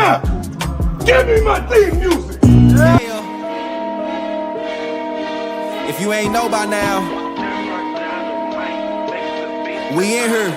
Now, give me my theme music. Yeah. If you ain't know by now, we in here.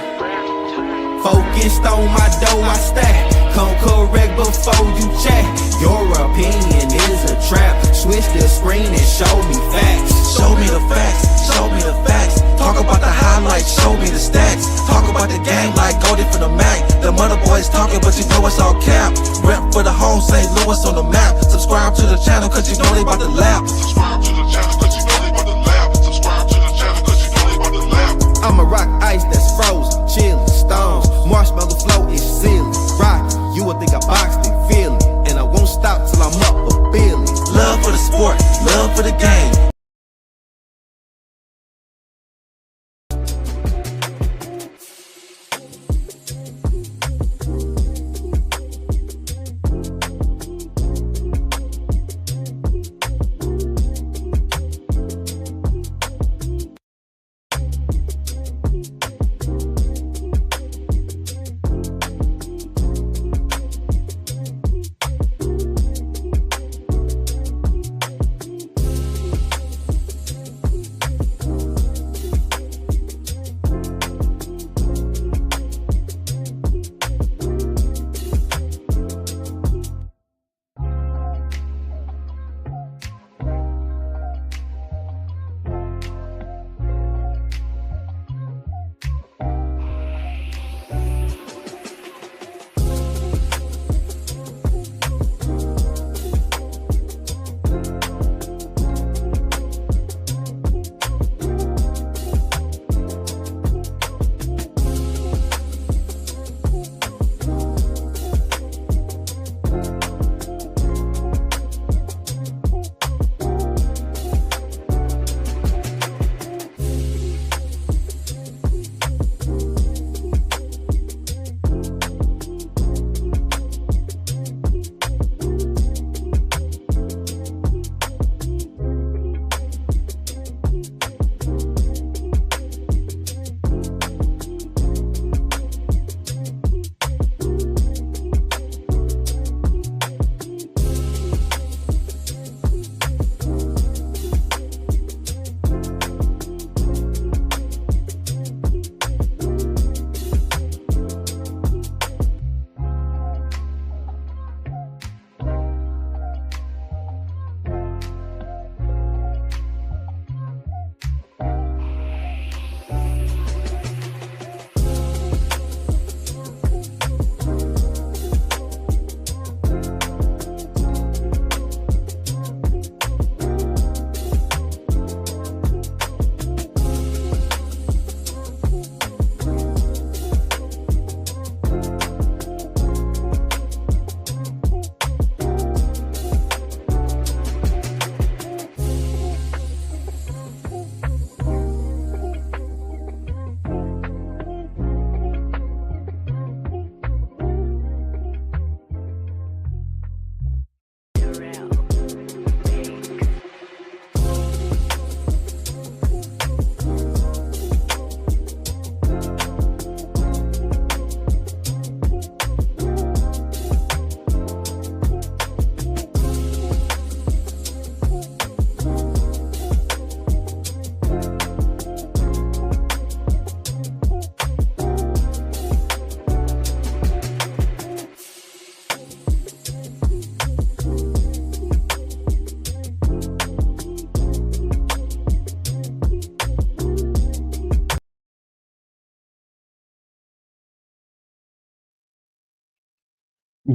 Focused on my dough, I stack. Come correct before you chat. Your opinion is a trap. Switch the screen and show me facts. Show me the facts, show me the facts. Talk about the highlights, show me the stats. Talk about the game like Goldie from the Mac. The mother boys talking, but you know it's all cap. Rep for the home, St. Louis on the map. Subscribe to the channel, cause you know they about to lap. Subscribe to the channel, cause you know they about to lap. Subscribe to the channel, cause you know they about to lap. I'm a rock ice that's frozen, chillin', stones. Marshmallow flow is silly. Rock, you would think I boxed it, feel it. And I won't stop till I'm up for billions. Love for the sport, love for the game.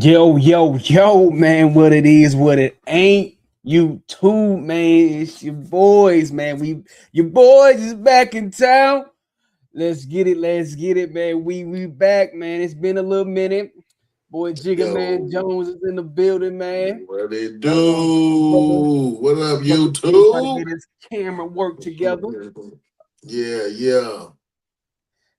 Yo, man, what it is, what it ain't. You too, man. It's your boys, man. Your boys is back in town. Let's get it, man. We back, man. It's been a little minute. Boy, Jigga Man Jones is in the building, man. What they do? What up, YouTube? Trying to get his camera work together. Yeah.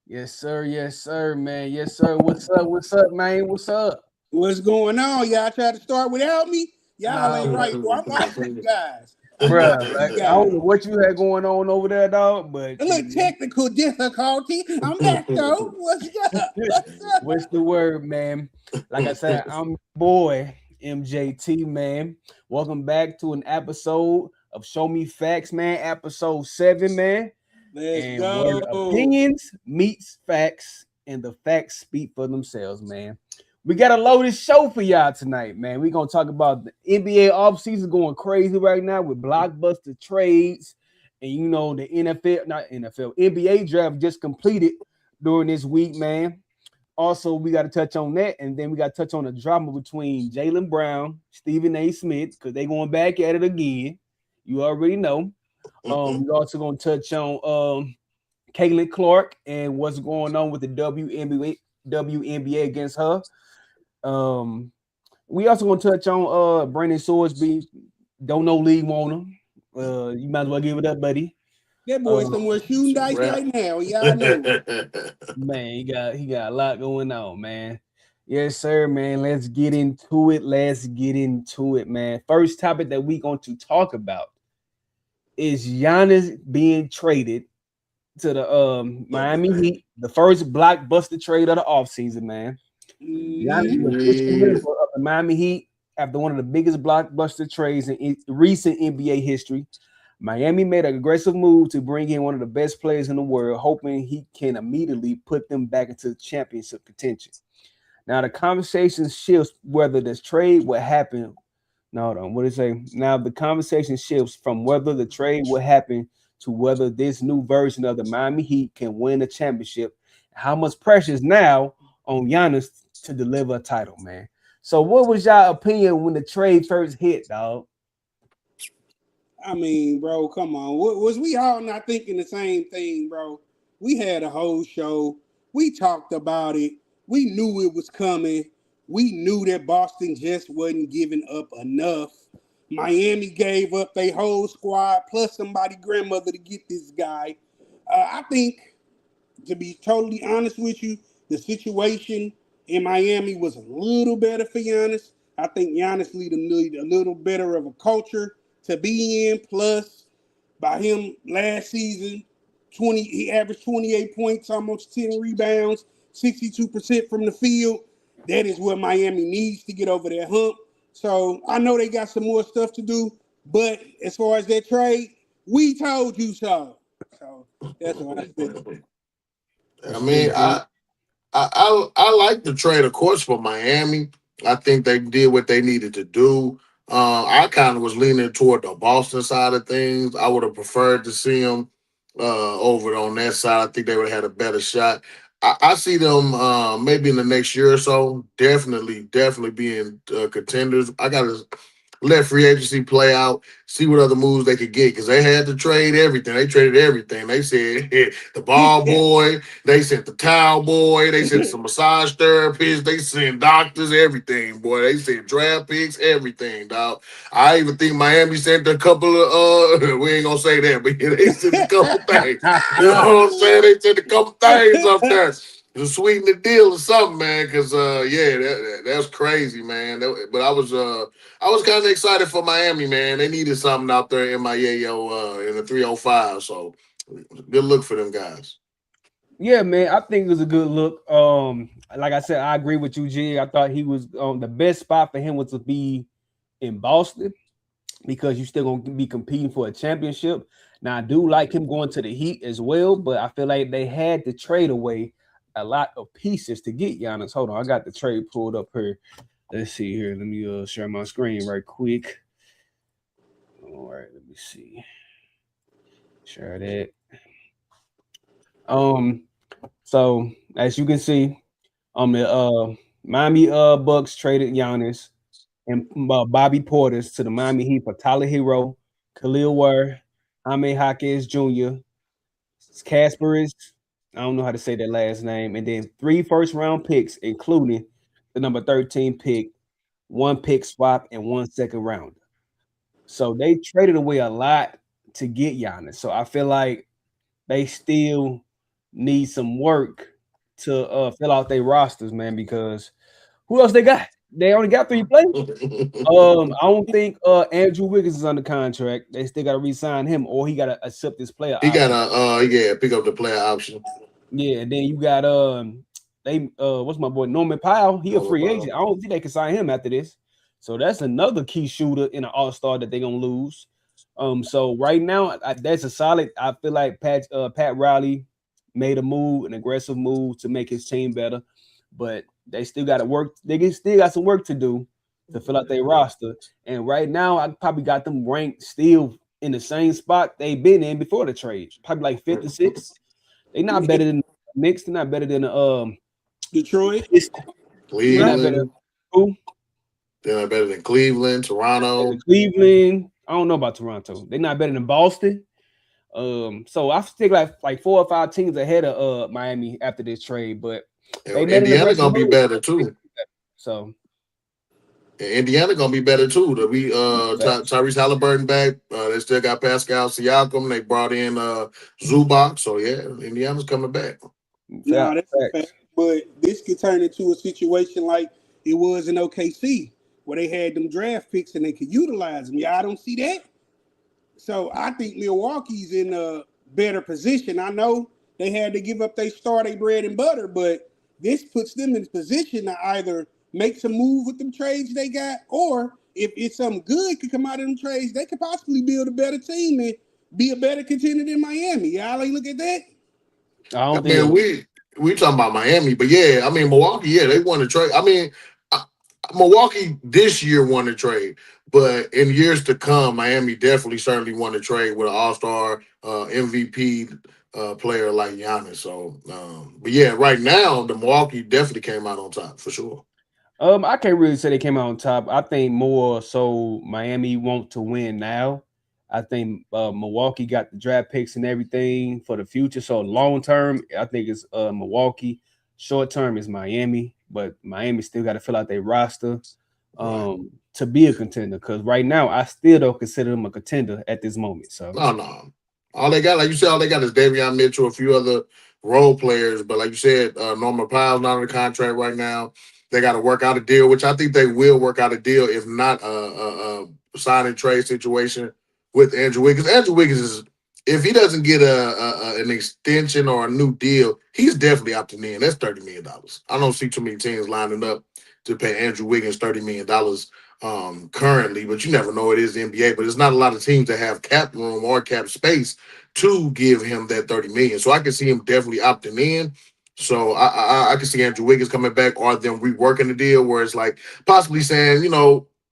Yes, sir, man. Yes, sir. What's up, man? What's up? What's going on? Y'all try to start without me? Y'all ain't right. Boy, I'm watching you guys. Bruh, like, I don't know what you had going on over there, dog, but A little technical difficulty. I'm back though. What's up? What's up? what's the word, man? Like I said, I'm boy MJT, man. Welcome back to an episode of Show Me Facts, man. Episode 7, man. Let's And go. where opinions meets facts, and the facts speak for themselves, man. We got a loaded show for y'all tonight, man. We're gonna talk about the NBA offseason going crazy right now with blockbuster trades. And you know, the NBA draft just completed during this week, man. Also, we got to touch on that, and then we got to touch on the drama between Jaylen Brown, Stephen A. Smith, because they're going back at it again. You already know. We're also going to touch on Caitlin Clark and what's going on with the WNBA against her. We also going to touch on Brendan Sorsby. Don't know league want him. You might as well give it up, buddy. That boy somewhere shooting dice right now. Y'all know. Man, he got a lot going on, man. Yes, sir, man. Let's get into it. Man. First topic that we going to talk about is Giannis being traded to the Miami Heat, the first blockbuster trade of the offseason, man. Giannis was official member of the Miami Heat after one of the biggest blockbuster trades in recent NBA history. Miami made an aggressive move to bring in one of the best players in the world, hoping he can immediately put them back into championship contention. Now, the conversation shifts whether this trade would happen. No, what did it say? Now, the conversation shifts from whether the trade would happen to whether this new version of the Miami Heat can win a championship. How much pressure is now on Giannis to deliver a title, man? So, what was your opinion when the trade first hit, dog? I mean, bro, come on. Was we all not thinking the same thing, bro? We had a whole show. We talked about it. We knew it was coming. We knew that Boston just wasn't giving up enough. Miami gave up their whole squad plus somebody's grandmother to get this guy. I think, to be totally honest with you, the situation in Miami was a little better for Giannis. I think Giannis need a little better of a culture to be in. Plus, by him last season, he averaged 28 points, almost 10 rebounds, 62% from the field. That is what Miami needs to get over that hump. So I know they got some more stuff to do, but as far as that trade, we told you so. So that's what I said. I mean, I like the trade, of course, for Miami. I think they did what they needed to do. I kind of was leaning toward the Boston side of things. I would have preferred to see them over on that side. I think they would have had a better shot. I see them maybe in the next year or so, definitely being contenders. I got to let free agency play out, see what other moves they could get, because they had to trade everything. They traded everything. They said the ball boy, they sent the towel boy, they sent some massage therapists, they sent doctors, everything, boy. They sent draft picks, everything, dog. I even think Miami sent a couple of we ain't gonna say that, but they sent a couple things. You know what I'm saying? They sent a couple things up there to sweeten the deal or something, man. Because that's crazy, man. But I was kind of excited for Miami, man. They needed something out there in my yayo in the 305. So good look for them guys. Yeah, man. I think it was a good look. Like I said, I agree with you, G. I thought he was the best spot for him was to be in Boston because you're still gonna be competing for a championship. Now I do like him going to the Heat as well, but I feel like they had to trade away a lot of pieces to get Giannis. Hold on, I got the trade pulled up here. Let's see here. Let me share my screen right quick. All right, let me see. Share that. So as you can see, the Miami Bucks traded Giannis and Bobby Portis to the Miami Heat for Tyler Hero, Khalil Ware, Jaime Jaquez Jr., Kasparis, I don't know how to say that last name, and then 3 first-round picks, including the number 13 pick, 1 pick swap, and 1 second round. So they traded away a lot to get Giannis. So I feel like they still need some work to fill out their rosters, man, because who else they got? They only got 3 players. I don't think Andrew Wiggins is under contract. They still got to re-sign him, or he got to accept this player He got option. pick up the player option. Yeah, and then you got what's my boy Norman Powell? He a Norman free Powell. agent. I don't think they can sign him after this. So that's another key shooter in an All-Star that they're gonna lose. So right now that's a solid. I feel like Pat Riley made a move, an aggressive move to make his team better, but they still got to work. Still got some work to do to fill out their roster. And right now, I probably got them ranked still in the same spot they've been in before the trade, probably like 5th or 6th. They're not better than the Knicks. They're not better than the Detroit. They're not better than Cleveland. who? They're not better than Cleveland, Toronto. Cleveland. I don't know about Toronto. They're not better than Boston. So I still like 4 or 5 teams ahead of Miami after this trade, but they made Indiana gonna be better too. So Indiana gonna be better too. Tyrese Halliburton back. They still got Pascal Siakam. They brought in Zubac. So yeah, Indiana's coming back. No, that's a fact. But this could turn into a situation like it was in OKC, where they had them draft picks and they could utilize them. Yeah, I don't see that. So I think Milwaukee's in a better position. I know they had to give up their bread and butter, but this puts them in position to either make some move with them trades they got, or if it's something good could come out of them trades, they could possibly build a better team and be a better contender than Miami. Y'all ain't look at that? I don't think we talking about Miami, but yeah, I mean Milwaukee, yeah, they won the trade. I mean, Milwaukee this year won the trade, but in years to come, Miami definitely certainly won the trade with an All-Star MVP player like Giannis. So, but yeah, right now the Milwaukee definitely came out on top for sure. I can't really say they came out on top. I think more so Miami want to win now. I think Milwaukee got the draft picks and everything for the future. So long term, I think it's Milwaukee. Short term is Miami, but Miami still got to fill out their roster to be a contender. Because right now, I still don't consider them a contender at this moment. So no. All they got, like you said, all they got is Davion Mitchell, a few other role players. But like you said, Norman Powell's not on the contract right now. They got to work out a deal, which I think they will work out a deal, if not a sign and trade situation with Andrew Wiggins. Andrew Wiggins is, if he doesn't get an extension or a new deal, he's definitely opting in. That's $30 million. I don't see too many teams lining up to pay Andrew Wiggins $30 million currently, but you never know. It is the NBA, but it's not a lot of teams that have cap room or cap space to give him that $30 million. So I can see him definitely opting in. So I can see Andrew Wiggins coming back, or them reworking the deal where it's like possibly saying,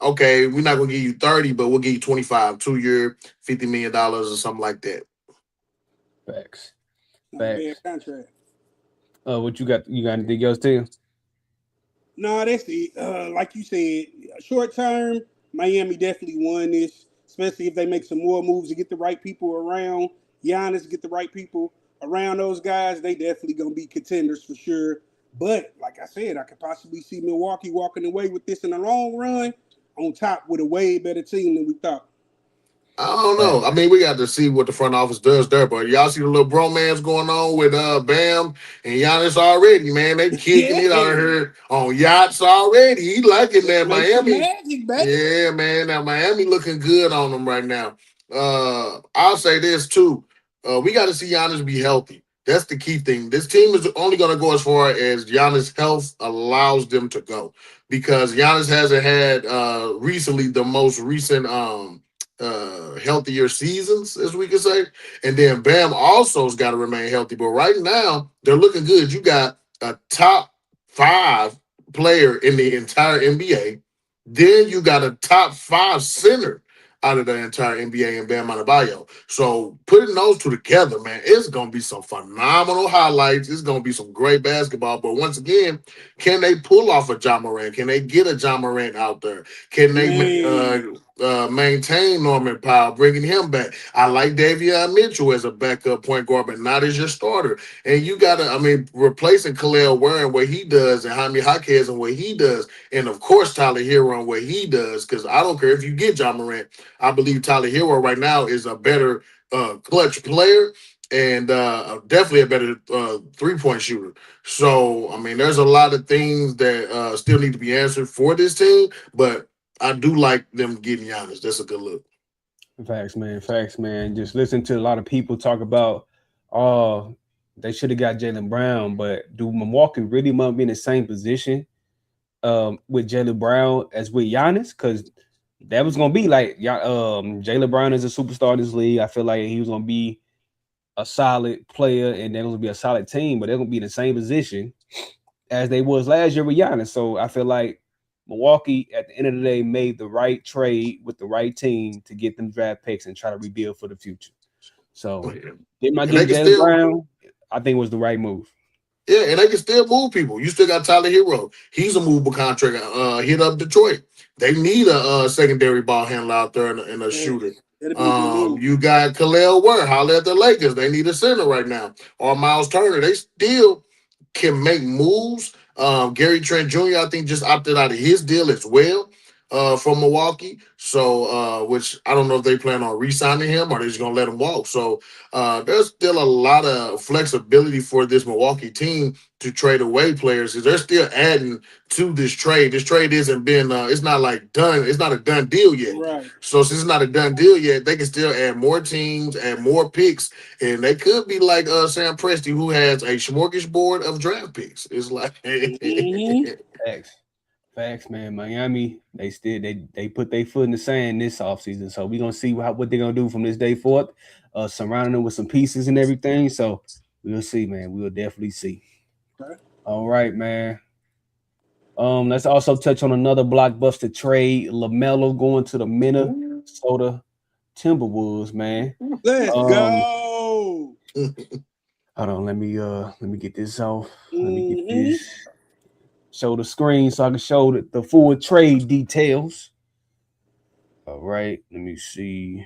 okay, we're not gonna give you 30, but we'll give you 25, 2-year, $50 million or something like that. Facts. Contract. What you got? You got anything else too? No, that's it. Like you said, short term, Miami definitely won this, especially if they make some more moves to get the right people around Giannis, get the right people around those guys. They definitely gonna be contenders for sure. But like I said, I could possibly see Milwaukee walking away with this in the long run on top with a way better team than we thought. I don't know. I mean, we got to see what the front office does there, but y'all see the little bromance going on with Bam and Giannis already, man. They kicking it out of here on yachts already. He liking that Miami. Magic, baby. Yeah, man. Now Miami looking good on them right now. I'll say this too. We got to see Giannis be healthy. That's the key thing. This team is only going to go as far as Giannis' health allows them to go, because Giannis hasn't had recently the most recent healthier seasons, as we can say. And then Bam also's got to remain healthy. But right now, they're looking good. You got a top 5 player in the entire NBA. Then you got a top 5 center out of the entire NBA and Bam Adebayo. So putting those two together, man, it's going to be some phenomenal highlights. It's going to be some great basketball. But once again, can they pull off a Ja Morant? Can they get a Ja Morant out there? Can they maintain Norman Powell, bringing him back? I like Davion Mitchell as a backup point guard, but not as your starter. And you got to, replacing Khalil Warren what he does, and Jaime Jaquez and what he does, and of course Tyler Hero and what he does, because I don't care if you get Ja Morant. I believe Tyler Hero right now is a better clutch player. and definitely a better 3-point shooter. So, I mean, there's a lot of things that still need to be answered for this team, but I do like them getting Giannis. That's a good look. Facts, man. Facts, man. Just listen to a lot of people talk about, oh, they should have got Jaylen Brown, but do Milwaukee really want to be in the same position with Jaylen Brown as with Giannis? Because that was gonna be like, Jaylen Brown is a superstar in this league. I feel like he was gonna be a solid player, and they're gonna be a solid team, but they're gonna be in the same position as they was last year with Giannis. So I feel like Milwaukee, at the end of the day, made the right trade with the right team to get them draft picks and try to rebuild for the future. So, getting my And they getting can Jaylen still Brown, I think was the right move. Yeah, and they can still move people. You still got Tyler Hero. He's a movable contract. Hit up Detroit. They need a secondary ball handler out there and a Hey, shooter. that'd be a good move. You got Khalil Ware. Holler at the Lakers. They need a center right now. Or Miles Turner. They still can make moves. Gary Trent Jr. I think just opted out of his deal as well from Milwaukee. So, which I don't know if they plan on re-signing him or they're just gonna let him walk. So, there's still a lot of flexibility for this Milwaukee team to trade away players because they're still adding to this trade. This trade isn't been, it's not like done. It's not a done deal yet. Right. So since it's not a done deal yet, they can still add more teams, add more picks, and they could be like Sam Presti, who has a smorgasbord of draft picks. It's like, Mm-hmm. Facts. Facts, man. Miami, they put their foot in the sand this offseason. So we're gonna see what they're gonna do from this day forth. Surrounding them with some pieces and everything. So we'll see, man. We'll definitely see. Okay. All right, man. Let's also touch on another blockbuster trade. LaMelo going to the Minnesota Timberwolves, man. Let's Um, go. hold on, let me get this off. Let me get Mm-hmm. this. Show the screen so I can show the full trade details. All right, let me see.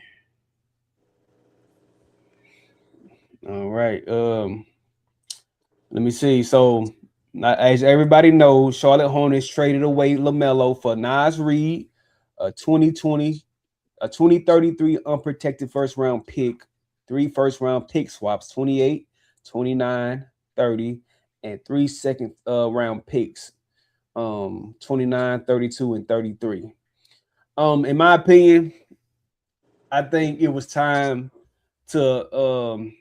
All right, let me see. So, as everybody knows, Charlotte Hornets traded away LaMelo for Nas Reed, a 2020, a 2033 unprotected first round pick, 3 first round pick swaps, 28, 29, 30, and 3 second round picks, 29, 32, and 33. In my opinion, I think it was time to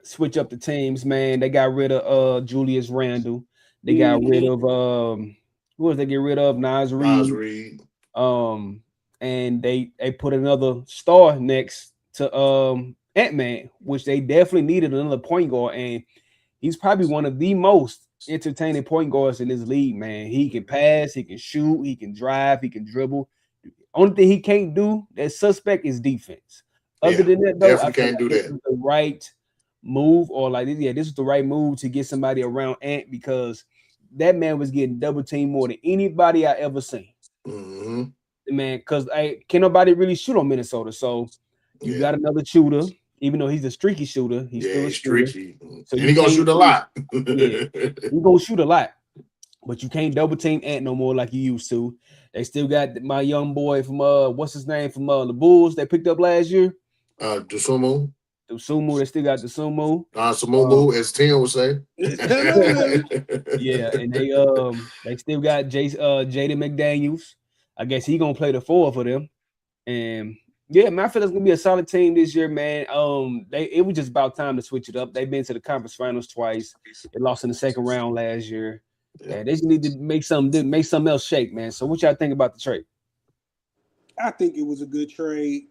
switch up the teams, man. They got rid of Julius Randle. They got rid of who was they get rid of? Nas Nas Reed. Reed. And they put another star next to Ant-Man, which they definitely needed another point guard. And he's probably one of the most entertaining point guards in this league, man. He can pass, he can shoot, he can drive, he can dribble. Only thing he can't do that suspect is defense. Other than that, though, I Definitely feel can't like do this that. is the right move, or like, yeah, this is the right move to get somebody around Ant because that man was getting double teamed more than anybody I ever seen. Mm-hmm. Man, because can't nobody really shoot on Minnesota. So you got another shooter, even though he's a streaky shooter, he's still a He's shooter. streaky. So And you he gonna can't, shoot a lot. yeah, you gonna shoot a lot, but you can't double team Ant no more like you used to. They still got my young boy from what's his name from the Bulls they picked up last year. Dusumu. The Sumu, they still got the Sumu. Samumu, as Tim would say. Yeah, and they still got Jaden McDaniels. I guess he gonna play the 4 for them. And yeah, man, I feel it's gonna be a solid team this year, man. It was just about time to switch it up. They've been to the conference finals twice. They lost in the second round last year. Yeah, they just need to make something else shake, man. So what y'all think about the trade? I think it was a good trade.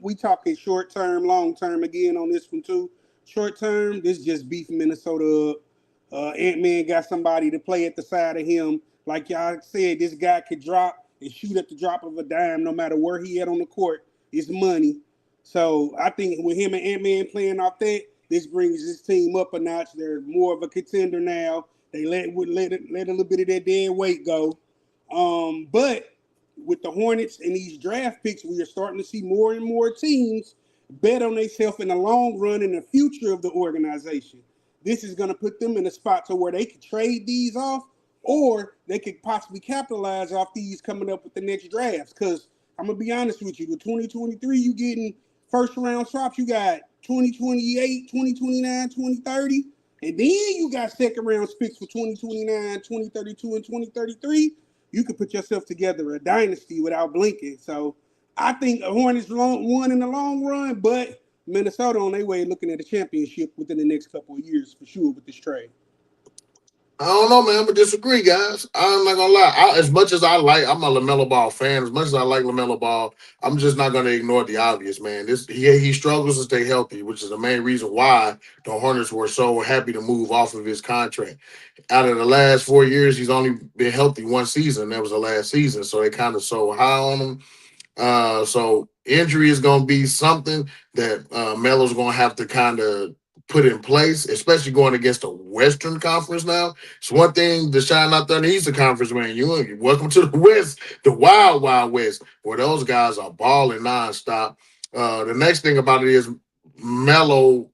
We talking short term, long term again on this one too. Short term, this just beefing Minnesota up. Ant-Man got somebody to play at the side of him. Like y'all said, this guy could drop and shoot at the drop of a dime no matter where he at on the court. It's money. So I think with him and Ant-Man playing off that, this brings this team up a notch. They're more of a contender now. They let a little bit of that dead weight go. But with the Hornets and these draft picks, we are starting to see more and more teams bet on themselves in the long run in the future of the organization. This is going to put them in a spot to where they could trade these off, or they could possibly capitalize off these coming up with the next drafts. Because I'm gonna be honest with you, the 2023, you getting first round swaps. You got 2028, 2029, 2030. And then you got second round picks for 2029, 2032, and 2033. You could put yourself together a dynasty without blinking. So I think the Hornets won in the long run, but Minnesota on their way looking at a championship within the next couple of years for sure with this trade. I don't know, man. I'm gonna disagree, guys. I'm not gonna lie. As much as I'm a LaMelo Ball fan. As much as I like LaMelo Ball, I'm just not gonna ignore the obvious, man. He struggles to stay healthy, which is the main reason why the Hornets were so happy to move off of his contract. Out of the last 4 years, he's only been healthy one season. That was the last season, so they kind of so high on him. So injury is going to be something that Melo's going to have to kind of put in place, especially going against the Western Conference now. It's one thing to shine out there in the Eastern Conference, man. Welcome to the West, the Wild Wild West, where those guys are balling nonstop. The next thing about it is Melo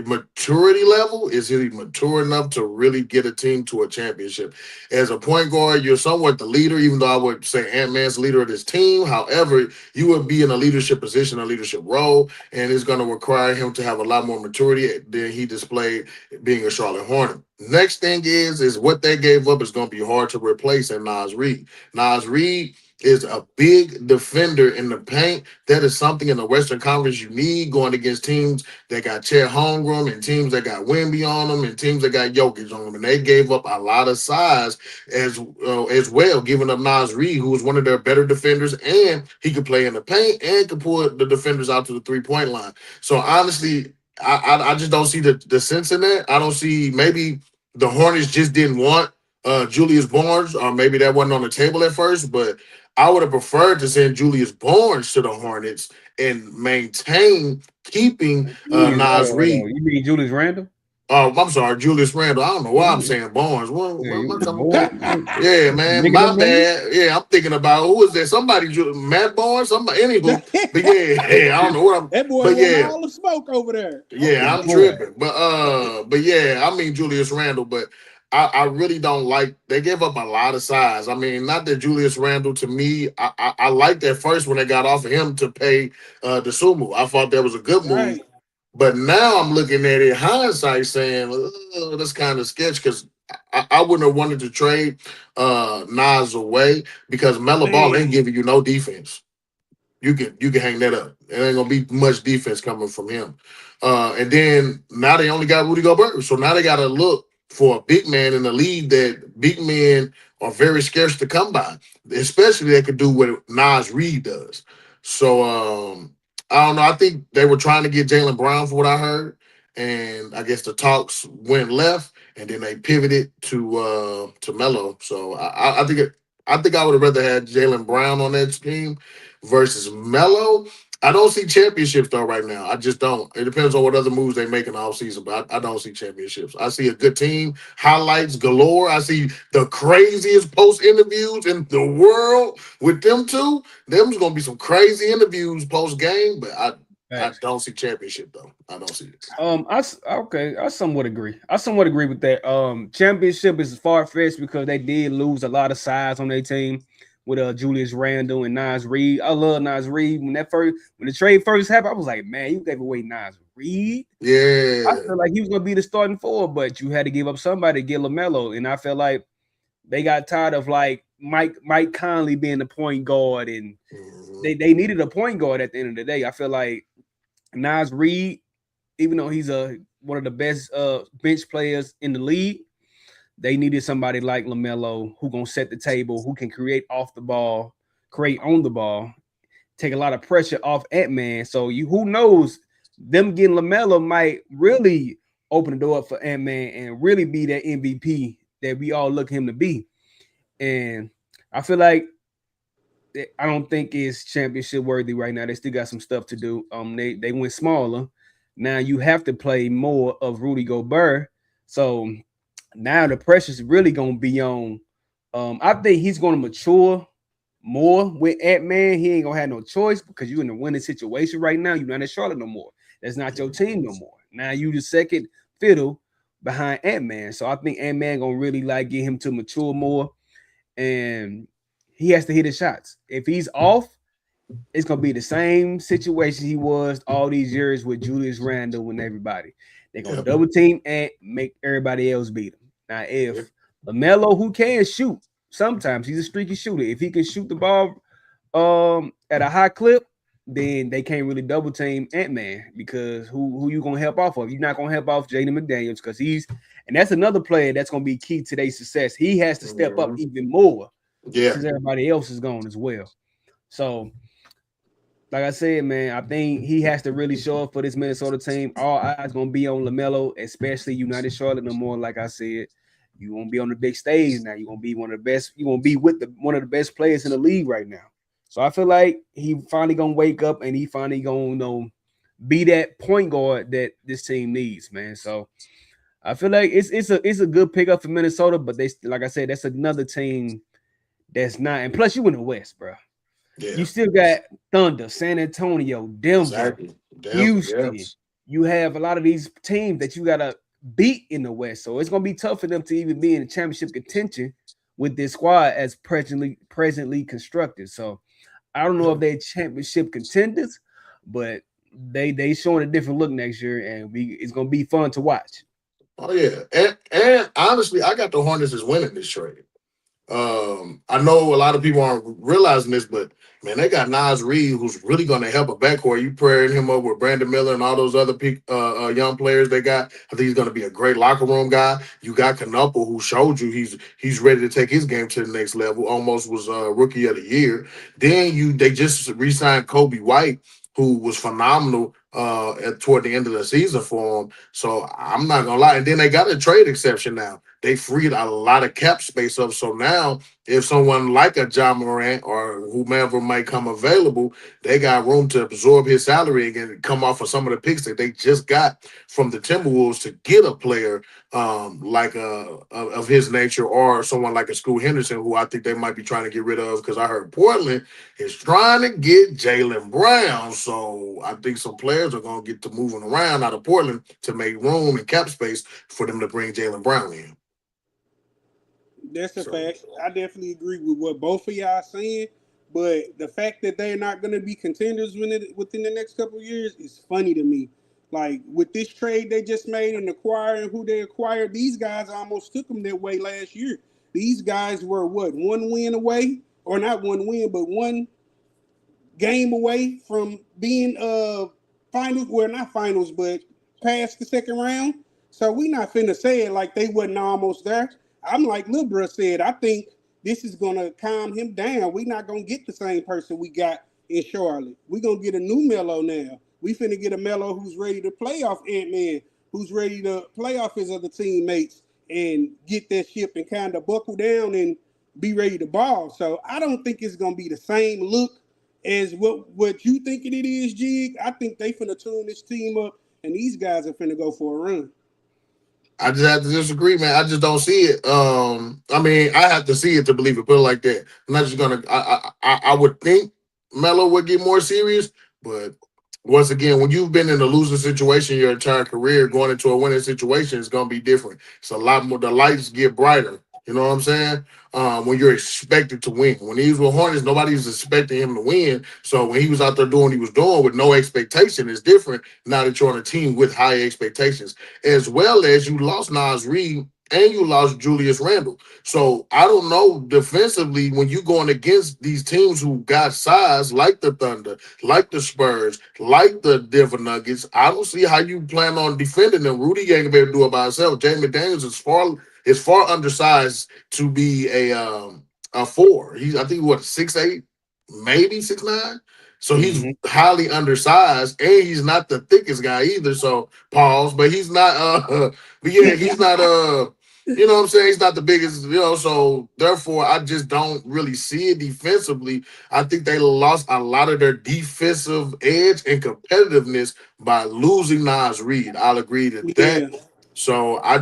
maturity level. Is he mature enough to really get a team to a championship? As a point guard, you're somewhat the leader, even though I would say Ant-Man's the leader of this team. However, you would be in a leadership position, a leadership role, and it's going to require him to have a lot more maturity than he displayed being a Charlotte Hornet. Next thing is what they gave up is going to be hard to replace in Naz Reid. Naz Reid is a big defender in the paint. That is something in the Western Conference you need going against teams that got Chet Holmgren and teams that got Wemby on them and teams that got Jokic on them. And they gave up a lot of size as well, giving up Naz Reid, who was one of their better defenders, and he could play in the paint and could pull the defenders out to the three-point line. So honestly, I just don't see the sense in that. I don't see, maybe the Hornets just didn't want Julius Barnes, or maybe that wasn't on the table at first, but I would have preferred to send Julius Barnes to the Hornets and maintain keeping Naz Reid. You mean Julius Randle? Oh, I'm sorry, Julius Randle. I don't know why I'm saying Barnes. Yeah, man, my bad. Yeah, I'm thinking about who is that? Somebody, Matt Barnes. Somebody, anywho. But yeah, I don't know what I'm. That boy won all the smoke over there. Yeah, I'm tripping. But yeah, I mean Julius Randle, but. I really don't like. They gave up a lot of size. I mean, not that Julius Randle to me. I liked that first when they got off of him to pay the Sumu. I thought that was a good move. Right. But now I'm looking at it hindsight, saying that's kind of sketch because I wouldn't have wanted to trade Nas away because Melo Ball ain't giving you no defense. You can hang that up. There ain't gonna be much defense coming from him. And then now they only got Rudy Gobert, so now they got to look for a big man in the league that big men are very scarce to come by, especially they could do what Naz Reid does. So I don't know. I think they were trying to get Jaylen Brown for what I heard, and I guess the talks went left, and then they pivoted to Melo. So I think I would have rather had Jaylen Brown on that team versus Melo. I don't see championships though right now. I just don't. It depends on what other moves they make in the offseason, but I don't see championships. I see a good team, highlights galore. I see the craziest post interviews in the world with them two. Them's gonna be some crazy interviews post game, but I don't see championship though. I don't see it. I somewhat agree. With that. Championship is far fetched because they did lose a lot of size on their team with Julius Randle and Naz Reid. I love Naz Reid. When the trade first happened, I was like, man, you gave away Naz Reid. Yeah. I felt like he was gonna be the starting forward, but you had to give up somebody to get LaMelo. And I felt like they got tired of like Mike Conley being the point guard, and they needed a point guard at the end of the day. I feel like Naz Reid, even though he's one of the best bench players in the league, they needed somebody like LaMelo who gonna set the table, who can create off the ball, create on the ball, take a lot of pressure off Ant-Man. So who knows, them getting LaMelo might really open the door up for Ant-Man and really be that MVP that we all look him to be. And I feel like I don't think it's championship worthy right now. They still got some stuff to do. They went smaller. Now you have to play more of Rudy Gobert. So now the pressure's really gonna be on. I think he's gonna mature more with Ant-Man. He ain't gonna have no choice because you're in a winning situation right now. You're not in Charlotte no more. That's not your team no more. Now you the second fiddle behind Ant-Man. So I think Ant-Man gonna really like get him to mature more, and he has to hit his shots. If he's off it's gonna be the same situation he was all these years with Julius Randle and everybody. They're gonna Yep. double team and make everybody else beat him. Now, Yep. if LaMelo, who can shoot, sometimes he's a streaky shooter. If he can shoot the ball at a high clip, then they can't really double team Ant-Man because who you gonna help off of? You're not gonna help off Jaden McDaniels because and that's another player that's gonna be key to their success. He has to step up Mhm. even more Yeah. since everybody else is gone as well. So, like I said, man, I think he has to really show up for this Minnesota team. All eyes gonna be on LaMelo, especially United Charlotte. No more, like I said, you won't be on the big stage now. You're gonna be one of the best. You're gonna be with one of the best players in the league right now. So I feel like he finally gonna wake up and he finally gonna be that point guard that this team needs, man. So I feel like it's a good pickup for Minnesota, but they, like I said, that's another team that's not. And plus, you in the West, bro. Yeah. You still got Thunder, San Antonio, Denver, Exactly. Denver. Houston. Yes. You have a lot of these teams that you gotta beat in the West. So it's gonna be tough for them to even be in championship contention with this squad as presently constructed. So I don't know Yeah. if they championship contenders, but they showing a different look next year, and it's gonna be fun to watch. Oh yeah. And honestly, I got the Hornets as winning this trade. I know a lot of people aren't realizing this, but man, they got Nas Reed, who's really going to help a backcourt. You pairing him up with Brandon Miller and all those other young players they got. I think he's going to be a great locker room guy. You got Canupo, who showed you he's ready to take his game to the next level. Almost was rookie of the year. Then they just re-signed Kobe White, who was phenomenal toward the end of the season for him. So I'm not gonna lie. And then they got a trade exception now. They freed a lot of cap space up. So now, if someone like a John Morant or whomever might come available, they got room to absorb his salary again and come off of some of the picks that they just got from the Timberwolves to get a player like of his nature or someone like a Scoot Henderson, who I think they might be trying to get rid of because I heard Portland is trying to get Jaylen Brown. So I think some players are going to get to moving around out of Portland to make room and cap space for them to bring Jaylen Brown in. That's a So, fact. I definitely agree with what both of y'all saying. But the fact that they're not going to be contenders within the next couple of years is funny to me. Like with this trade they just made and acquiring who they acquired, these guys almost took them that way last year. These guys were what, one win away, or not one win, but one game away from being finals. Well, not finals, but past the second round. So we not finna say it like they wasn't almost there. I'm like Lil Bruh said, I think this is gonna calm him down. We not gonna get the same person we got in Charlotte. We gonna get a new Melo now. We finna get a Melo who's ready to play off Ant-Man, who's ready to play off his other teammates and get that ship and kind of buckle down and be ready to ball. So I don't think it's gonna be the same look as what you thinking it is, Jig. I think they finna tune this team up, and these guys are finna go for a run. I just have to disagree, man. I just don't see it. I mean, I have to see it to believe it. Put it like that. I'm not just gonna. I would think Melo would get more serious, but once again, when you've been in a losing situation your entire career, going into a winning situation is gonna be different. It's a lot more. The lights get brighter. You know what I'm saying? When you're expected to win. When he was with Hornets, nobody's expecting him to win. So when he was out there doing what he was doing with no expectation, it's different. Now that you're on a team with high expectations, as well as you lost Nas Reed and you lost Julius Randle. So I don't know defensively when you're going against these teams who got size, like the Thunder, like the Spurs, like the Denver Nuggets. I don't see how you plan on defending them. Rudy ain't gonna be able to do it by himself. Jamie Daniels is far undersized to be a four. He's I think what 6'8", maybe 6'9". So he's Mm-hmm. highly undersized, and he's not the thickest guy either. So pause, but he's not. But yeah, he's not. You know what I'm saying? He's not the biggest. So therefore, I just don't really see it defensively. I think they lost a lot of their defensive edge and competitiveness by losing Nas Reed. I'll agree to that. Yeah, So I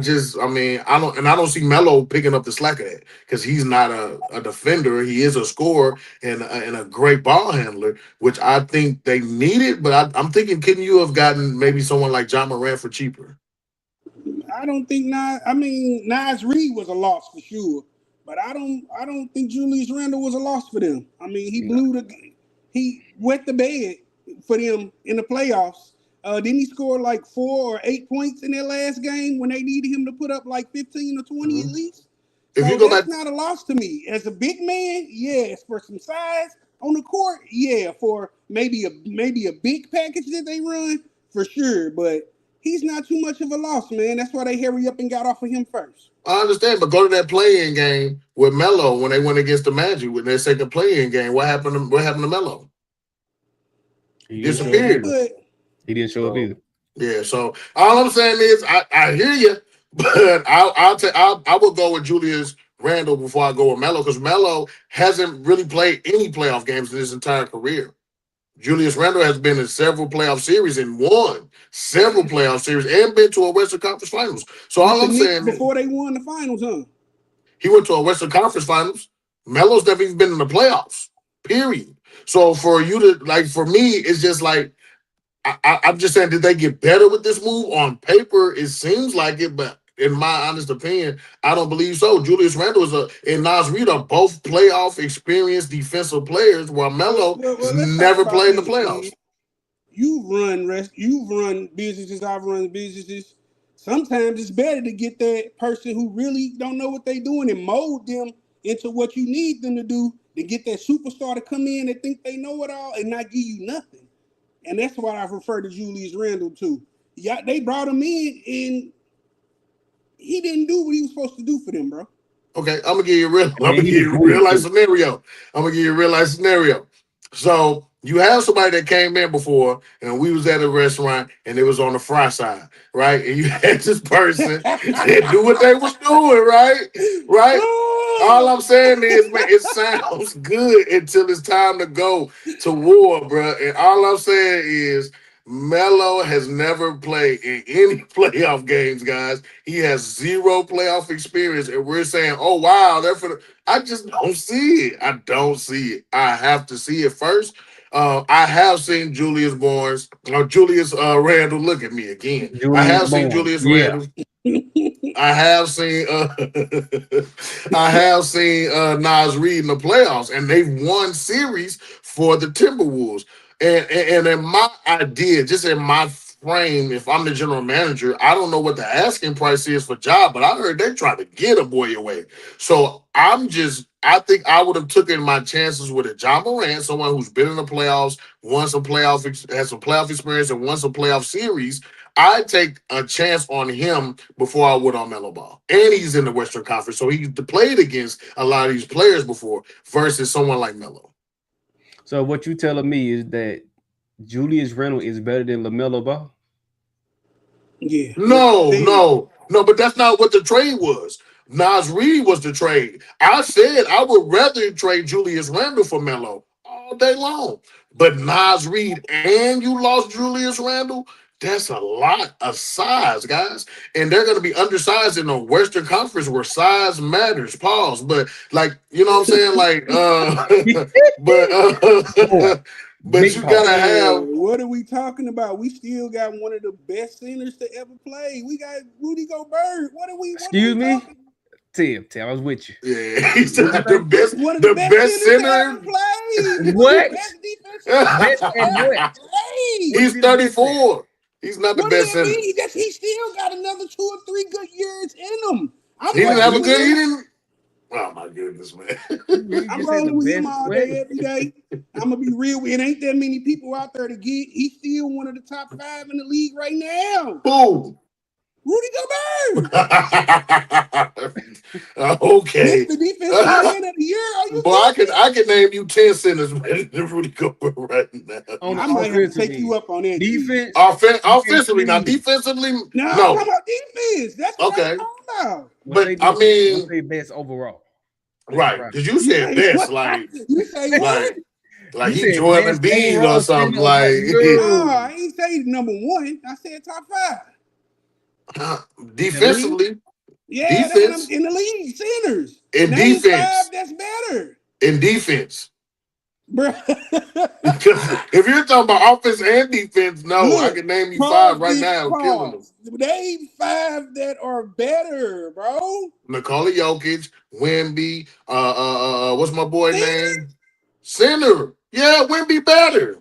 mean, I don't see Melo picking up the slack of that because he's not a defender. He is a scorer and a great ball handler, which I think they needed. But I'm thinking, couldn't you have gotten maybe someone like John Morant for cheaper? I don't think Nas. I mean, Nas Reed was a loss for sure, but I don't think Julius Randle was a loss for them. I mean, he No. blew the he wet the bed for them in the playoffs. Didn't he score like 4 or 8 points in their last game when they needed him to put up like 15 or 20 at least? If So you go that's back, not a loss to me. As a big man, yes, for some size on the court, yeah, for maybe a big package that they run, for sure. But he's not too much of a loss, man. That's why they hurry up and got off of him first. I understand, but go to that play-in game with Melo when they went against the Magic with their second play-in game. What happened to Melo? He didn't show up Disappeared. either. He didn't show up either. Yeah, so all I'm saying is I hear you, but I will go with Julius Randle before I go with Melo because Melo hasn't really played any playoff games in his entire career. Julius Randle has been in several playoff series and won several playoff series and been to a Western Conference Finals. So all I'm saying is before they won the finals, huh? he went to a Western Conference Finals. Melo's never even been in the playoffs. Period. So for you to for me, it's just like. I'm just saying, did they get better with this move? On paper, it seems like it, but in my honest opinion, I don't believe so. Julius Randle and Naz Reid are both playoff experienced defensive players, while Melo has never played in the playoffs. Man. You've run businesses, I've run businesses. Sometimes it's better to get that person who really don't know what they're doing and mold them into what you need them to do than get that superstar to come in and think they know it all and not give you nothing. And that's what I refer to Julius Randle to. Yeah, they brought him in and he didn't do what he was supposed to do for them, bro. Okay, I'm gonna give you a real life scenario. So you have somebody that came in before, and we was at a restaurant, and it was on the fry side, right? And you had this person that do what they was doing, right? All I'm saying is, man, it sounds good until it's time to go to war, bro. And all I'm saying is, Melo has never played in any playoff games, guys. He has zero playoff experience, and we're saying, "Oh wow, they're for the." I just don't see it. I don't see it. I have to see it first. I have seen Julius Randle. Look at me again. I have seen Julius Randle. I have seen Naz Reid in the playoffs, and they've won series for the Timberwolves. And in my idea, just in my frame, if I'm the general manager, I don't know what the asking price is for job, but I heard they try to get a boy away. So I think I would have taken my chances with a John Morant, someone who's been in the playoffs, has some playoff experience, and won some playoff series. I'd take a chance on him before I would on Melo Ball. And he's in the Western Conference, so he's played against a lot of these players before versus someone like Melo. So what you telling me is that Julius Randle is better than LaMelo Ball? Yeah. No, but that's not what the trade was. Naz Reid was the trade. I said I would rather trade Julius Randle for Melo all day long. But Naz Reid and you lost Julius Randle, that's a lot of size, guys. And they're going to be undersized in the Western Conference where size matters. Pause. But, you know what I'm saying? But you got to have. What are we talking about? We still got one of the best centers to ever play. We got Rudy Gobert. Excuse me? Tim, I was with you. Yeah, he's the best center. What? Best and what? He's 34. He's not the best center. He still got another 2 or 3 good years in him. He didn't. Oh my goodness, man! I'm rolling with him all day, every day. I'm gonna be real. It ain't that many people out there to get. He's still one of the top 5 in the league right now. Who? Rudy Gobert. Okay. That's the defensive man of the year. Well, I can name you 10 centers better than Rudy Gobert right now. I might have to take you up on that. Defense. Offensively, not defensively. No, I'm talking about defense. That's what I'm talking about. But I mean, they best overall. Right. Because you said best, you say what? Like he Jordan Embiid or something like. No, I ain't say number 1. I said top 5. Defensively. Yeah, defense. In the league, centers. In defense. 5, that's better. In defense. Bro. If you're talking about offense and defense, I can name you 5 right now. Killing them. Name 5 that are better, bro. Nikola Jokic, Wemby, what's my boy name? Center. Yeah, Wemby better.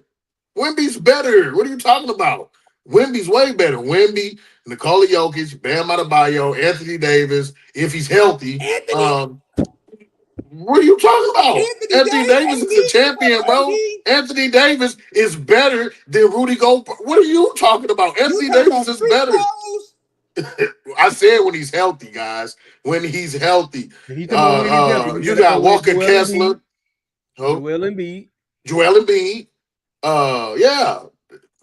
Wemby's better. What are you talking about? Wemby's way better. Wemby, Nikola Jokic, Bam Adebayo, Anthony Davis, if he's healthy. Anthony What are you talking about? Anthony Anthony Davis, Davis is a AD, champion, bro. Anthony Davis is better than Rudy Gobert. What are you talking about? You Anthony talking Davis about is street better. clothes? I said when he's healthy, guys. When he's healthy. He's talking about when he's healthy. You got Walker Kessler. Joel Embiid. Joel Embiid. Yeah.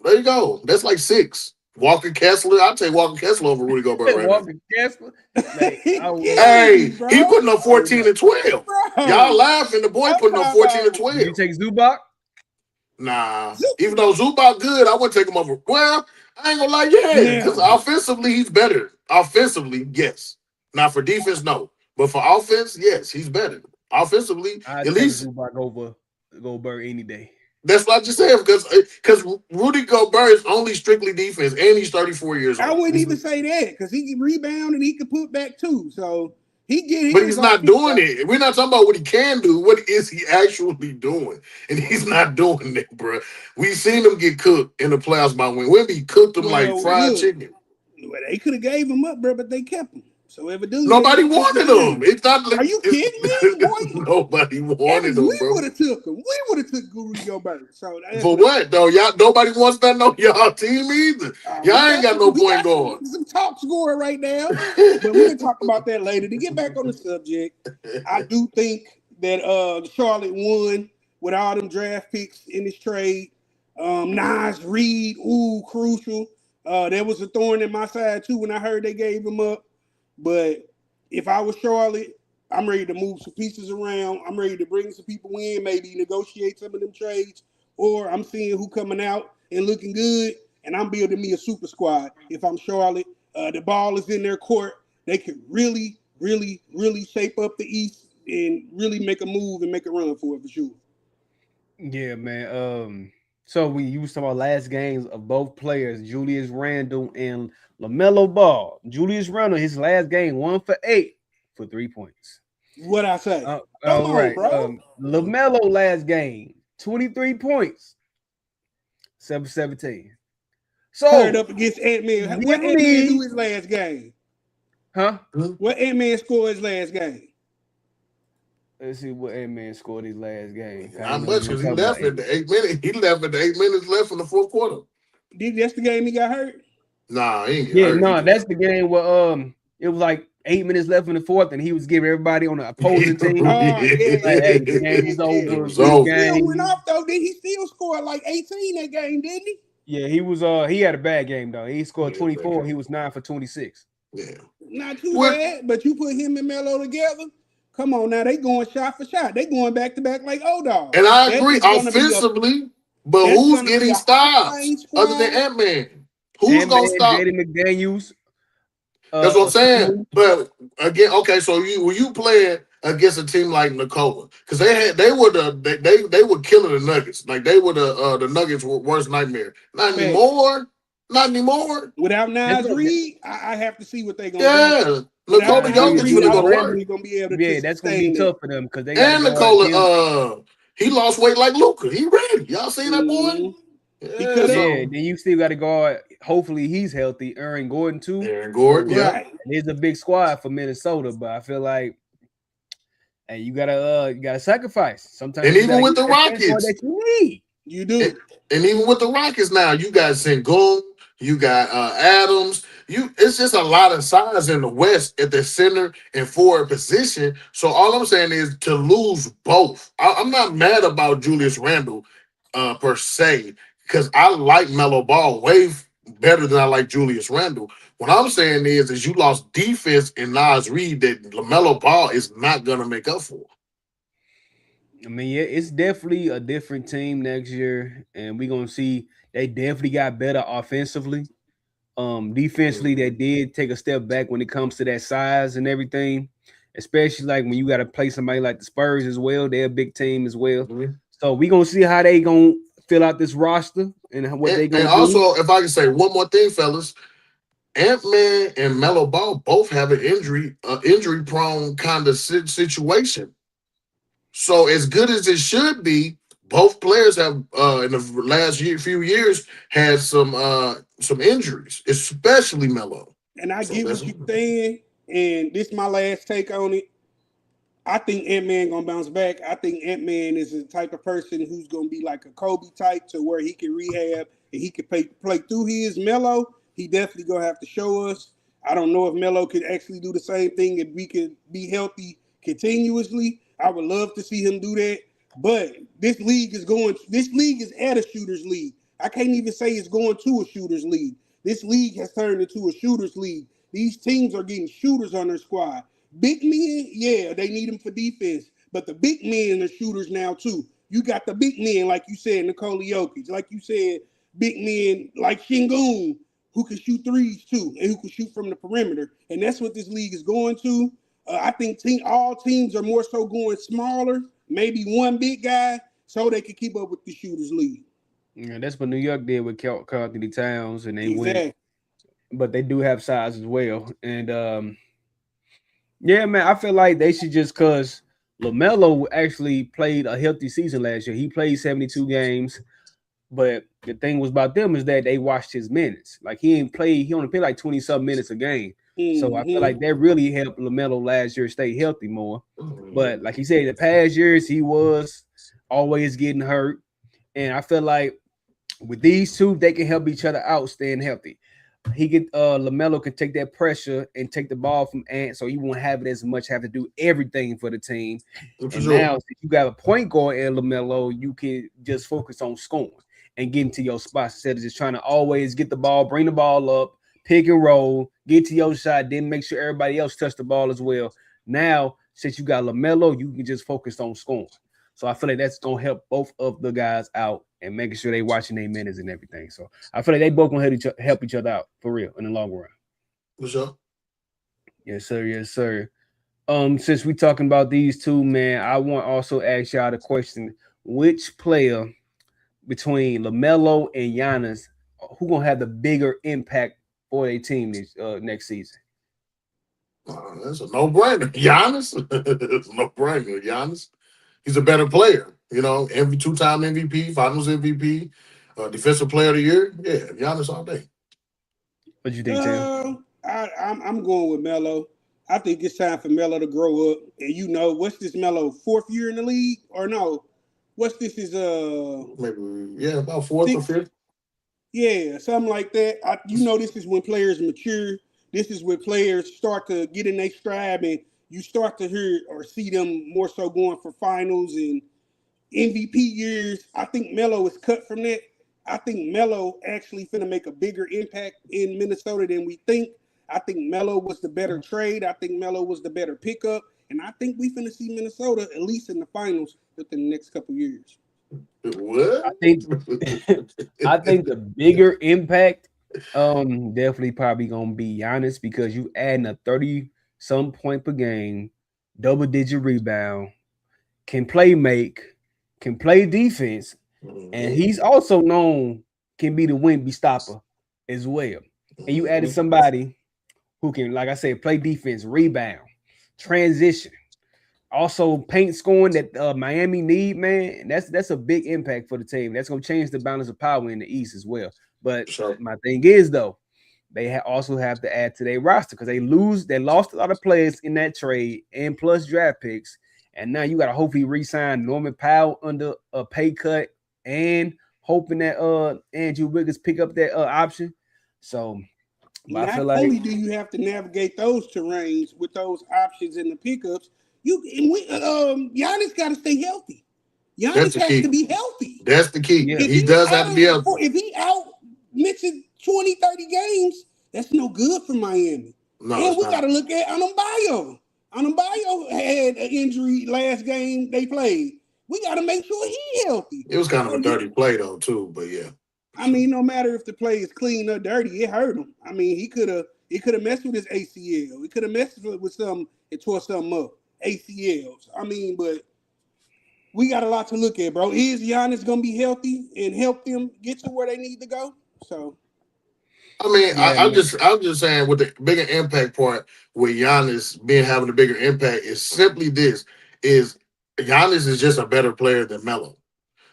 There you go. That's like 6. Walker Kessler. I'll take Walker Kessler over Rudy Gobert right Walker now. Kessler. Hey, he putting up 14 and 12. Bro. Y'all laughing. The boy putting up 14 and 12. You take Zubac? Nah. Even though Zubac good, I wouldn't take him over. Well, I ain't gonna lie, yeah. Because offensively, he's better. Offensively, yes. Now for defense, no. But for offense, yes, he's better. Offensively, I'd at take least Zubac over Gobert any day. that's what I just said, because Rudy Gobert is only strictly defense, and he's 34 years old. I wouldn't even say that because he can rebound and he can put back too. So he get. But he's not doing it. We're not talking about what he can do. What is he actually doing? And he's not doing it, bro. We've seen him get cooked in the playoffs by Wemby cooked him like fried chicken. Well, they could have gave him up, bro, but they kept him. So evidently, nobody wanted him. It's not like, are you kidding me, boy? Nobody wanted him, we bro. would have took him. We would have took Rudy Gobert. So for what though? Y'all nobody wants that on y'all team either. Y'all ain't got no point guard. Some top scorer right now, but we can talk about that later. To get back on the subject, I do think that Charlotte won with all them draft picks in this trade. Nas Reed, crucial. There was a thorn in my side too when I heard they gave him up. But if I was Charlotte, I'm ready to move some pieces around. I'm ready to bring some people in, maybe negotiate some of them trades. Or I'm seeing who coming out and looking good, and I'm building me a super squad. If I'm Charlotte, the ball is in their court. They can really, really, really shape up the East and really make a move and make a run for it for sure. Yeah, man. So you was talking about last games of both players, Julius Randle and LaMelo Ball. Julius Randle, his last game, 1 for 8 for 3 points. What I say? All right, bro. LaMelo last game, 23 points, 7-17. So paired up against Ant-Man. What Ant-Man do his last game? Huh? What Ant-Man scored his last game? Let's see what Ant-Man scored his last game. Not much because he left at the 8 minutes. He left at the 8 minutes left in the fourth quarter. That's the game he got hurt? Nah, he ain't get hurt. No, that's the game where it was like 8 minutes left in the fourth, and he was giving everybody on the opposing team. Hey, the game is over. He still went off though. Then he still scored like 18 that game, didn't he? Yeah, he was. He had a bad game though. He scored 24. He was 9 for 26. Yeah, not too bad. But you put him and Melo together. Come on now, they going shot for shot. They going back to back like O-Dog. And I agree offensively, but who's getting stops other than Ant-Man? Who's gonna stop? Jaden McDaniels. That's what I'm saying. But again, okay, so when you playing against a team like Nikola, because they were killing the Nuggets. Like they were the Nuggets' worst nightmare. Not anymore. Not anymore. Without Nas Reed, I have to see what they're gonna do. Yeah. Nikola Jokic really gonna work. That's gonna be tough for them because they and Nikola he lost weight like Luka. He ready. Y'all seen that boy? Yeah, then you still got to guard. Hopefully he's healthy. Aaron Gordon too. Aaron Gordon, yeah. It's a big squad for Minnesota, but I feel like, hey, you gotta sacrifice sometimes. And even with the Rockets, that you need, you do. And even with the Rockets now, you got Sengun, you got Adams. It's just a lot of size in the West at the center and forward position. So all I'm saying is to lose both. I'm not mad about Julius Randle per se, because I like Melo Ball way better than I like Julius Randle. What I'm saying is you lost defense in Nas Reed that LaMelo Ball is not going to make up for. I mean, yeah, it's definitely a different team next year, and we're going to see they definitely got better offensively. Defensively, they did take a step back when it comes to that size and everything, especially like when you got to play somebody like the Spurs as well. They're a big team as well. Mm-hmm. So we're going to see how they going to fill out this roster and what they going to do. And also, if I can say one more thing, fellas, Ant-Man and Melo Ball both have an injury-prone kind of situation. So as good as it should be, both players have in the last few years had some injuries, especially Melo. And I So get that's what you're saying, and this is my last take on it. I think Ant-Man gonna bounce back. I think Ant-Man is the type of person who's gonna be like a Kobe type to where he can rehab and he can play through his. Melo, he definitely gonna have to show us. I don't know if Melo could actually do the same thing if we could be healthy continuously. I would love to see him do that. But this league is at a shooters league. I can't even say it's going to a shooters league. This league has turned into a shooters league. These teams are getting shooters on their squad. Big men, yeah, they need them for defense, but the big men are shooters now too. You got the big men, like you said, Nikola Jokic, like you said, big men like Shingun, who can shoot threes too, and who can shoot from the perimeter. And that's what this league is going to. I think all teams are more so going smaller, maybe one big guy, so they can keep up with the shooters league. Yeah, that's what New York did with Carl Anthony Towns, and they went, Exactly. but they do have size as well. And yeah, man, I feel like they should just cause LaMelo actually played a healthy season last year. He played 72 games, but the thing was about them is that they watched his minutes. Like he only played like 20 something minutes a game. So I feel like that really helped LaMelo last year stay healthy more. But like he said, the past years he was always getting hurt. And I feel like with these two, they can help each other out staying healthy. LaMelo can take that pressure and take the ball from Ant, so he won't have it as much, have to do everything for the team. And now, if you got a point guard in LaMelo, you can just focus on scoring and getting to your spots instead of just trying to always get the ball, bring the ball up, pick and roll, get to your shot, then make sure everybody else touch the ball as well. Now, since you got LaMelo, you can just focus on scoring. So I feel like that's gonna help both of the guys out and making sure they watching their minutes and everything. So I feel like they both gonna help each other out for real in the long run. For sure. Yes, sir. Yes, sir. Since we talking about these two, man, I want to also ask y'all the question: which player between LaMelo and Giannis, who gonna have the bigger impact for their team this next season? That's a no-brainer. Giannis. It's a no-brainer. Giannis. He's a better player. You know, every two-time MVP, Finals MVP, Defensive Player of the Year. Yeah, Giannis all day. What you think, Tim? I'm going with Melo. I think it's time for Melo to grow up. And you know, what's this Melo fourth year in the league or no? What's this is maybe about fourth or fifth. Yeah, something like that. This is when players mature. This is when players start to get in their stride, and you start to hear or see them more so going for finals and MVP years. I think Melo is cut from that. I think Melo actually finna make a bigger impact in Minnesota than we think. I think Melo was the better trade. I think Melo was the better pickup. And I think we finna see Minnesota at least in the finals within the next couple years. What? I think the bigger impact definitely probably gonna be Giannis because you adding a 30-some point per game, double-digit rebound, can make, can play defense, and he's also known can be the win-be stopper as well. And you added somebody who can, like I said, play defense, rebound, transition, also paint scoring that Miami need, man. That's a big impact for the team. That's gonna change the balance of power in the East as well. But my thing is though, they also have to add to their roster because they lost a lot of players in that trade and plus draft picks. And now you got to hopefully re-sign Norman Powell under a pay cut and hoping that Andrew Wiggins pick up that option. So not only do you have to navigate those terrains with those options and the pickups, Giannis got to stay healthy. Giannis has to be healthy. That's the key. Yeah. He does have to be healthy. If he out missing 20, 30 games, that's no good for Miami. No, and we got to look at Adebayo. Adebayo had an injury last game they played. We got to make sure he's healthy. It was kind of a dirty play, though, too, but yeah. I mean, no matter if the play is clean or dirty, it hurt him. I mean, he could have messed with his ACL. He could have messed with something and tore something up. ACLs. I mean, but we got a lot to look at, bro. Is Giannis going to be healthy and help them get to where they need to go? So, I mean, I'm just saying with the bigger impact part with Giannis having a bigger impact is simply this: is Giannis is just a better player than Melo.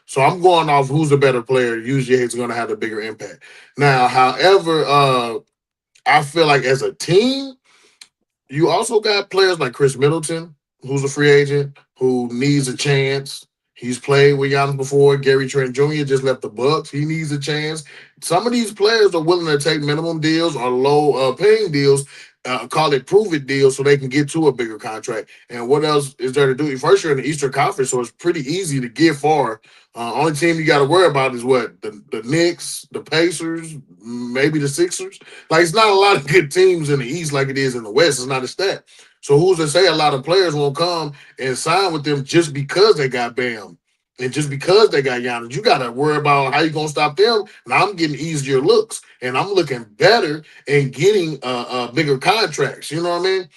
So I'm going off who's a better player. Usually it's going to have a bigger impact. Now, however, I feel like as a team, you also got players like Chris Middleton, who's a free agent, who needs a chance. He's played with Giannis before. Gary Trent Jr. just left the Bucks. He needs a chance. Some of these players are willing to take minimum deals or low paying deals, call it prove it deals, so they can get to a bigger contract. And what else is there to do? First, you're in the Eastern Conference, so it's pretty easy to get far. Only team you got to worry about is what the Knicks, the Pacers, maybe the Sixers. Like it's not a lot of good teams in the East like it is in the West. It's not a stat. So who's to say a lot of players won't come and sign with them just because they got Bam and just because they got Giannis? You got to worry about how you gonna stop them. Now I'm getting easier looks and I'm looking better and getting bigger contracts. You know what I mean?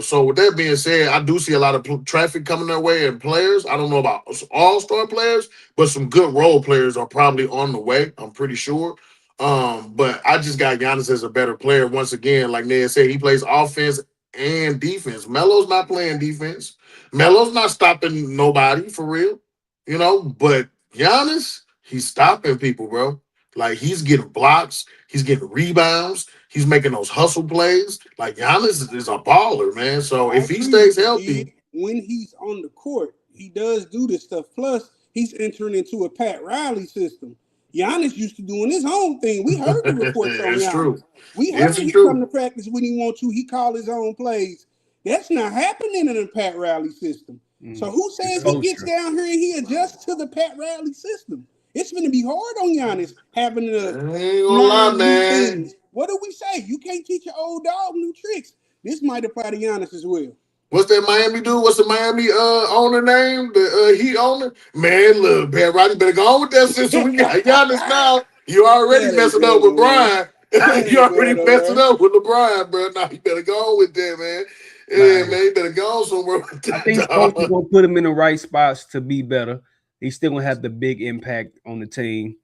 So with that being said, I do see a lot of traffic coming their way and players. I don't know about all-star players, but some good role players are probably on the way. I'm pretty sure. But I just got Giannis as a better player. Once again, like Ned said, he plays offense and defense. Melo's not playing defense. Melo's not stopping nobody for real, but Giannis, he's stopping people, bro. Like he's getting blocks, he's getting rebounds, he's making those hustle plays. Like Giannis is a baller, man. So I if he agree stays with you, healthy, Big. When he's on the court, he does do this stuff. Plus, he's entering into a Pat Riley system. Giannis used to doing his own thing. We heard the reports on it's Giannis. true. We heard It's he come true. to practice when he wants to. He call his own plays. That's not happening in the Pat Riley system. So who It's says he gets culture. down here and he adjusts to the Pat Riley system? It's going to be hard on Giannis having I to ain't gonna lie, learn new man. things. What do we say? You can't teach your old dog new tricks. This might apply to Giannis as well. What's that Miami dude? What's the Miami owner name? The Heat owner? Man, look, man, Rodney better go on with that system. We got Giannis now. You already That ain't messing up with going on. Brian. That You ain't already going on, messing man. up with LeBron, bro. Now you better go on with that, man. Yeah, Like man, you better go on somewhere with I that, think coach is dog. gonna put him in the right spots to be better. He's still gonna have the big impact on the team.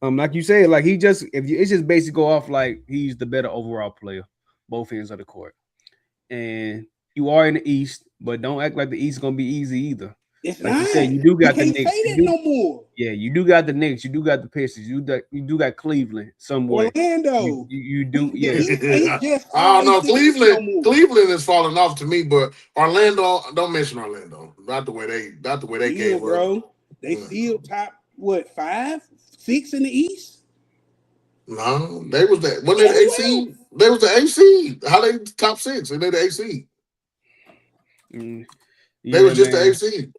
Like you said, like it's just basically go off like he's the better overall player, both ends of the court. And you are in the East, but don't act like the East is gonna be easy either. It's Like you not. said, you do You got the can't Knicks. say that no more. Yeah, you do got the Knicks. You do got the Pistons. You do got Cleveland somewhat. Orlando. You do. The Yeah, East ain't just I don't know. always the East no more. Cleveland is falling off to me, but Orlando, don't mention Orlando. Not the way they Still, gave up. bro. They still top what 5, 6 in the East? No, they was that. Wasn't Yeah, they the who AC? else? They was the AC. How they top six and they the AC? Mm, They yeah, was just the man. AC.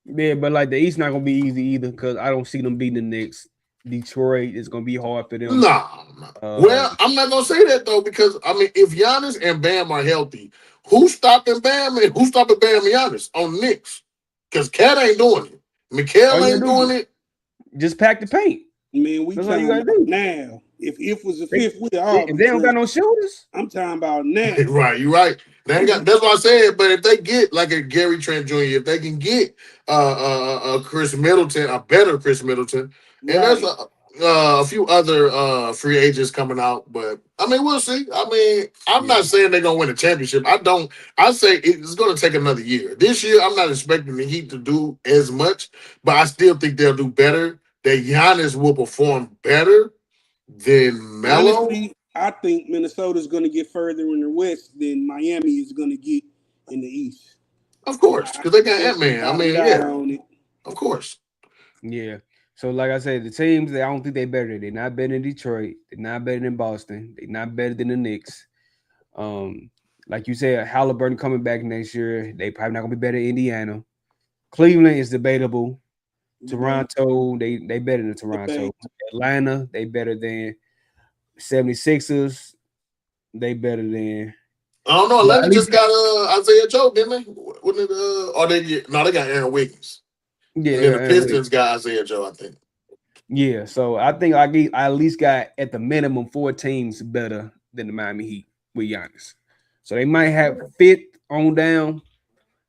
Yeah, but like the East not gonna be easy either because I don't see them beating the Knicks. Detroit is gonna be hard for them. No, no. Uh, Well, I'm not gonna say that though because I mean, if Giannis and Bam are healthy, who's stopping Bam and who's stopping Bam and Giannis on the Knicks? Because Cat ain't doing it. all Mikael you ain't gotta do doing is it. just pack the paint. Man, we That's all you talking gotta about do. now. If was the They, fifth wheel, I'll if be they don't got tripping. no shooters, I'm talking about now. Right, you're right. They ain't got. That's what I said. But if they get like a Gary Trent Jr., if they can get Chris Middleton, a better Chris Middleton, and there's Right. a few other free agents coming out. But I mean, we'll see. I mean, I'm yeah, not saying they're gonna win a championship. I don't. I say it's gonna take another year. This year, I'm not expecting the Heat to do as much, but I still think they'll do better. That Giannis will perform better than Melo. Honestly, I think Minnesota's going to get further in the West than Miami is going to get in the East. Of course, because they got Just Ant-Man. I without a mean, doubt yeah, on it. of course. yeah. So like I said, the teams I don't think they better. They're not better than Detroit. They're not better than Boston. They're not better than the Knicks. Like you said, Halliburton coming back next year. They probably not gonna be better than Indiana. Cleveland is debatable. Toronto, they better than Toronto. Atlanta, they better than 76ers. They better than I don't know. but Atlanta at least just got Isaiah Joe, didn't they? Wouldn't it, or they get no, they got Aaron Wiggins. yeah, And they then got the Aaron Wade. Pistons got Isaiah Joe, I think. Yeah, so I think I at least got at the minimum 4 teams better than the Miami Heat with Giannis. So they might have fifth on down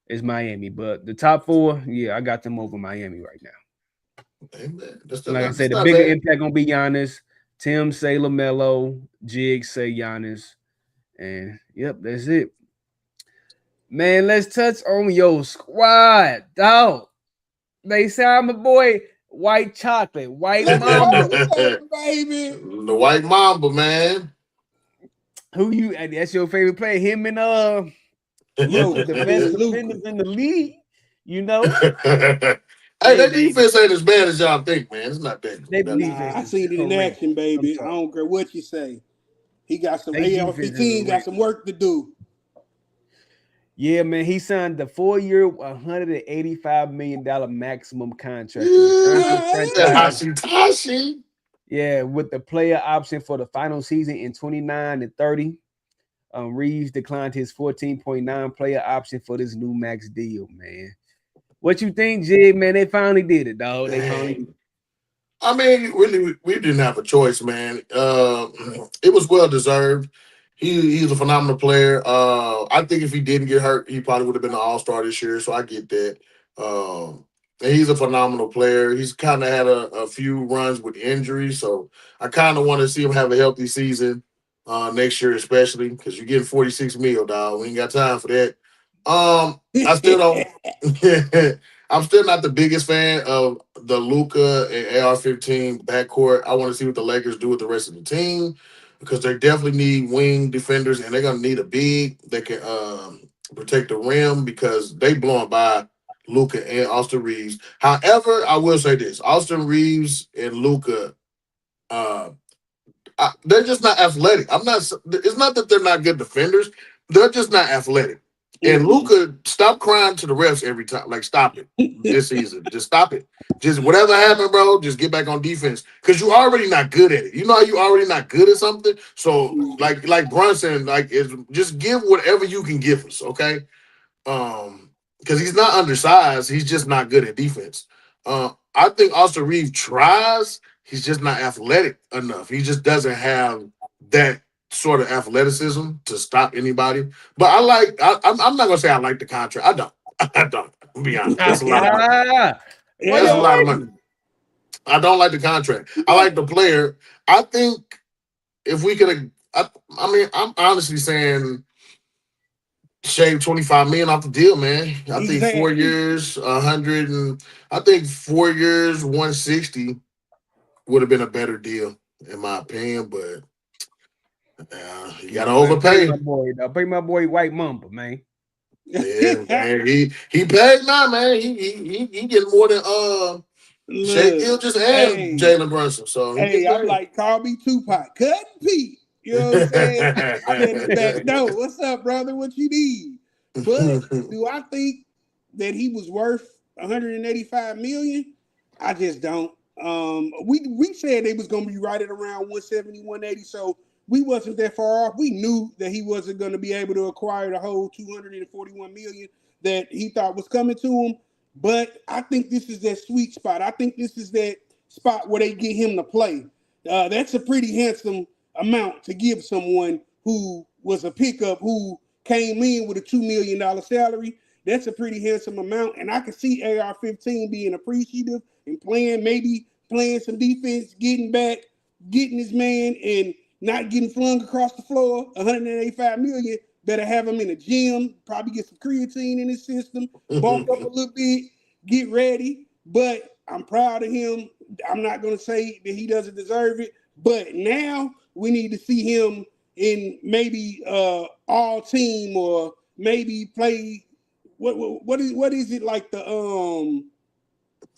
is Miami, but the top 4, yeah, I got them over Miami right now. Amen. That's still Like I not, said, that's the not bigger bad. impact gonna be Giannis. Tim say LaMelo, Jig say Giannis, and yep, that's it. Man, let's touch on your squad, dog. They signed my boy White Chocolate, White Let's Mamba. go, baby. The White Mamba, man. Who you? That's your favorite player? Him and Yo, the me best and Luka. defenders in the league. You know, Hey, hey that man, defense ain't as bad as y'all think, man. It's not that their that defense Nah, I is seen it in horrendous. action, baby. I I'm don't care what you say. He got some They defense is AR-15 got horrendous. some work to do. Yeah, man. He signed the 4-year, $185 million maximum contract to return to the franchise. Hashitashi. Yeah, with the player option for the final season in 29 and 30. Reeves declined his 14.9 player option for this new max deal, man. What you think, Jig? Man, they finally did it, dog. They finally did Dang. I mean, really, we didn't have a choice, man. It was well deserved. He's a phenomenal player. I think if he didn't get hurt, he probably would have been an All-Star this year. So I get that. And he's a phenomenal player. He's kind of had a few runs with injuries, so I kind of want to see him have a healthy season next year, especially because you're getting 46 mil, dog. We ain't got time for that. I still don't. I'm still not the biggest fan of the Luka and AR-15 backcourt. I want to see what the Lakers do with the rest of the team because they definitely need wing defenders and they're gonna need a big that can protect the rim because they blowing by Luka and Austin Reeves. However, I will say this: Austin Reeves and Luka, uh, they're just not athletic. I'm not. It's not that they're not good defenders. They're just not athletic. And Mhm. Luka, stop crying to the refs every time. Like, stop it this season. Just stop it. Just whatever happened, bro. Just get back on defense because you already not good at it. You know how you already not good at something. So, like Brunson, like is just give whatever you can give us, okay? Because he's not undersized, he's just not good at defense. I think Austin Reeves tries, he's just not athletic enough. He just doesn't have that sort of athleticism to stop anybody. But I'm not gonna say I like the contract. I don't. I don't. I'll be honest. That's a lot of money. Ah, why That's a y'all lot of like money. him? I don't like the contract. I like the player. I think if we could have, I mean, I'm honestly saying shave 25 million off the deal, man. I think 4 Exactly. years, 100, and I think 4 years, 160 would have been a better deal, in my opinion. But you gotta No man, pay my overpay. boy. Pay my boy White Mamba, man. Yeah, man. He paid now, man. He getting more than Shea Look, Gill just and hey, Jalen Brunson. So he hey, getting I'm paid. like, call me Tupac. Cut Pete. You know what I'm saying? I'm in the back door. What's up, brother? What you need? But do I think that he was worth 185 million? I just don't. We said they was gonna be right at around 170, 180, so we wasn't that far off. We knew that he wasn't gonna be able to acquire the whole 241 million that he thought was coming to him. But I think this is that sweet spot. I think this is that spot where they get him to play. That's a pretty handsome amount to give someone who was a pickup who came in with a $2 million salary. That's a pretty handsome amount, and I can see AR-15 being appreciative and maybe playing some defense, getting back, getting his man, and not getting flung across the floor. 185 million. Better have him in the gym. Probably get some creatine in his system. Bulk up a little bit. Get ready. But I'm proud of him. I'm not going to say that he doesn't deserve it. But now we need to see him in maybe all team or maybe play. What is it like the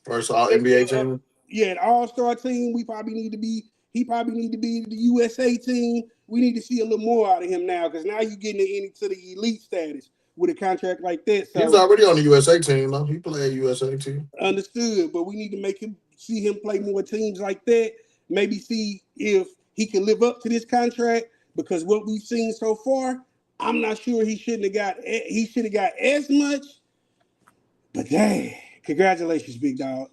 First all NBA team. yeah, the All-Star team. He probably need to be the USA team. We need to see a little more out of him now because now you're getting into the elite status with a contract like that. He's So already on the USA team, though. He played USA team. understood, but we need to see him play more teams like that. Maybe see if he can live up to this contract because what we've seen so far, I'm not sure he should have got as much. But dang, congratulations, big dog.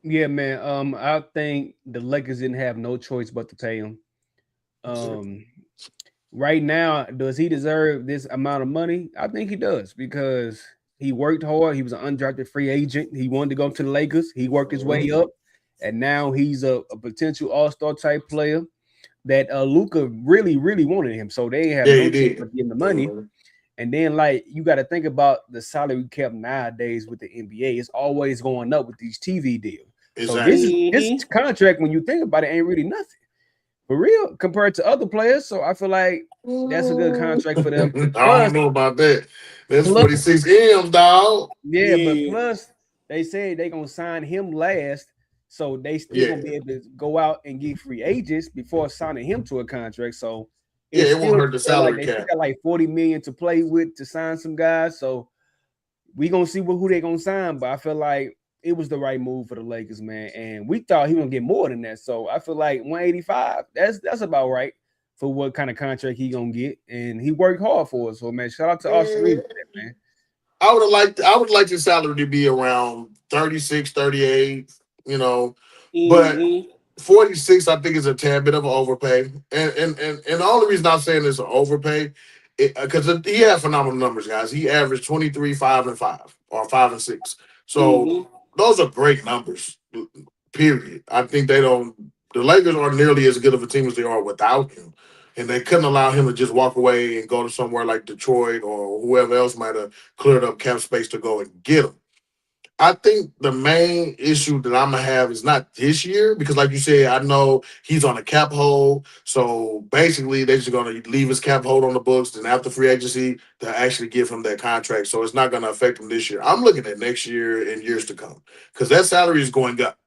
Yeah, man. I think the Lakers didn't have no choice but to pay him. Right now, does he deserve this amount of money? I think he does because he worked hard. He was an undrafted free agent. He wanted to go to the Lakers. He worked his way up, and now he's a potential All-Star type player that Luka really, really wanted him. So they have Yeah, no he choice did. but to give him the money. And then like you got to think about the salary cap nowadays with the NBA. It's always going up with these TV deals. So Exactly. this contract, when you think about it, ain't really nothing for real compared to other players. So I feel like that's a good contract for them. I Plus, don't know about that. That's plus 46 M's, dog. yeah, but plus they said they gonna sign him last, so they still Yeah. gonna be able to go out and get free agents before signing him to a contract. So Yeah, it's it won't still hurt the like salary they still cap. got like 40 million to play with to sign some guys. So we gonna see who they gonna sign. But I feel like it was the right move for the Lakers, man. And we thought he gonna get more than that. So I feel like 185, that's about right for what kind of contract he gonna get. And he worked hard for it. So man, shout out to Austin Reeves for that, man. I would like the salary to be around 36, 38, you know. But Mm-hmm. 46, I think, is a tad bit of an overpay. And the only reason I'm saying it's an overpay, because he had phenomenal numbers, guys. He averaged 23, 5, and 5, or 5 and 6. So Mm-hmm. those are great numbers, period. I think the Lakers aren't nearly as good of a team as they are without him. And they couldn't allow him to just walk away and go to somewhere like Detroit or whoever else might have cleared up cap space to go and get him. I think the main issue that I'm gonna have is not this year because, like you said, I know he's on a cap hold. So basically, they're just gonna leave his cap hold on the books. Then after free agency, they'll actually give him that contract. So it's not gonna affect him this year. I'm looking at next year and years to come because that salary is going up.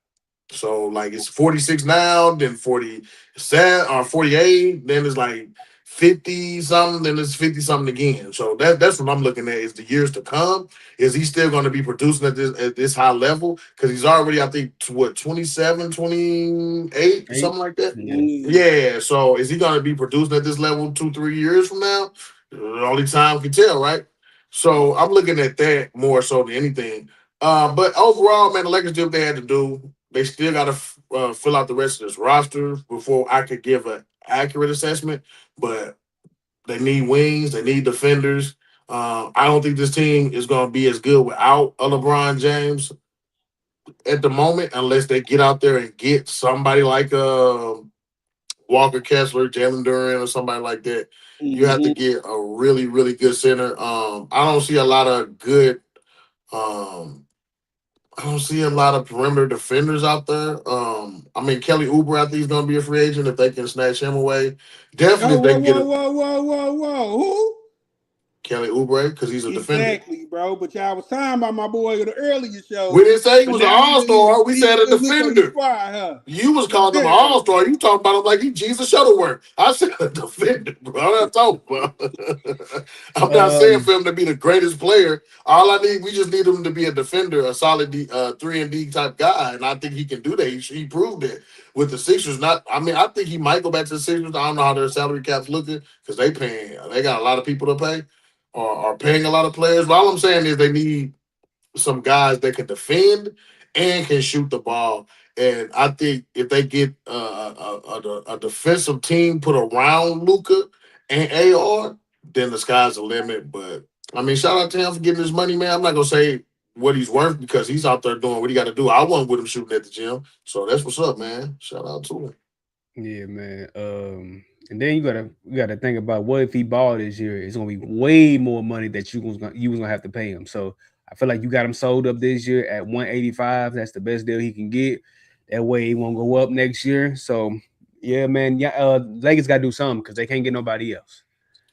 So like it's 46 now, then 47 or 48, then it's like 50 something, then it's 50 something again. So that's what I'm looking at is the years to come. Is he still going to be producing at this high level? Because he's already, I think, what 27, 28, Hey, something like that. yeah. Yeah. Yeah. So is he going to be producing at this level 2, 3 years from now? Only time can tell, right? So I'm looking at that more so than anything. But overall, man, the Lakers did what they had to do. They still got to fill out the rest of this roster before I could give an accurate assessment. But they need wings. They need defenders. I don't think this team is going to be as good without a LeBron James at the moment, unless they get out there and get somebody like Walker Kessler, Jalen Duran, or somebody like that. You have to Mm-hmm. get a really, really good center. I don't see a lot of good. Um, I don't see a lot of perimeter defenders out there. I mean, Kelly Oubre, I think he's going to be a free agent if they can snatch him away. Definitely, Oh, if they can get whoa. Who? Kelly Oubre because he's a defender. Exactly, bro. But y'all was talking about my boy in the earlier We show. didn't say he But was an now all star. We he said a a good look on your defender. squad, huh? You was calling him an Yeah. all star. You talking about him like he Jesus Shuttleworth. I said a defender, bro. I'm not talking about. I'm not saying for him to be the greatest player. All I need, we just need him to be a defender, a solid 3 and D type guy, and I think he can do that. He proved it with the Sixers. Not, I mean, I think he might go back to the Sixers. I don't know how their salary cap's looking because they got a lot of people to pay or are paying a lot of players. But all I'm saying is they need some guys that can defend and can shoot the ball. And I think if they get a defensive team put around Luca and AR, then the sky's the limit. But I mean, shout out to him for getting his money, man. I'm not gonna say what he's worth because he's out there doing what he got to do. I wasn't with him shooting at the gym, so that's what's up, man. Shout out to him. Yeah, man. And then you gotta think about what if he balled this year? It's gonna be way more money that you was gonna have to pay him. So I feel like you got him sold up this year at 185. That's the best deal he can get. That way he won't go up next year. So yeah, man. Yeah, Lakers gotta do something because they can't get nobody else.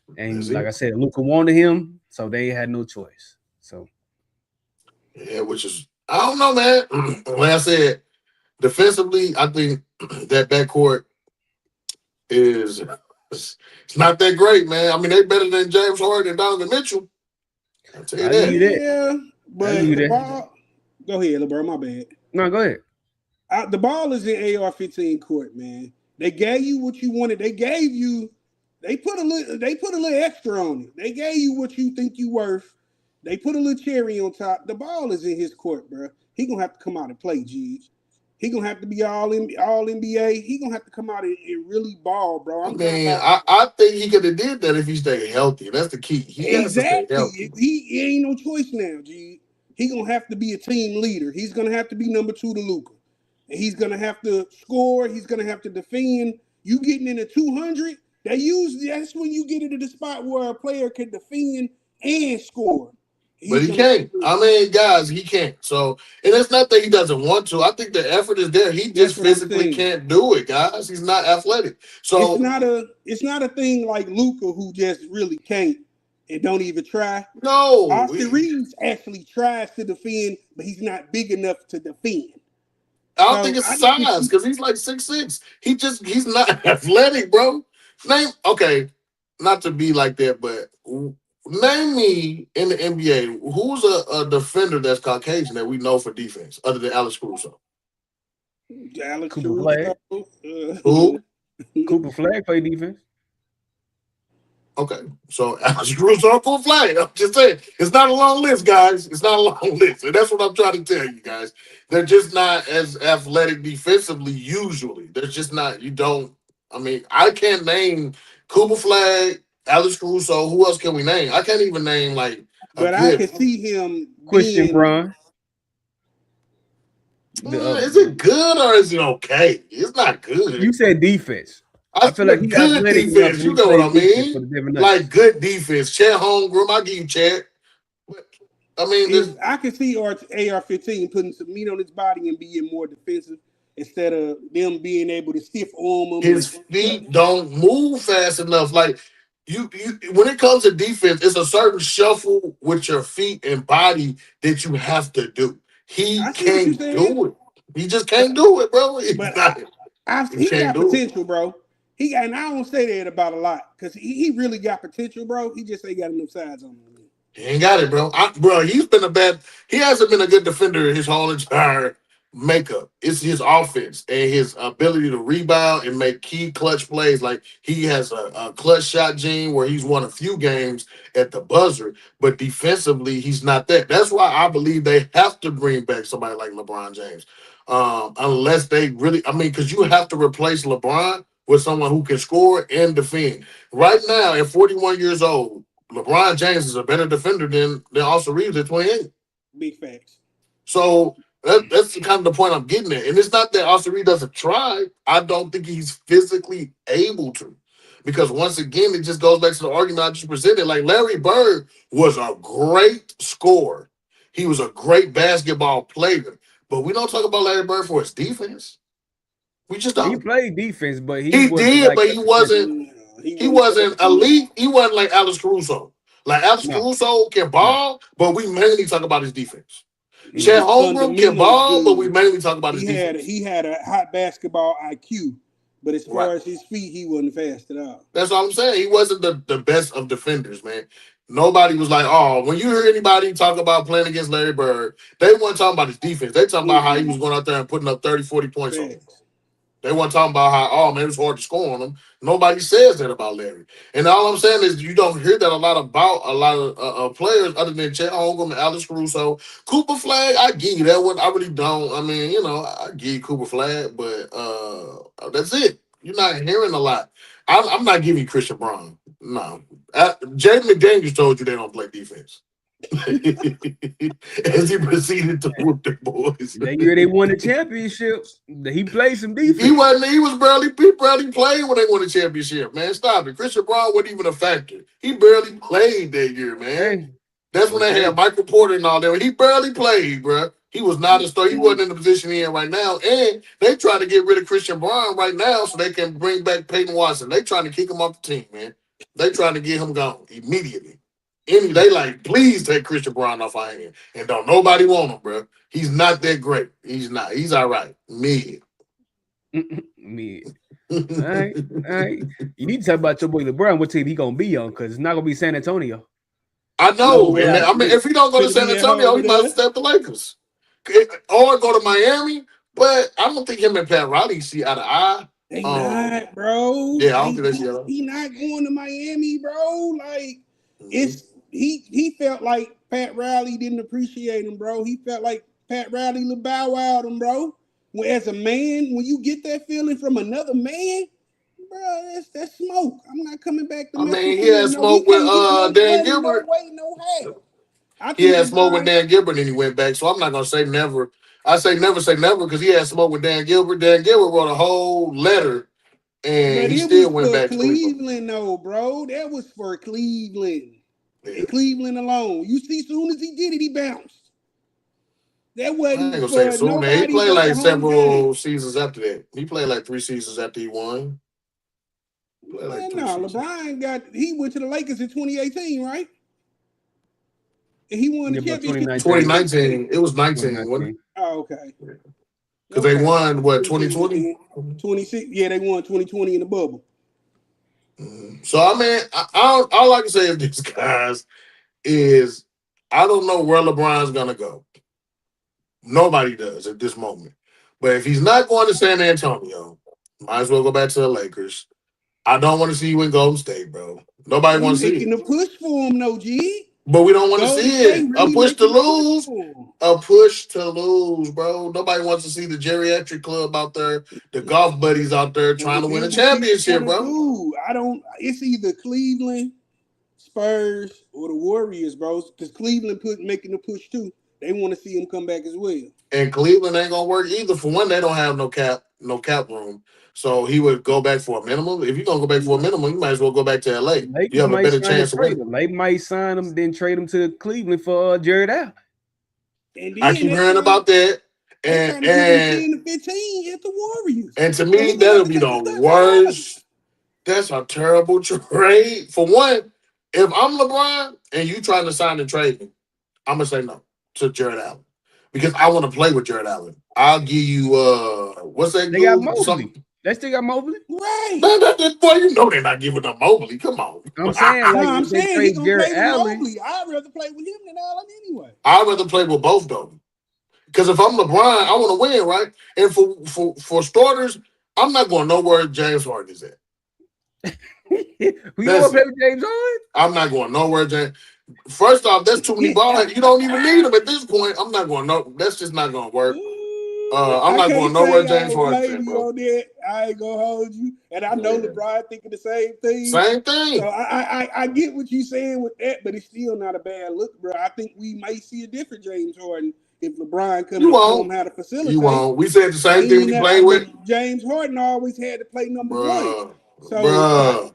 That's And like it. I said, Luca wanted him, so they had no choice. So Yeah, which is I don't know, man. Like I said, defensively, I think that backcourt is it's not that great, man. I mean, they better than James Harden and Donovan Mitchell. I'll tell you I give that. you that. Yeah, I give but you the that. ball. Go ahead, LeBron. My bad. No, go ahead. The ball is in AR-15 court, man. They gave you what you wanted. They gave you. They put a little. They put a little extra on it. They gave you what you think you worth. They put a little cherry on top. The ball is in his court, bro. He gonna have to come out and play, G's. He gonna have to be all NBA. He gonna have to come out and really ball, bro. I I'm talking mean, about I think he could have did that if he stayed healthy. That's the key. He has to stay exactly. healthy. He ain't no choice now, G. He gonna have to be a team leader. He's gonna have to be number 2 to Luca. And he's gonna have to score. He's gonna have to defend. You getting in the 200? That's when you get into the spot where a player can defend and score. But he can't. I mean, guys, he can't. So, and it's not that he doesn't want to. I think the effort is there. He That's just what I'm physically saying. can't do it, guys. He's not athletic. So, It's not a thing like Luka who just really can't and don't even try. no, Austin Reeves actually tries to defend, but he's not big enough to defend. I don't think it's size because he's like 6'6". He's not athletic, bro. Okay, not to be like that, but name me in the NBA who's a defender that's Caucasian that we know for defense other than Alex Caruso. Alex Cooper Caruso. Flag. Who? Cooper Flag play defense. Okay, so Alex Caruso full flag. I'm just saying, it's not a long list, guys. It's not a long list, and that's what I'm trying to tell you guys. They're just not as athletic defensively. Usually, they're just not. You don't. I mean, I can't name Cooper Flag, Alex Caruso. Who else can we name? I can't even name like a But I good. can see him Christian Braun. Is it good or is it okay? It's not good. You said defense. I feel like he's he's good athletic enough defense. when You he know what I plays defense for the mean? Denver Nuggets. Like good defense. Chet Holmgren, I'll give you Chet. But, I mean, I can see AR-15 putting some meat on his body and being more defensive instead of them being able to stiff arm him. his feet don't move fast enough. Like you when it comes to defense, it's a certain shuffle with your feet and body that you have to do. He can't do it. He just can't do it, bro. He got potential, bro. And I don't say that about a lot because he really got potential, bro. He just ain't got enough size on him. He ain't got it, bro. He hasn't been a good defender his whole entire makeup. It's his offense and his ability to rebound and make key clutch plays. Like he has a clutch shot gene where he's won a few games at the buzzer, but defensively he's not that. That's why I believe they have to bring back somebody like LeBron James, unless they really. I mean, because you have to replace LeBron with someone who can score and defend. Right now, at 41 years old, LeBron James is a better defender than Austin Reeves at 28. Big facts. So that's kind of the point I'm getting at. And it's not that Austin Reeves doesn't try. I don't think he's physically able to. Because once again, it just goes back to the argument I just presented. Like Larry Bird was a great scorer. He was a great basketball player. But we don't talk about Larry Bird for his defense. We just don't. He played defense, but he did, but he wasn't elite. He wasn't like Alex Caruso. Like Alex Caruso can ball, but we mainly talk about his defense. Chet Holmgren can ball, but we mainly talk about his defense. He had a hot basketball IQ, but as far as his feet, he wasn't fast at all. That's all I'm saying. He wasn't the best of defenders, man. Nobody was like, oh, when you hear anybody talk about playing against Larry Bird, they weren't talking about his defense. They talking about how he was going out there and putting up 30, 40 points on him. They weren't talking about how, oh, man, it was hard to score on him. Nobody says that about Larry. And all I'm saying is you don't hear that a lot about a lot of players other than Chet Holmgren and Alex Caruso. Cooper Flag, I give you that one. I really don't. I mean, I give you Cooper Flag, but that's it. You're not hearing a lot. I'm not giving you Christian Braun. No. Jaden McDaniels told you they don't play defense. As he proceeded to whoop the boys. That year they won the championship. He played some defense. He barely played when they won the championship, man. Stop it. Christian Braun wasn't even a factor. He barely played that year, man. Hey. That's when they had Michael Porter and all that. He barely played, bro. He was not a star. He wasn't in the position he in right now. And they trying to get rid of Christian Braun right now so they can bring back Peyton Watson. They trying to kick him off the team, man. They trying to get him gone immediately. They like, please take Christian Braun off our hand. And don't nobody want him, bro. He's not that great. He's not. He's all right. Mid. Mid. All right. You need to talk about your boy LeBron. What team he gonna be on? Because it's not gonna be San Antonio. I know. I mean, if he don't go to San Antonio, he might step the Lakers. Or go to Miami. But I don't think him and Pat Riley see eye to eye. They not, bro. Yeah, I don't think they see eye to eye. He not going to Miami, bro. Like, he felt like Pat Riley didn't appreciate him, bro. He felt like Pat Riley little bow wowed him, bro. As a man, when you get that feeling from another man, bro, that's smoke. I'm not coming back to. I mean, he had smoke with Dan Gilbert. He had smoke with Dan Gilbert, and he went back. So I'm not gonna say never. I say never because he had smoke with Dan Gilbert. Dan Gilbert wrote a whole letter, and he still went back to Cleveland, though, bro. That was for Cleveland. In Cleveland alone. You see, soon as he did it, he bounced. That I ain't wasn't gonna say for soon. He nobody played but like the home several game. seasons after that. He played like 3 seasons after he won. Man, no, LeBron he went to the Lakers in 2018, right? And he won the championship in 2019. It was 19. 2019. Oh, okay. Because they won, what, 2020? 26. Yeah, they won 2020 in the bubble. So, I mean, all I can say of these guys is I don't know where LeBron's going to go. Nobody does at this moment. But if he's not going to San Antonio, might as well go back to the Lakers. I don't want to see you in Golden State, bro. Nobody wants to see making it. a push for him, no G. But we don't want to see it. Really a push to lose. A push to lose, bro. Nobody wants to see the geriatric club out there, the golf buddies out there trying to win a championship, bro. It's either Cleveland, Spurs, or the Warriors, bro. Because Cleveland making the push too. They want to see him come back as well. And Cleveland ain't gonna work either. For one, they don't have no cap room. So he would go back for a minimum. If you're gonna go back for a minimum, you might as well go back to LA. You have a better chance of winning. They might sign him, then trade him to Cleveland for Jared Allen. I keep hearing about that. And 10 to 15 at the Warriors. And to me, that'll be the worst. That's a terrible trade. For one, if I'm LeBron and you trying to sign and trade me, I'm gonna say no to Jared Allen. Because I want to play with Jared Allen. I'll give you what's that? They got Mobley. They still got Mobley, right? Boy, you know they're not giving up Mobley. Come on. I'm saying, he's gonna play with Mobley. I'd rather play with him than Allen anyway. I'd rather play with both though. Because if I'm LeBron, I want to win, right? And for starters, I'm not going nowhere James Harden is at. We want to play with James Harden? I'm not going nowhere, James. First off, that's too many balls. You don't even need him at this point. I'm not going. No, that's just not going to work. I'm not going nowhere, James Harden. Bro. I ain't gonna hold you, and I know LeBron thinking the same thing. Same thing. So I get what you're saying with that, but it's still not a bad look, bro. I think we might see a different James Harden if LeBron comes and show him how to facilitate. You won't. We said the same thing when he played with James Harden. Always had to play number one. So,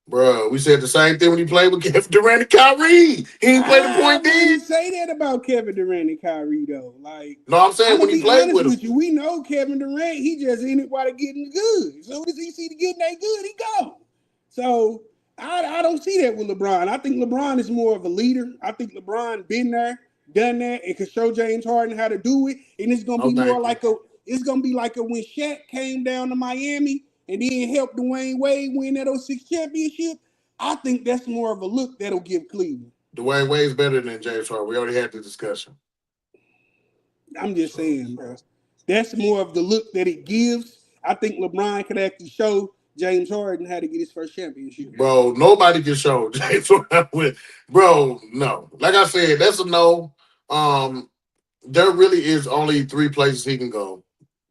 Bro, we said the same thing when he played with Kevin Durant and Kyrie. He ain't played the point D. Didn't say that about Kevin Durant and Kyrie though. Like, no, I'm saying when he played with him. We know Kevin Durant. He just in it while they're getting good. As soon as he see the getting that good, he go. So I don't see that with LeBron. I think LeBron is more of a leader. I think LeBron been there, done that, and can show James Harden how to do it. And it's gonna be it's gonna be like when Shaq came down to Miami and then help Dwayne Wade win that 06 championship. I think that's more of a look that'll give Cleveland. Dwayne Wade's better than James Harden. We already had the discussion. I'm just saying, bro. That's more of the look that it gives. I think LeBron could actually show James Harden how to get his first championship. Bro, nobody can show James Harden. Bro, no. Like I said, that's a no. There really is only 3 places he can go.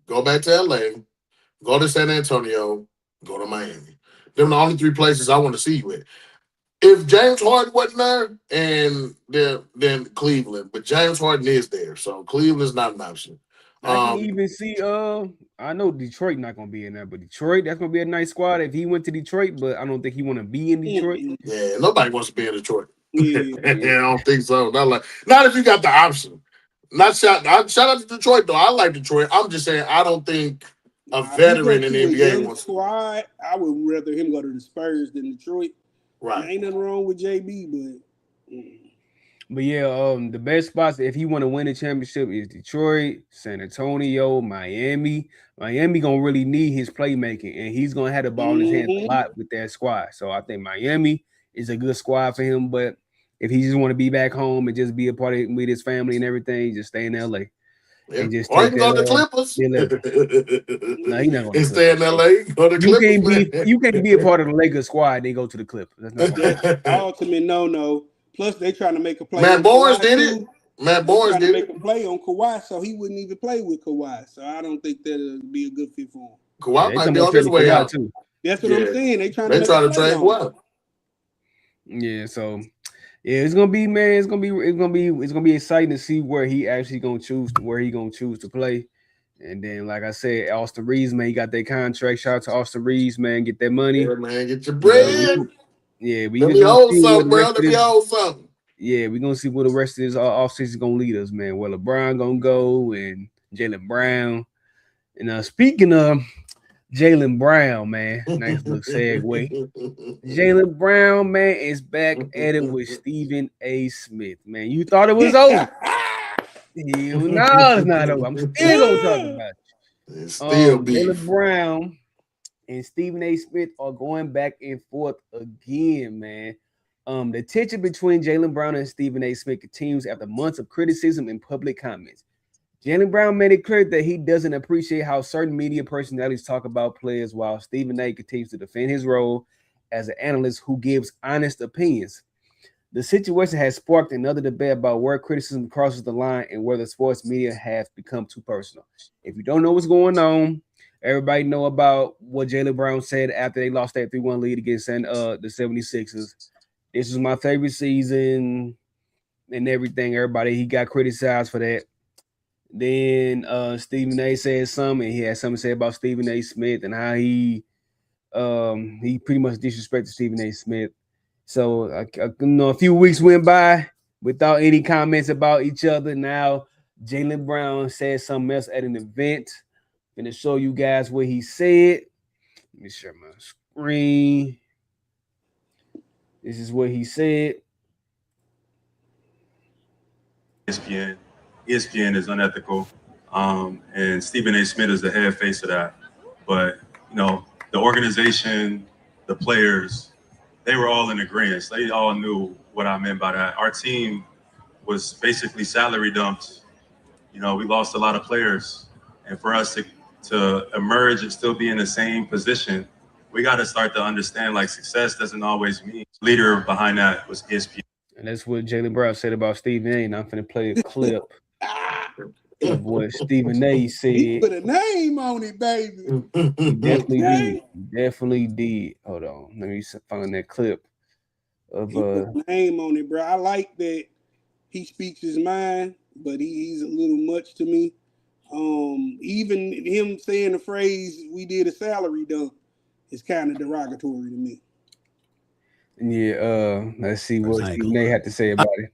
Go back to LA. Go to San Antonio, go to Miami. They're the only 3 places I want to see you at. If James Harden wasn't there, and then Cleveland, but James Harden is there, so Cleveland's not an option. I can even see. I know Detroit not gonna be in there, but Detroit, that's gonna be a nice squad if he went to Detroit. But I don't think he want to be in Detroit. Yeah, nobody wants to be in Detroit. Yeah, I don't think so. Not if you got the option. Shout out to Detroit though. I like Detroit. I'm just saying I don't think a veteran in the NBA wants squad. I would rather him go to the Spurs than Detroit. Right. Ain't nothing wrong with JB, but yeah, the best spots if he want to win a championship is Detroit, San Antonio, Miami. Miami gonna really need his playmaking, and he's gonna have the ball in his hands a lot with that squad. So I think Miami is a good squad for him. But if he just want to be back home and just be a part of with his family and everything, just stay in LA. Yeah. And just or you can go to the Clippers. No, he's not going to stay in LA. Go to Clippers. You can't be a part of the Lakers squad and then go to the Clippers. That's not ultimate no. Plus, they trying to make a play. Matt Barnes did it. Matt Barnes did make a play on Kawhi, so he wouldn't even play with Kawhi. So I don't think that'll be a good fit for him. Kawhi might be on his way out too. That's what I'm saying. They try to trade Kawhi. Yeah, so. Yeah, it's gonna be, man. It's gonna be exciting to see where he actually gonna choose to play. And then, like I said, Austin Reeves, man, he got that contract. Shout out to Austin Reeves, man. Get that money. Yeah, man, get your bread. Yeah, we Let just me gonna hold see what something, the bro. rest Let of me this. hold something. Yeah, we're gonna see what the rest of this offseason is gonna lead us, man. Where LeBron gonna go and Jaylen Brown. And speaking of Jaylen Brown, man, nice little segue. Jaylen Brown, man, is back at it with Stephen A. Smith. Man, you thought it was over. No, it's not over. I'm still gonna talk about It's it. still Jaylen beef. Brown and Stephen A. Smith are going back and forth again, man. The tension between Jaylen Brown and Stephen A. Smith continues after months of criticism and public comments. Jaylen Brown made it clear that he doesn't appreciate how certain media personalities talk about players, while Stephen A. continues to defend his role as an analyst who gives honest opinions. The situation has sparked another debate about where criticism crosses the line and whether sports media have become too personal. If you don't know what's going on, everybody know about what Jaylen Brown said after they lost that 3-1 lead against the 76ers. This was my favorite season and everything. Everybody, he got criticized for that. Then Stephen A said something, and he had something to say about Stephen A. Smith and how he pretty much disrespected Stephen A. Smith. So a few weeks went by without any comments about each other. Now Jaylen Brown said something else at an event. I'm gonna show you guys what he said. Let me share my screen. This is what he said. ESPN. ESPN is unethical, and Stephen A. Smith is the head face of that. But the organization, the players, they were all in agreement. They all knew what I meant by that. Our team was basically salary dumped. We lost a lot of players, and for us to emerge and still be in the same position, we got to start to understand success doesn't always mean. Leader behind that was ESPN. And that's what Jaylen Brown said about Stephen A. And I'm finna play a clip of what Stephen A. said. He put a name on it, baby. He definitely did. He definitely did. Hold on. Let me find that clip of He put a name on it, bro. I like that he speaks his mind, but he's a little much to me. Even him saying the phrase "we did a salary dump" is kind of derogatory to me. Yeah, let's see what Stephen A. had to say about it.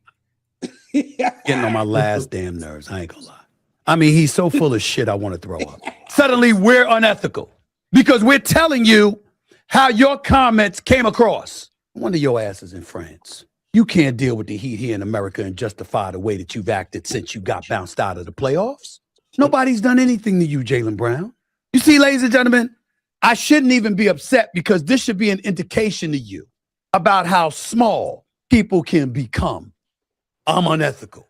Getting on my last damn nerves. I ain't gonna lie. I mean, he's so full of shit I want to throw up. Suddenly, we're unethical because we're telling you how your comments came across. One of your asses in France. You can't deal with the heat here in America and justify the way that you've acted since you got bounced out of the playoffs. Nobody's done anything to you, Jaylen Brown. You see, ladies and gentlemen, I shouldn't even be upset because this should be an indication to you about how small people can become. I'm unethical.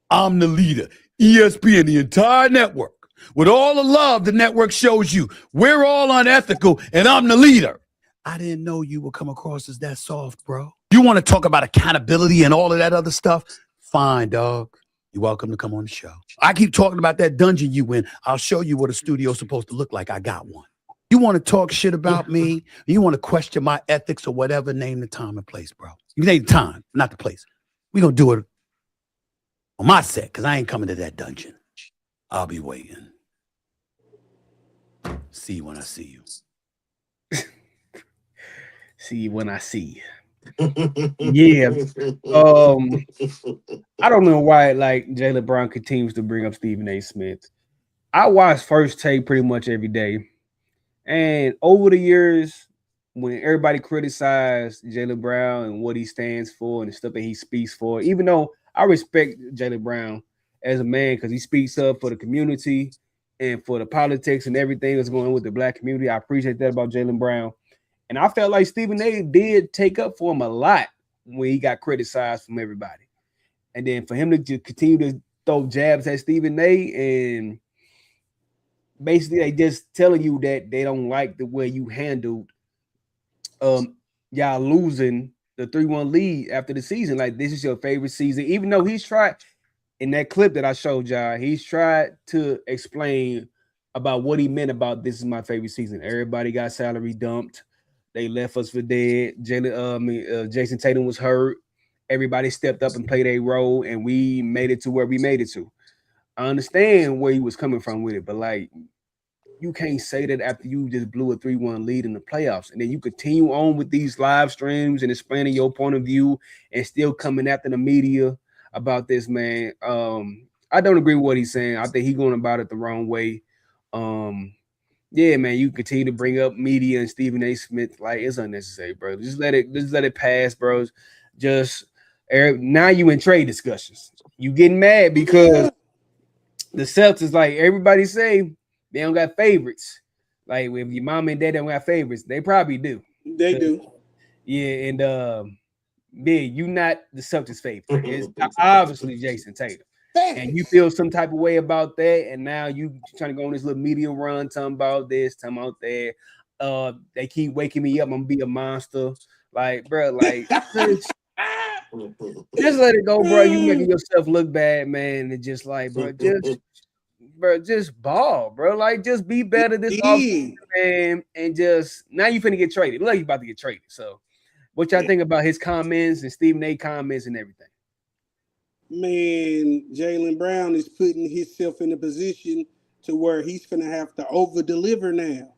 I'm the leader. ESPN, the entire network, with all the love the network shows you, we're all unethical, and I'm the leader. I didn't know you would come across as that soft, bro. You want to talk about accountability and all of that other stuff? Fine, dog. You're welcome to come on the show. I keep talking about that dungeon you in. I'll show you what a studio's supposed to look like. I got one. You want to talk shit about me? You want to question my ethics or whatever? Name the time and place, bro. You name the time, not the place. We're going to do it on my set because I ain't coming to that dungeon. I'll be waiting. See you when I see you. See you when I see you. Yeah. I don't know why Jaylen Brown continues to bring up Stephen A. Smith. I watch First Take pretty much every day. And over the years, when everybody criticized Jaylen Brown and what he stands for and the stuff that he speaks for, even though I respect Jaylen Brown as a man because he speaks up for the community and for the politics and everything that's going on with the black community. I appreciate that about Jaylen Brown. And I felt like Stephen A. did take up for him a lot when he got criticized from everybody. And then for him to continue to throw jabs at Stephen A. and basically they just telling you that they don't like the way you handled y'all losing the 3-1 lead after the season. Like, this is your favorite season, even though he's tried in that clip that I showed y'all, he's tried to explain about what he meant about this is my favorite season. Everybody got salary dumped. They left us for dead. Jason Tatum was hurt. Everybody stepped up and played a role, and we made it to where we made it to. I understand where he was coming from with it, but you can't say that after you just blew a 3-1 lead in the playoffs, and then you continue on with these live streams and explaining your point of view and still coming after the media about this, man. I don't agree with what he's saying. I think he's going about it the wrong way. Yeah, man, you continue to bring up media and Stephen A. Smith like it's unnecessary, bro. Just let it pass, bros. Just now you in trade discussions. You getting mad because the Celtics, like everybody say, they don't got favorites. Like if your mom and dad don't got favorites, they probably do. They do. Yeah, and you not the Celtics favorite. It's obviously Jason Tatum. And you feel some type of way about that, and now you trying to go on this little media run, talking about this, talking about that. They keep waking me up. I'm gonna be a monster, like, bro. Like, just let it go, bro. You making yourself look bad, man. And just like, just ball, bro. Like, just be better this offseason, man. And just now you finna get traded. Look, you about to get traded. So, what y'all think about his comments and Stephen A. comments and everything? Man, Jaylen Brown is putting himself in a position to where he's going to have to over-deliver now.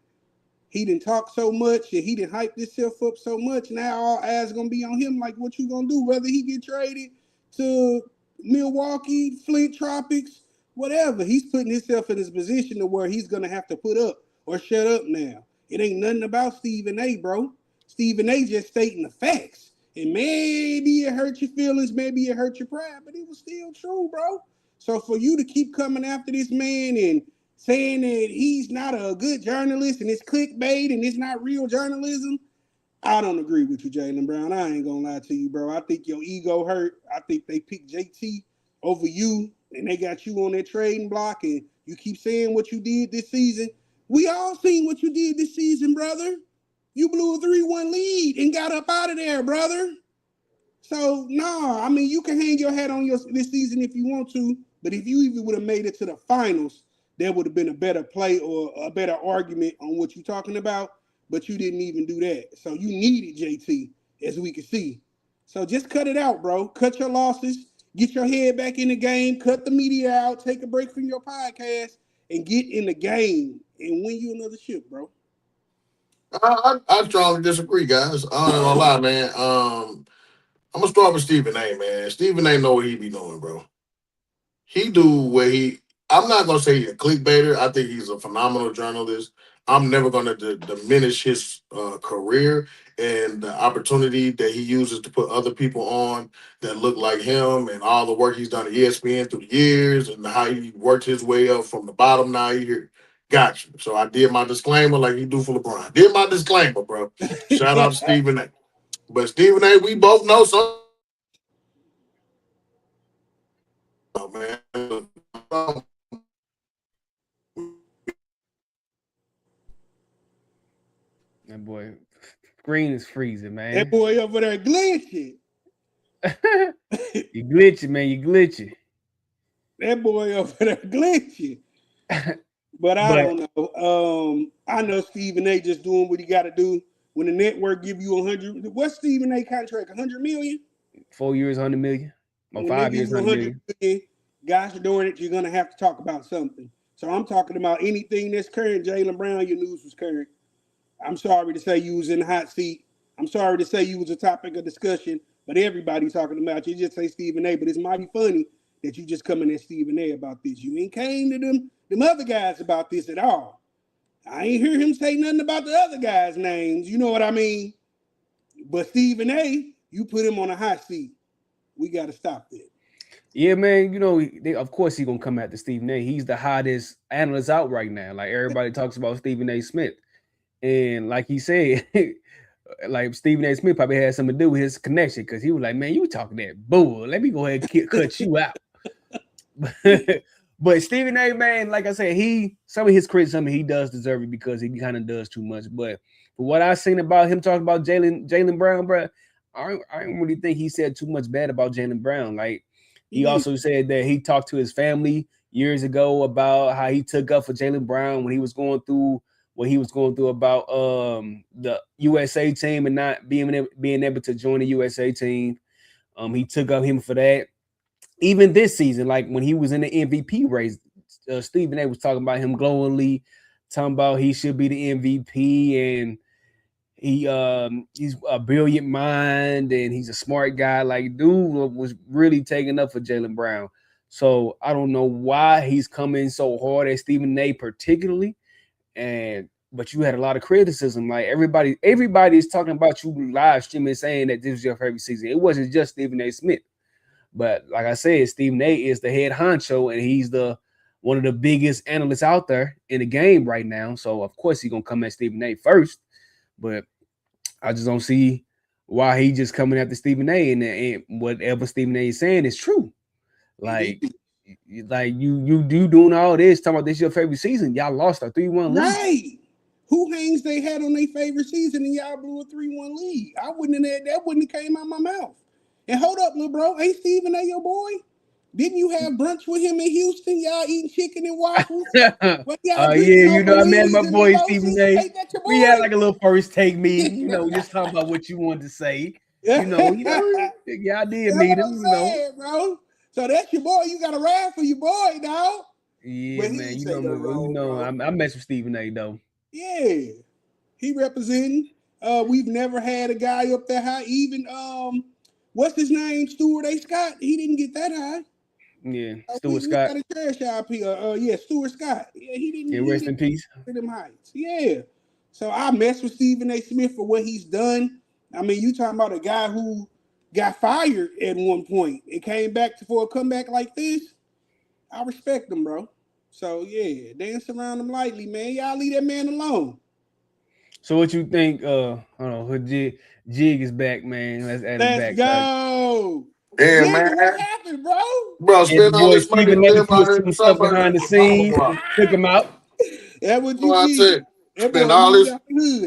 He didn't talk so much and he didn't hype himself up so much. Now all eyes going to be on him like what you going to do, whether he get traded to Milwaukee, Flint Tropics, whatever. He's putting himself in his position to where he's going to have to put up or shut up now. It ain't nothing about Stephen A., bro. Stephen A. just stating the facts. And maybe it hurt your feelings, maybe it hurt your pride, but it was still true, bro. So for you to keep coming after this man and saying that he's not a good journalist and it's clickbait and it's not real journalism, I don't agree with you, Jaylen Brown. I ain't gonna lie to you, bro. I think your ego hurt. I think they picked JT over you and they got you on their trading block and you keep saying what you did this season. We all seen what you did this season, brother. You blew a 3-1 lead and got up out of there, brother. So, no, I mean, you can hang your hat on this season if you want to, but if you even would have made it to the finals, there would have been a better play or a better argument on what you're talking about, but you didn't even do that. So you needed JT, as we can see. So just cut it out, bro. Cut your losses. Get your head back in the game. Cut the media out. Take a break from your podcast and get in the game and win you another ship, bro. I strongly disagree, guys. I ain't gonna lie, man. I'm gonna start with Stephen A. Man, Stephen A. know what he be doing, bro. He do what he. I'm not gonna say he's a clickbaiter. I think he's a phenomenal journalist. I'm never gonna diminish his career and the opportunity that he uses to put other people on that look like him and all the work he's done at ESPN through the years and how he worked his way up from the bottom. Now he here. Got you. So I did my disclaimer like you do for LeBron. Did my disclaimer, bro. Shout out to Stephen A. But Stephen A., we both know so. Oh, man. That boy, screen is freezing, man. That boy over there glitching. You glitching, man. You glitching. That boy over there glitching. But I don't know. I know Stephen A. just doing what he got to do. When the network give you 100, what's Stephen A. contract? 100 million? 4 years, 100 million. Or 5 years, 100 million. Guys are doing it. You're gonna have to talk about something. So I'm talking about anything that's current. Jaylen Brown, your news was current. I'm sorry to say you was in the hot seat. I'm sorry to say you was a topic of discussion. But everybody's talking about you. Just say Stephen A. But it's mighty funny that you just coming at Stephen A. about this. You ain't came to them other guys about this at all. I ain't hear him say nothing about the other guys' names. You know what I mean? But Stephen A., you put him on a hot seat. We got to stop that. Yeah, man. You know, of course he's going to come after Stephen A. He's the hottest analyst out right now. Like, everybody talks about Stephen A. Smith. And like he said, like Stephen A. Smith probably had something to do with his connection because he was like, man, you talking that bull. Let me go ahead and cut you out. But Stephen A., man, like I said, some of his criticism, he does deserve it because he kind of does too much. But for what I've seen about him talking about Jaylen Brown, bro, I don't really think he said too much bad about Jaylen Brown. Like, he also said that he talked to his family years ago about how he took up for Jaylen Brown when he was going through what he was going through about the USA team and not being able to join the USA team. He took up him for that. Even this season, like when he was in the MVP race, Stephen A. was talking about him glowingly, talking about he should be the MVP and he's a brilliant mind and he's a smart guy. Like, dude was really taking up for Jaylen Brown. So I don't know why he's coming so hard at Stephen A. particularly. But you had a lot of criticism. Like everybody is talking about you live streaming saying that this was your favorite season. It wasn't just Stephen A. Smith. But like I said, Stephen A. is the head honcho and he's one of the biggest analysts out there in the game right now. So of course he's gonna come at Stephen A. first. But I just don't see why he just coming after Stephen A. And whatever Stephen A. is saying is true. Like you doing all this, talking about this your favorite season. Y'all lost a 3-1 lead. Right. Who hangs they had on their favorite season and y'all blew a 3-1 lead? I wouldn't have that wouldn't have came out my mouth. And hold up, little bro. Ain't Stephen A. your boy? Didn't you have brunch with him in Houston? Y'all eating chicken and waffles? Yeah, I met my boy Stephen A. We had like a little first take meeting, just talking about what you wanted to say. Yeah, I did meet him, bro. So that's your boy. You got to ride for your boy, dog. Yeah, man. I mess with Stephen A. though. Yeah, he representing. We've never had a guy up that high. Even what's his name? Stuart A. Scott. He didn't get that high. Yeah, Stuart Scott. We got a trash IP. Yeah, Stuart Scott. Yeah, he didn't. Yeah, rest in peace. For them heights. Yeah. So I mess with Stephen A. Smith for what he's done. I mean, you talking about a guy who got fired at one point and came back for a comeback like this. I respect him, bro. So yeah, dance around him lightly, man. Y'all leave that man alone. So what you think? Hold on, her jig is back, man. Let's add it back. Go. Yeah, Jig, man. what happened, bro? Bro, spend all this money to some stuff behind the scenes. Took him out. That's what you did. Spend all this.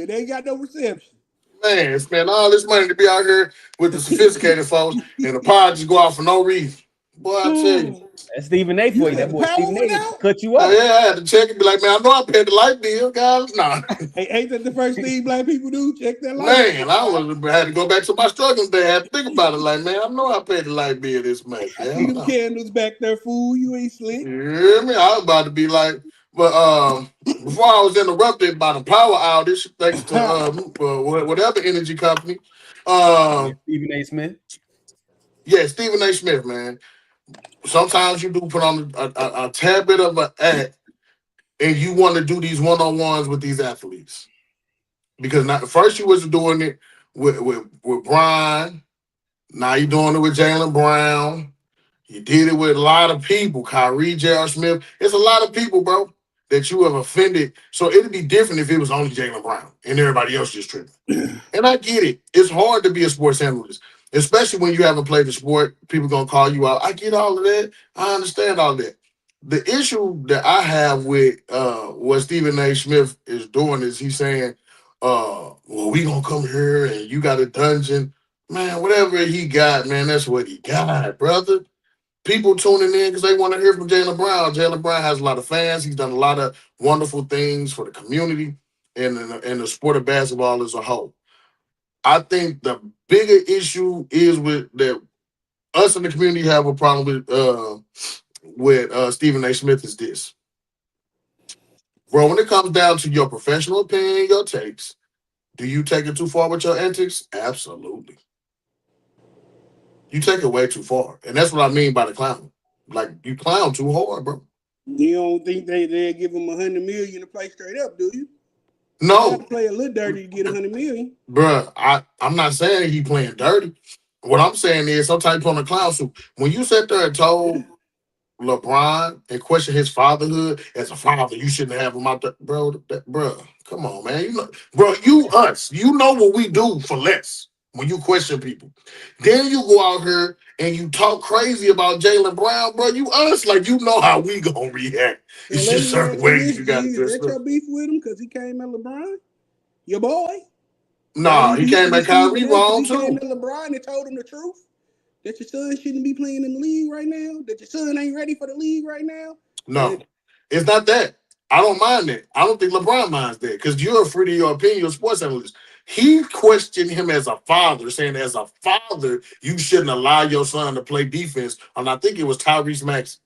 They ain't got no reception. Man, spend all this money to be out here with the sophisticated folks, and the pod just go out for no reason. Boy, I tell you. That's Stephen A. for you. That boy Stephen A. cut you off. Yeah, I had to check and be like, man, I know I paid the light bill, guys. Nah. Hey, ain't that the first thing black people do? Check that light bill. Man, I had to go back to my struggling day. I had to think about it like, man, I know I paid the light bill this month. I see them candles back there, fool. You ain't slick. You hear me? I was about to be like, but before I was interrupted by the power outage, thanks to whatever energy company. Stephen A. Smith. Yeah, Stephen A. Smith, man. Sometimes you do put on a tad bit of an act, and you want to do these one-on-ones with these athletes. Because first you was doing it with Brian, now you're doing it with Jaylen Brown. You did it with a lot of people, Kyrie, J.R. Smith. It's a lot of people, bro, that you have offended. So it'd be different if it was only Jaylen Brown and everybody else just tripping. And I get it. It's hard to be a sports analyst. Especially when you haven't played the sport, people gonna call you out. I get all of that. I understand all that. The issue that I have with what Stephen A. Smith is doing is he's saying, well, we gonna come here and you got a dungeon. Man, whatever he got, man, that's what he got, brother. People tuning in because they want to hear from Jaylen Brown. Jaylen Brown has a lot of fans. He's done a lot of wonderful things for the community and the sport of basketball as a whole. I think the bigger issue is with that us in the community have a problem with Stephen A. Smith is this. Bro, when it comes down to your professional opinion, your takes, do you take it too far with your antics? Absolutely. You take it way too far. And that's what I mean by the clown. Like, you clown too hard, bro. You don't think they'll give him $100 million to play straight up, do you? No. You got to play a little dirty to get $100 million. Bruh, I'm not saying he playing dirty. What I'm saying is sometimes put on a clown suit. When you sat there and told LeBron and question his fatherhood as a father, you shouldn't have him out there. Bro, come on, man. You know what we do for less when you question people. Then you go out here and you talk crazy about Jaylen Brown, bro. You us, like, you know how we gonna react. It's just certain ways you gotta do it. Is that your beef with him because he came at LeBron? Your boy? Nah, he came at Kyrie wrong too. He came at LeBron and told him the truth. That your son shouldn't be playing in the league right now? That your son ain't ready for the league right now? No, it's not that. I don't mind that. I don't think LeBron minds that because you're free to your opinion, you're a sports analyst. He questioned him as a father, saying as a father, you shouldn't allow your son to play defense. And I think it was Tyrese Maxey.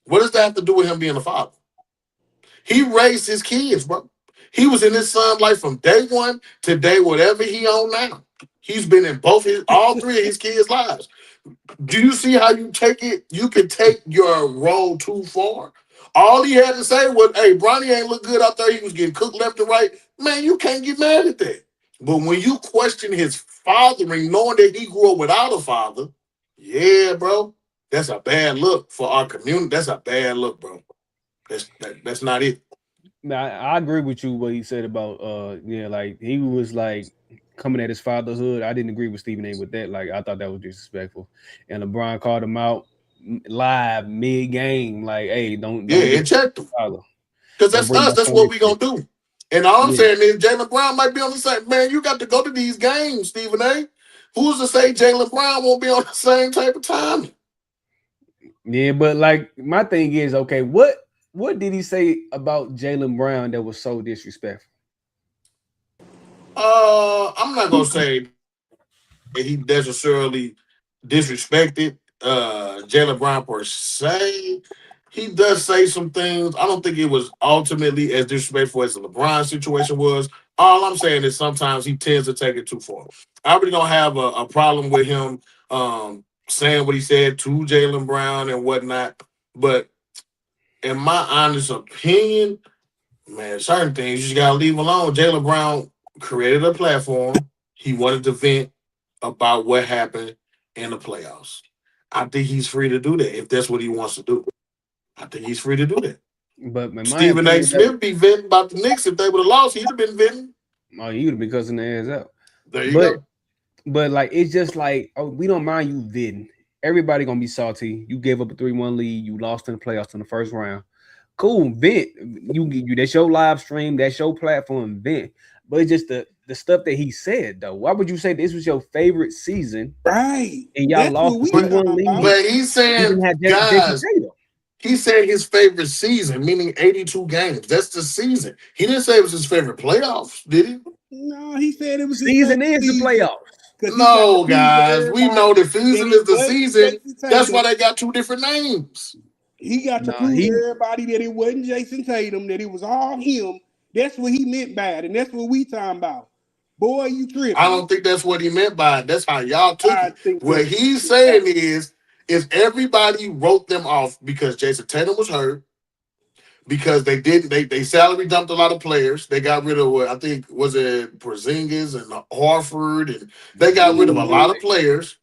What does that have to do with him being a father? He raised his kids, bro. He was in his son's life from day one to day whatever he on now. He's been in all three of his kids' lives. Do you see how you take it? You can take your role too far. All he had to say was, hey, Bronny ain't look good out there. He was getting cooked left and right. Man, you can't get mad at that. But when you question his fathering, knowing that he grew up without a father, yeah, bro, that's a bad look for our community. That's a bad look, bro. That's not it. Now, I agree with you what he said about like he was like coming at his fatherhood. I didn't agree with Stephen A with that. Like I thought that was disrespectful. And LeBron called him out live mid game, like, hey, don't And check them. father. Because that's bring us. my That's son what into we gonna it. do. And all I'm Yeah. saying is Jaylen Brown might be on the same. Man, you got to go to these games, Stephen A. Who's to say Jaylen Brown won't be on the same type of time? Yeah, but like my thing is, okay, what did he say about Jaylen Brown that was so disrespectful? I'm not gonna say he necessarily disrespected Jaylen Brown per se. He does say some things. I don't think it was ultimately as disrespectful as the LeBron situation was. All I'm saying is sometimes he tends to take it too far. I really don't have a problem with him saying what he said to Jaylen Brown and whatnot. But in my honest opinion, man, certain things you just gotta leave alone. Jaylen Brown created a platform. He wanted to vent about what happened in the playoffs. I think he's free to do that if that's what he wants to do. I think he's free to do that. But in my Stephen A. opinion, Smith be venting about the Knicks. If they would have lost, he'd have been venting. you would have been cussing their ass out. There you But go. but like it's just like, oh, we don't mind you venting. Everybody gonna be salty. You gave up a 3-1 lead. You lost in the playoffs in the first round. Cool, vent. You that's your live stream. That's your platform. Vent. But it's just the stuff that he said though. Why would you say this was your favorite season Right. and y'all That's lost what the we 3-1 talking lead? about. But he's You saying, didn't have Jason guys, Tatum. he said his favorite season, meaning 82 games. That's the season. He didn't say it was his favorite playoffs, did he? No, he said it was his Season favorite is the season playoffs. because he got to No, prove to guys. We know everybody the that season is it the wasn't season. Jason That's why Tatum. they got two different names. He got to Nah, prove to everybody that it wasn't Jason Tatum, that it was all him. That's what he meant by it, and that's what we talking about. Boy, you tripping. I don't think that's what he meant by it. That's how y'all took I it. think What that's he's saying is everybody wrote them off because Jason Tatum was hurt, because they salary dumped a lot of players. They got rid of what I think was it Porzingis and Horford, and they got rid of a lot of players.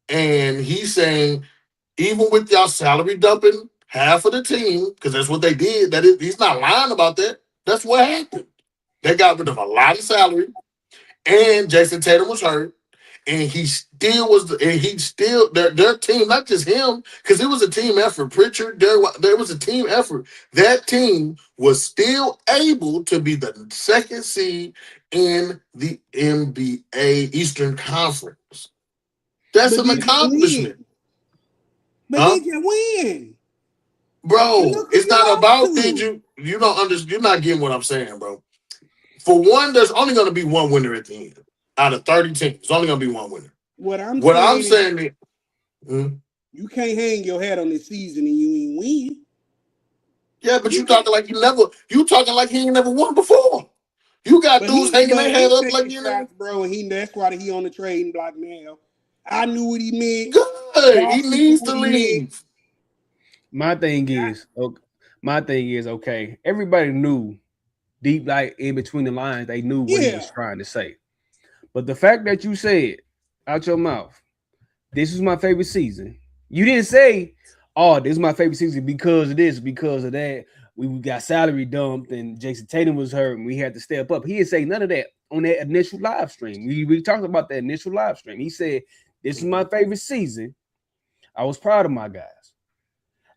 And he's saying, even with y'all salary dumping half of the team, because that's what they did. He's not lying about that. That's what happened. They got rid of a lot of salary, and Jason Tatum was hurt, and he still was, and he still their team, not just him, because it was a team effort. Pritchard, there was a team effort. That team was still able to be the second seed in the NBA Eastern Conference. That's But an did you accomplishment, win? But huh? did you win? And Bro, look who it's you not lost about did to. you don't understand. You're not getting what I'm saying, bro. For one, there's only going to be one winner at the end. Out of 30 teams, there's only going to be one winner. What I'm What I'm saying is saying is, you can't hang your hat on this season and you ain't win. yeah, but You you can't. talking like you talking like he ain't never won before. You got dudes hanging But their head he up like taking you know. shots, bro, and that's why he on the trading block now. I knew what he meant. Good. He Boston knew needs to what he meant. leave. My thing is, okay, everybody knew deep like in between the lines, they knew what he Yeah. was trying to say. But the fact that you said out your mouth, this is my favorite season. You didn't say, oh, this is my favorite season because of this, because of that. We got salary dumped and Jason Tatum was hurt and we had to step up. He didn't say none of that on that initial live stream. We talked about that initial live stream. He said, this is my favorite season. I was proud of my guys.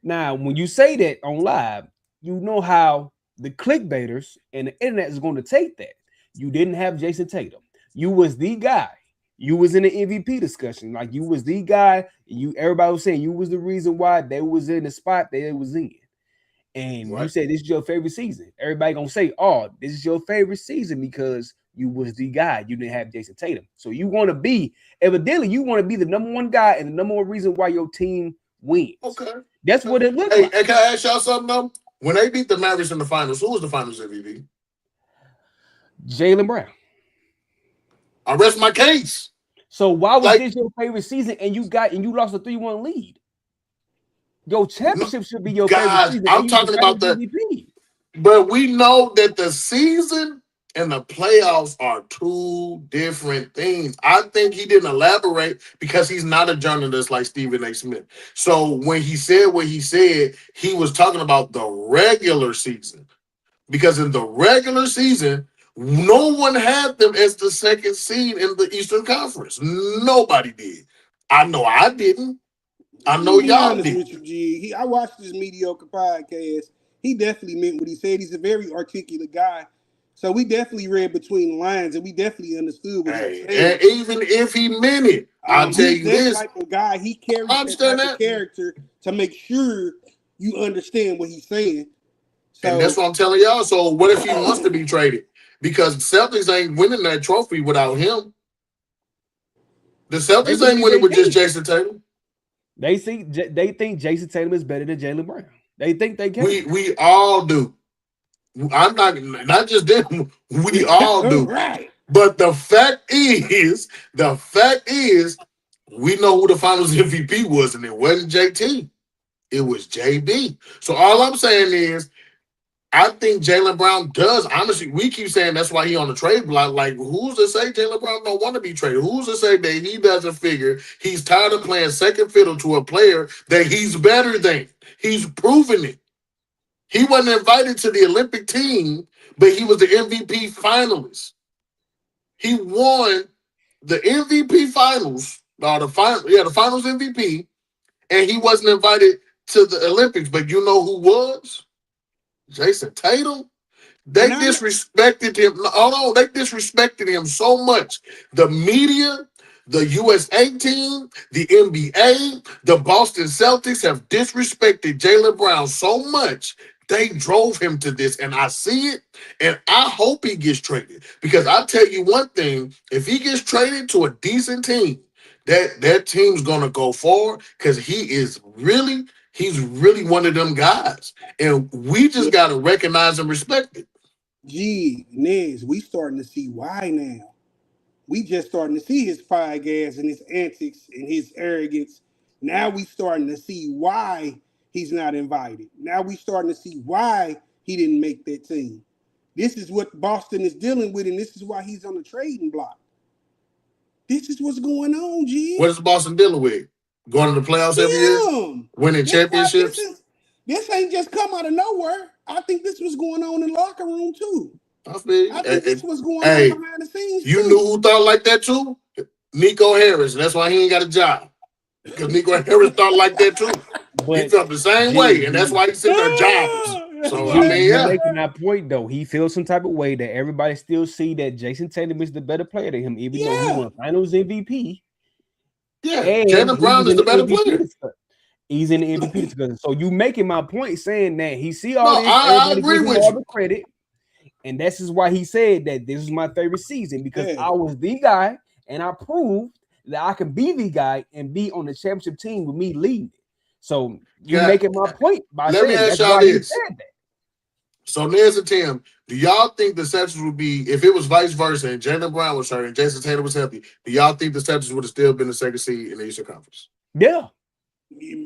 Now, when you say that on live, you know how the clickbaiters and the internet is going to take that. You didn't have Jason Tatum. You was the guy. You was in the MVP discussion. Like you was the guy. Everybody was saying you was the reason why they was in the spot they was in. And you Right. said this is your favorite season. Everybody gonna say, oh, this is your favorite season because you was the guy. You didn't have Jason Tatum. So you want to be, evidently, you want to be the number one guy and the number one reason why your team wins. Okay. That's what it looked Hey, like. can I ask y'all something though? When they beat the Mavericks in the finals, who was the finals MVP? Jaylen Brown. I rest my case. So why was this your favorite season and you lost a 3-1 lead? Your championship should be your favorite season. I'm talking about the MVP. But we know that the season and the playoffs are two different things. I think he didn't elaborate because he's not a journalist like Stephen A. Smith. So when he said what he said, he was talking about the regular season. Because in the regular season, no one had them as the second seed in the Eastern Conference. Nobody did. I know I didn't. I know y'all did. I watched this mediocre podcast. He definitely meant what he said. He's a very articulate guy. So we definitely read between the lines and we definitely understood what he was saying. And even if he meant it, I'll tell you this. Type of guy, he carries that type of character to make sure you understand what he's saying. So, and that's what I'm telling y'all. So what if he wants to be traded? Because Celtics ain't winning that trophy without him. The Celtics ain't winning with just Jason Tatum. They think Jason Tatum is better than Jaylen Brown. They think they can. We all do. I'm not just them. We all do. Right. But the fact is, we know who the Finals MVP was, and it wasn't JT. It was JB. So all I'm saying is, I think Jaylen Brown does. Honestly, we keep saying that's why he on the trade block. Like, who's to say Jaylen Brown don't want to be traded? Who's to say that he doesn't figure he's tired of playing second fiddle to a player that he's better than? He's proven it. He wasn't invited to the Olympic team, but he was the MVP finalist. He won the MVP finals, the finals MVP, and he wasn't invited to the Olympics. But you know who was? Jason Tatum. They disrespected him. Hold on, they disrespected him so much. The media, the USA team, the NBA, the Boston Celtics have disrespected Jaylen Brown so much. They drove him to this, and I see it, and I hope he gets traded. Because I'll tell you one thing, if he gets traded to a decent team, that team's going to go forward because he's really one of them guys. And we just got to recognize and respect it. Gee, Nez, we starting to see why now. We just starting to see his fire gas and his antics and his arrogance. Now we starting to see why he's not invited. Now we starting to see why he didn't make that team. This is what Boston is dealing with, and this is why he's on the trading block. This is what's going on, G. What is Boston dealing with? Going to the playoffs every year? Winning championships? This ain't just come out of nowhere. I think this was going on in the locker room, too. I think this was going on behind the scenes, you knew who thought like that, too? Nico Harris. That's why he ain't got a job. Because Nico Harris thought like that, too. He felt the same way, and that's why he's sitting there jobless. So, you're making that point, though. He feels some type of way that everybody still see that Jason Tatum is the better player than him, even though he won Finals MVP. Yeah, Jaylen Brown is the better player. He's in the MVP discussion. So you making my point saying that he see all this, I agree with all you. the credit, and this is why he said that this is my favorite season because I was the guy, and I proved that I can be the guy and be on the championship team with me leading. So you're making my point by Let me ask y'all this. So Nez and Tim, do y'all think the Celtics would be, if it was vice versa and Jaylen Brown was hurt and Jason Tatum was healthy, do y'all think the Celtics would have still been the second seed in the Eastern Conference? Yeah.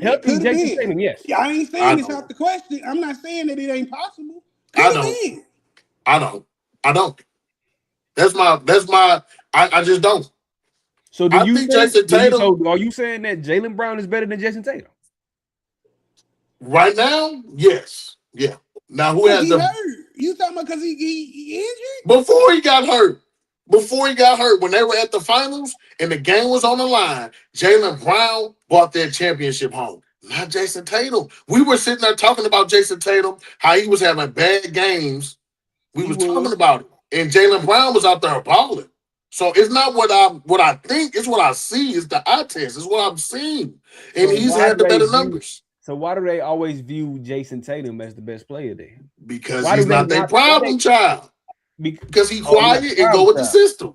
Healthy Jason Tatum, yes. Yeah, I ain't saying it's out the question. I'm not saying that it ain't possible. I don't. I just don't. So do you think Jason Tatum? Are you saying that Jaylen Brown is better than Jason Tatum? Right now, yes. Yeah. Now who has the hurt? You talking about because he injured? Before he got hurt, when they were at the finals and the game was on the line, Jaylen Brown brought their championship home. Not Jason Tatum. We were sitting there talking about Jason Tatum, how he was having bad games. We was talking about it. And Jaylen Brown was out there balling. So it's not what I think, it's what I see. It's the eye test. It's what I'm seeing. And he's had the better numbers. So why do they always view Jason Tatum as the best player there? Because he's not their problem child. Because he quiet and go with the system.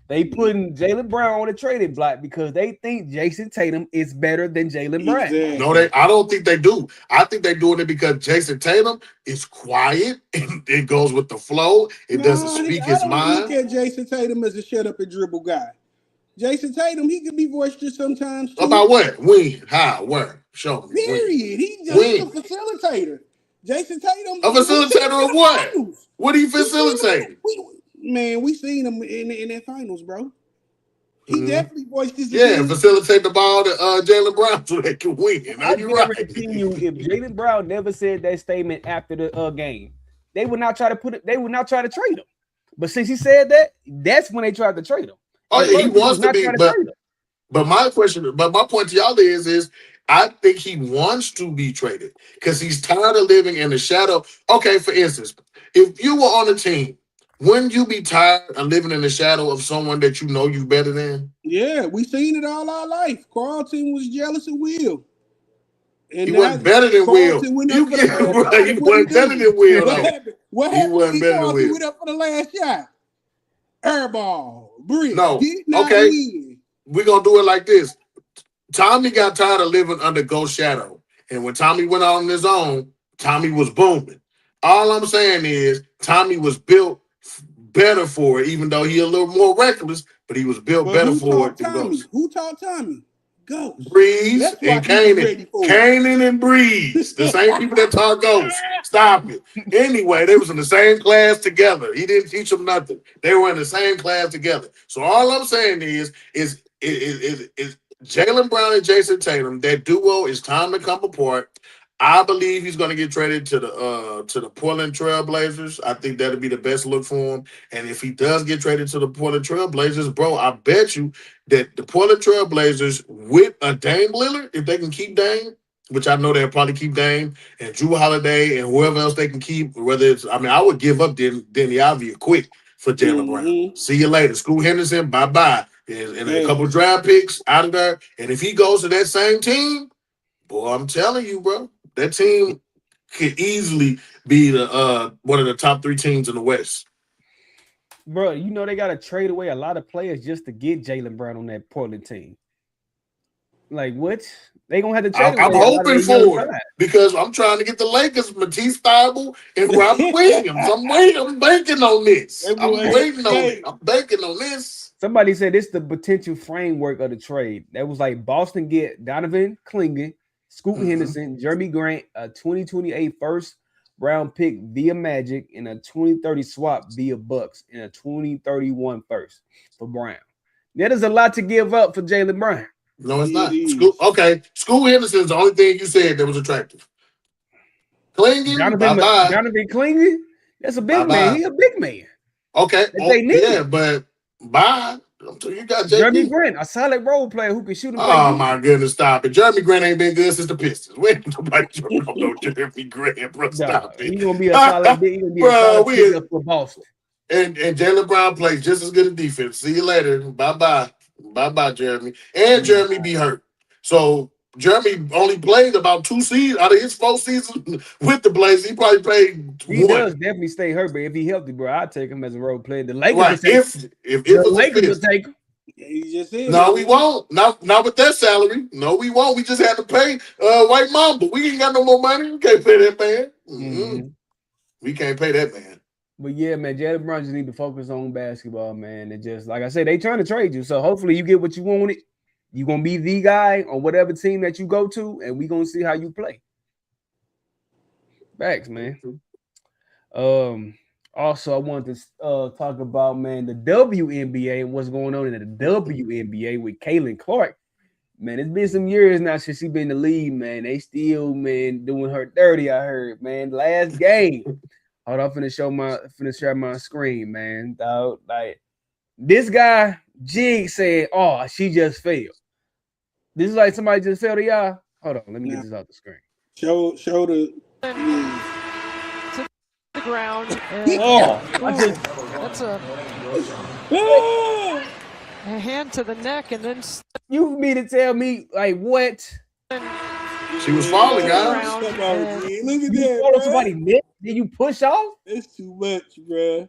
They putting Jaylen Brown on the trading block because they think Jason Tatum is better than Jaylen Brown. Exactly. No, I don't think they do. I think they're doing it because Jason Tatum is quiet. It goes with the flow. It doesn't speak his I don't mind. look at Jason Tatum as a shut up and dribble guy. Jason Tatum, he can be boisterous sometimes too. About what? When? How? Where? Show me. Period. He's a facilitator. Jason Tatum. A facilitator of what? What are you facilitating? We seen him in that finals, bro. He definitely voiced his opinion. Facilitate the ball to Jaylen Brown so they can win. You're right. If Jaylen Brown never said that statement after the game, they would not try to They would not try to trade him. But since he said that, that's when they tried to trade him. Oh, yeah, he wants to be. But my point to y'all is I think he wants to be traded because he's tired of living in the shadow. Okay, for instance, if you were on a team, wouldn't you be tired of living in the shadow of someone that you know you better than? Yeah, we seen it all our life. Carlton was jealous of Will. And he wasn't better than Will. He wasn't better than Will. What happened? He wasn't better than Will. Went up for the last shot. Airball. Brick. No. Okay. We're going to do it like this. Tommy got tired of living under Ghost Shadow. And when Tommy went out on his own, Tommy was booming. All I'm saying is Tommy was built better for it, even though he a little more reckless, but he was built better for it than Ghost. Who taught Tommy? Ghost. Breeze and Kanan. Kanan and Breeze. The same people that taught Ghost. Stop it. Anyway, they was in the same class together. He didn't teach them nothing. They were in the same class together. So all I'm saying is Jaylen Brown and Jason Tatum, that duo is time to come apart. I believe he's going to get traded to the Portland Trail Blazers. I think that'll be the best look for him. And if he does get traded to the Portland Trail Blazers, bro, I bet you that the Portland Trail Blazers with a Dame Lillard, if they can keep Dame, which I know they'll probably keep Dame and Drew Holiday and whoever else they can keep, whether it's, I would give up Denny Avdia quick for Jaylen Brown. See you later. Scoot Henderson, bye-bye. And a couple draft picks out of there. And if he goes to that same team, boy, I'm telling you, bro, that team could easily be the one of the top 3 teams in the West. Bro, you know they got to trade away a lot of players just to get Jaylen Brown on that Portland team. Like, what? They going to have to trade I'm hoping for it because I'm trying to get the Lakers, Matisse Thybulle, and Robert Williams. I'm banking on this. I'm waiting on it. I'm banking on this. Somebody said this is the potential framework of the trade. That was like Boston get Donovan Clingan, Scoot Henderson, Jeremy Grant, a 2028 first round pick via Magic, and a 2030 swap via Bucks, and a 2031 first for Brown. That is a lot to give up for Jaylen Brown. No, it's not. Scoot Henderson is the only thing you said that was attractive. Clingan, Donovan Clingan, that's a big man. He a big man. Okay. Yeah, but bye. You got Jeremy Grant, a solid role player who can shoot him. Oh my goodness, stop it. Jeremy Grant ain't been good since the Pistons. We ain't nobody talking about Jeremy Grant, bro. Stop it. He's gonna be a solid bro, for Boston. And Jaylen Brown plays just as good a defense. See you later. Bye-bye. Bye-bye, Jeremy. And Jeremy be hurt. So Jeremy only played about 2 seasons out of his 4 seasons with the Blazers. He probably played 1. He does definitely stay hurt, but if he healthy, bro, I'd take him as a role player. The Lakers right. If the Lakers will take him. He just said no, we won't. Not with that salary. No, we won't. We just had to pay White Mamba. We ain't got no more money. We can't pay that man. Mm-hmm. We can't pay that man. But yeah, man, Jaylen Brown just need to focus on basketball, man. And just like I said, they trying to trade you. So hopefully you get what you wanted. You're gonna be the guy on whatever team that you go to, and we're gonna see how you play. Facts, man. Also, I wanted to talk about, man, the WNBA and what's going on in the WNBA with Caitlin Clark. Man, it's been some years now since she's been in the league, man. They still, man, doing her dirty, I heard, man. Last game. Hold on, I'm finna share my screen, man. Dog, like this guy, Jig said, "Oh, she just failed." This is like somebody just failed to y'all. Hold on, let me get this off the screen. Show the to the ground. That's a hand to the neck, and then you mean to tell me like what? She was falling, guys. Look at that. Somebody neck? Did you push off? It's too much, bro.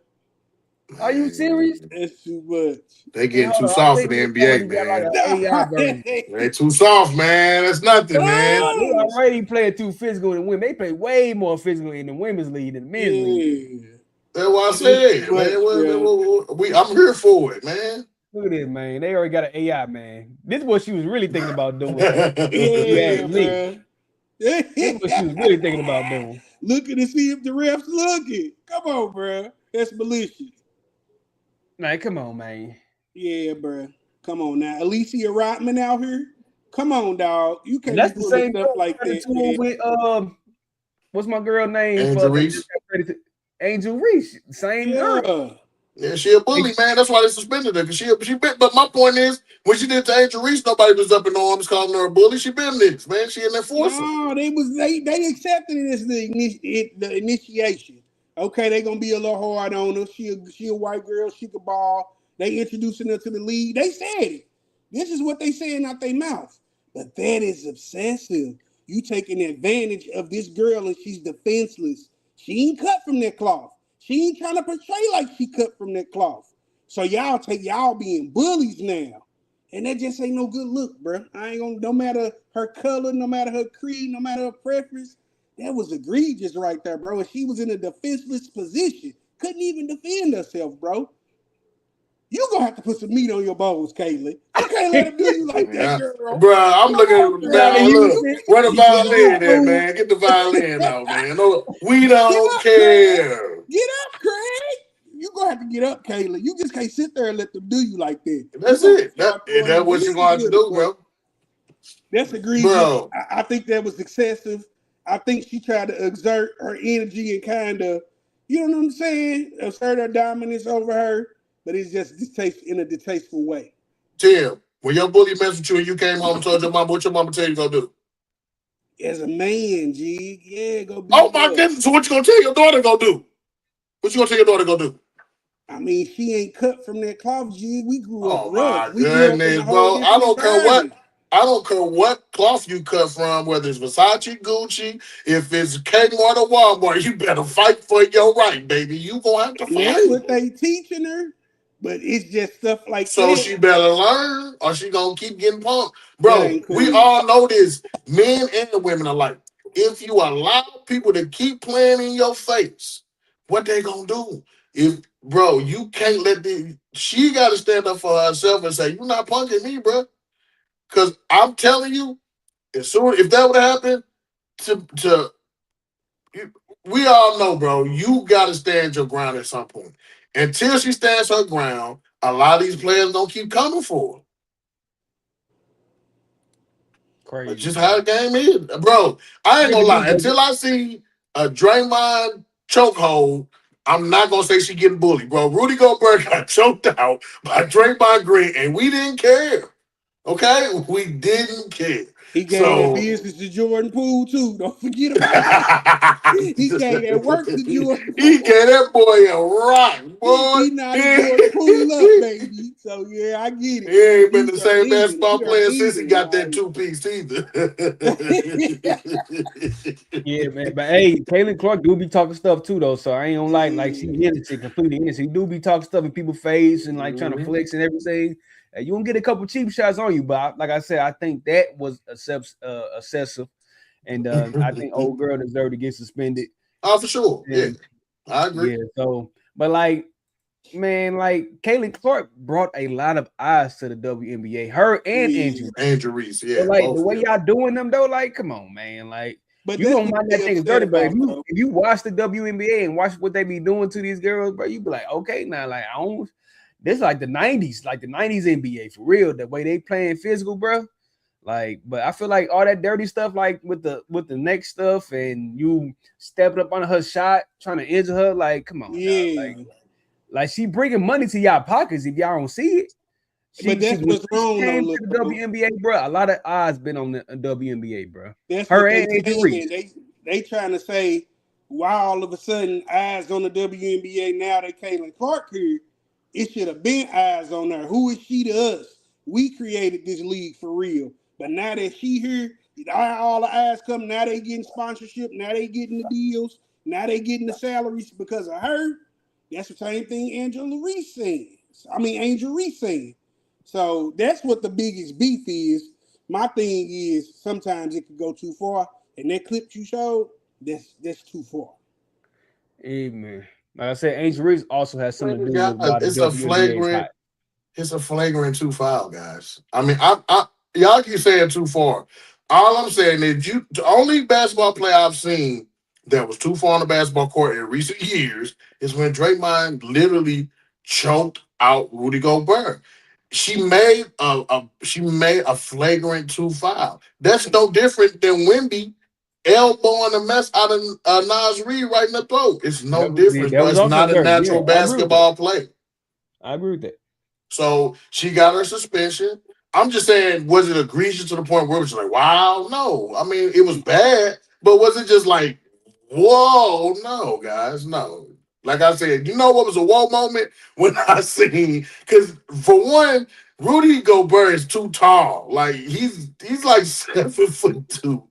Are you serious? That's too much. They getting Hold too on, soft for I'm the thinking NBA, he got like man. an AI version. They too soft, man. That's nothing, man. They already playing too physical in women. They play way more physical in the women's league than the men's league. Yeah. That's what I It's said, too much, man. I'm here for it, man. Look at this, man. They already got an AI, man. This is what she was really thinking about doing. You Yeah, ask me. bro. This is what she was really thinking about doing. Looking to see if the refs looking. Come on, bro. That's malicious. Like, come on, man. Yeah, bro. Come on now. Alicia Rotman out here. Come on, dog. You can't That's be the pulling same stuff girl like that, tour man. with what's my girl name? Angel Reese. Angel Reese. Same girl. Yeah, she a bully, man. That's why they suspended her. Cause she been. But my point is, when she did to Angel Reese, nobody was up in arms calling her a bully. She been this, man. She an enforcer. No, they accepted it as the initiation. Okay, they gonna be a little hard on her. She a white girl. She could ball. They introducing her to the league. They said it. This is what they saying out their mouth. But that is obsessive. You taking advantage of this girl and she's defenseless. She ain't cut from that cloth. She ain't trying to portray like she cut from that cloth. So y'all being bullies now. And that just ain't no good look, bro. I ain't gonna, no matter her color, no matter her creed, no matter her preference, that was egregious right there, bro. And she was in a defenseless position. Couldn't even defend herself, bro. You gonna have to put some meat on your bones, Kaylee. You can't let him do you like that, girl. Bro, I'm looking at now. Look, where the violin at, man? Get the violin out, man. No, we don't care. Get up, Craig. You gonna have to get up, Kayla. You just can't sit there and let them do you like that. That's it. That's what you going to do, bro. That's egregious. Bro. I think that was excessive. I think she tried to exert her energy and kind of, you know what I'm saying, assert her dominance over her. But it's just in a distasteful way. Tim, when your bully messed with you and you came home and told your mom, what your mama tell you to do? As a man, G, yeah, go be. Oh my goodness! So what you gonna tell your daughter go do? What you gonna tell your daughter go do? I mean, she ain't cut from that cloth, G. We grew up rough. My goodness, bro! I don't care what cloth you cut from, whether it's Versace, Gucci, if it's Kmart or Walmart. You better fight for your right, baby. You gonna have to fight. That's what they teaching her. But it's just stuff like so that. So she better learn or she gonna keep getting pumped. Bro, cool. We all know this. Men and women alike. If you allow people to keep playing in your face, what they gonna do? Bro, you can't she gotta stand up for herself and say, you're not punking me, bro. Cause I'm telling you, if that would happen we all know, bro, you gotta stand your ground at some point. Until she stands her ground, a lot of these players don't keep coming for her. Crazy. It's just how the game is. Bro, I ain't gonna lie. Until I see a Draymond chokehold, I'm not gonna say she getting bullied, bro. Rudy Gobert got choked out by Draymond Green, and we didn't care. Okay? We didn't care. He gave that business to Jordan Poole, too. Don't forget about that. He gave that work to Jordan Poole. He gave that boy a rock, boy. He knocked Jordan Poole up, baby. So, yeah, I get it. He ain't been the same basketball player since he got that two-piece either. Yeah, man. But, hey, Caitlin Clark do be talking stuff, too, though. So, I ain't gonna like she innocent, completely innocent. He do be talking stuff in people's face and, like, trying to flex and everything. You gonna get a couple cheap shots on you, but like I said, I think that was excessive, and I think old girl deserved to get suspended. Oh, for sure. Yeah, I agree. Yeah. So, but like, man, like Caitlin Clark brought a lot of eyes to the WNBA. Her and Angel Reese. Yeah. But like the way y'all doing them though, like, come on, man, like. But you don't mind that thing is dirty, but if you watch the WNBA and watch what they be doing to these girls, bro, you be like, okay, now, like, I don't. This is like the 90s, NBA for real. The way they playing physical, bro. Like, but I feel like all that dirty stuff, like with the neck stuff, and you stepping up on her shot, trying to injure her. Like, come on, yeah. Like she bringing money to y'all pockets if y'all don't see it. But that's what's wrong. Came to the WNBA, bro. A lot of eyes been on the WNBA, bro. That's her and Angel Reese. They trying to say why all of a sudden eyes on the WNBA now that Caitlin Clark here. It should have been eyes on her. Who is she to us? We created this league for real. But now that she here, all the eyes come. Now they getting sponsorship. Now they getting the deals. Now they getting the salaries because of her. That's the same thing Angel Reese saying. So that's what the biggest beef is. My thing is sometimes it could go too far, and that clip you showed, that's too far. Hey, man. Like I said, Angel Reese also has something to do Yeah, with why the it's a WNBA is hot. flagrant. It's a flagrant 2 foul, guys. I mean, y'all keep saying too far. All I'm saying is the only basketball player I've seen that was too far on the basketball court in recent years is when Draymond literally choked out Rudy Gobert. She made a flagrant 2 foul. That's no different than Wemby elbowing the mess out of Nas Reed right in the throat. It's no difference, That bro. was It's also not a dirty. Yeah, natural I agree with that. basketball play. I agree with that. So she got her suspension. I'm just saying, was it egregious to the point where it was like, wow? No. I mean, it was bad, but was it just like, whoa? No, guys, no. Like I said, you know what was a whoa moment when I seen, because for one, Rudy Gobert is too tall. Like he's like 7'2",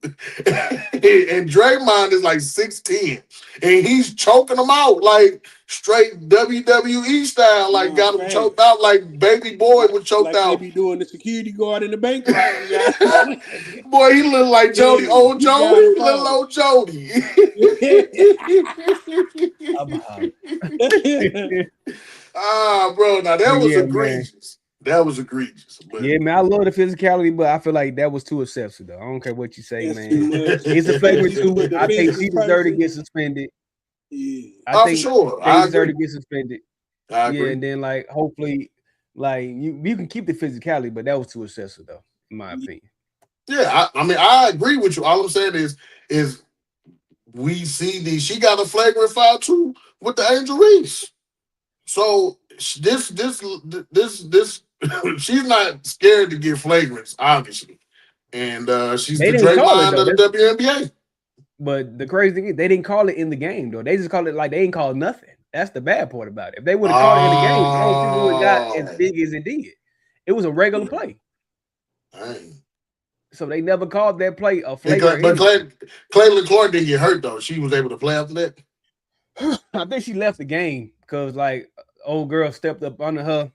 and Draymond is like 6'10", and he's choking him out like straight WWE style. Like Nah, got him facts. choked out like baby boy was choked Like they out. be doing the security guard in the bank robbery. Guys. Boy, he looked like Jody, Yeah, old he got Jody, him little caught. old Jody. I'm hot. Bro, now that But was yeah, man. egregious. That was egregious. But Yeah, man. I love the physicality, but I feel like that was too excessive, though. I don't care what you say, That's too man. much. It's a flagrant Especially two. with the I think physical she deserved to person. get suspended. Yeah. I for think sure. they I deserve agree. to get suspended. I Yeah, agree. and then like hopefully, like you can keep the physicality, but that was too excessive, though, in my opinion. Yeah, I mean, I agree with you. All I'm saying is we see she got a flagrant foul too with the Angel Reese. So this she's not scared to get flagrants, obviously. And she's They the didn't call it Draymond though. of the WNBA. But the crazy thing is, they didn't call it in the game though. They just called it like they didn't call nothing. That's the bad part about it. If they would have called it in the game, I don't think it would have got as Oh, big as it did. It was a regular play, dang. so they never called that play a And flagrant But injury. Clayton Clark didn't get hurt though. She was able to play after that. I think she left the game because like old girl stepped up under her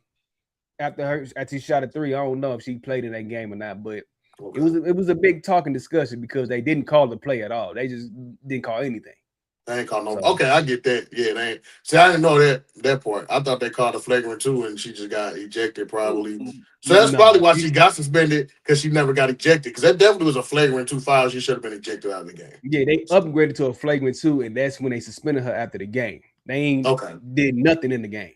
after she shot a three. I don't know if she played in that game or not, but Okay. it was a big talking discussion because they didn't call the play at all. They just didn't call anything. They ain't called no. So Okay, I get that. Yeah, they ain't. See, I didn't know that part. I thought they called a flagrant too, and she just got ejected probably. So that's no, probably why she got suspended because she never got ejected. Because that definitely was a flagrant 2 foul. She should have been ejected out of the game. yeah, they upgraded to a flagrant 2, and that's when they suspended her after the game. They ain't Okay. did nothing in the game.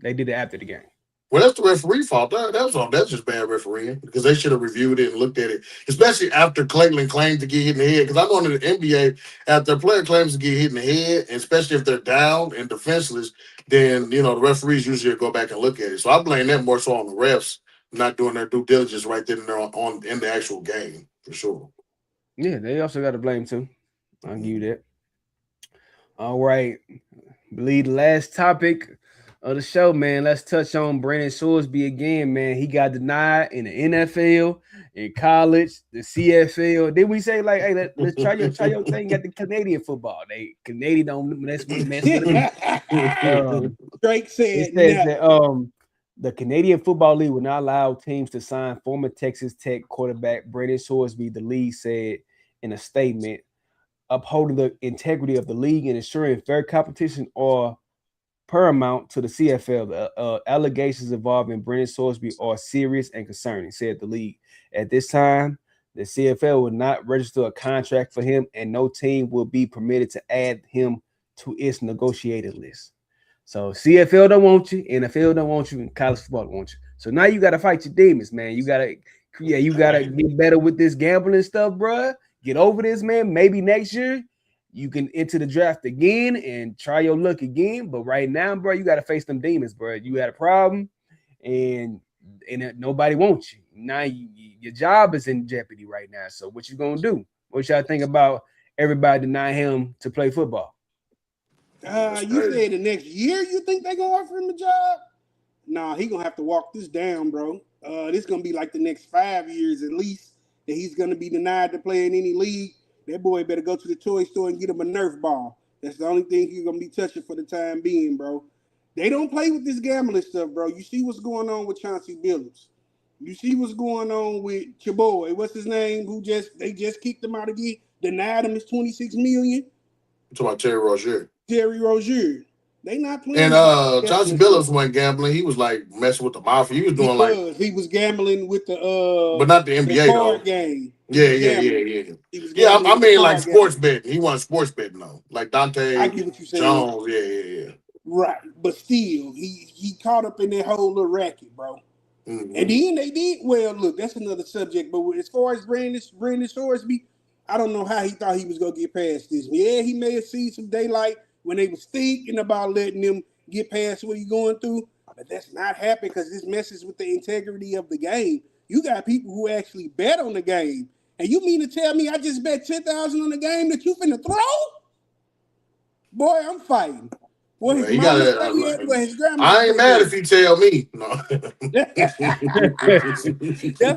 They did it after the game. Well, that's the referee fault. That's just bad refereeing because they should have reviewed it and looked at it, especially after Cleveland claimed to get hit in the head. Because I know in the NBA, after a player claims to get hit in the head, and especially if they're down and defenseless, then the referees usually go back and look at it. So I blame that more so on the refs not doing their due diligence right then and there in the actual game for sure. Yeah, they also got to blame too. I'll give you that. All right, believe the last topic of the show, man. Let's touch on Brendan Sorsby again, man. He got denied in the NFL, in college, the CFL. Did we say like, hey, let's try your thing at the Canadian football? Canadian don't mess with them. Drake said it says that the Canadian Football League will not allow teams to sign former Texas Tech quarterback Brendan Sorsby. The league said in a statement, upholding the integrity of the league and ensuring fair competition are paramount to the CFL. The allegations involving Brendan Sorsby are serious and concerning, said the league. At this time, the CFL will not register a contract for him, and no team will be permitted to add him to its negotiated list. So CFL don't want you, NFL don't want you, and college football don't want you. So now you got to fight your demons, man. You gotta get better with this gambling stuff, bro. Get over this, man. Maybe next year you can enter the draft again and try your luck again. But right now, bro, you got to face them demons, bro. You had a problem, and nobody wants you. Now your job is in jeopardy right now. So what you gonna do? What y'all think about everybody denying him to play football? You said the next year you think they gonna offer him a job? Nah, he gonna have to walk this down, bro. This gonna be like the next 5 years at least that he's gonna be denied to play in any league. That boy better go to the toy store and get him a Nerf ball. That's the only thing he's gonna be touching for the time being, bro. They don't play with this gambling stuff, bro. You see what's going on with Chauncey Billups. You see what's going on with your boy. What's his name? They just kicked him out again. Denied him his $26 million. You talking about Terry Rozier? Terry Rozier. They not playing. And Chauncey Billups wasn't gambling. He was like messing with the mafia. He was doing he was gambling with the but not the NBA card though. game. Yeah. I mean like sports betting. He wasn't sports betting though. Like Dante I get what you're saying. Jones. Yeah. Right, but still, he caught up in that whole little racket, bro. Mm-hmm. And then they did well. Look, that's another subject. But as far as Brendan Sorsby, I don't know how he thought he was gonna get past this. Yeah, he may have seen some daylight when they was thinking about letting him get past what he's going through, but that's not happening because this messes with the integrity of the game. You got people who actually bet on the game, and you mean to tell me I just bet $10,000 on the game that you finna throw? Boy, I'm fighting. Well, his his grandma. I ain't mad if you tell me. No. That's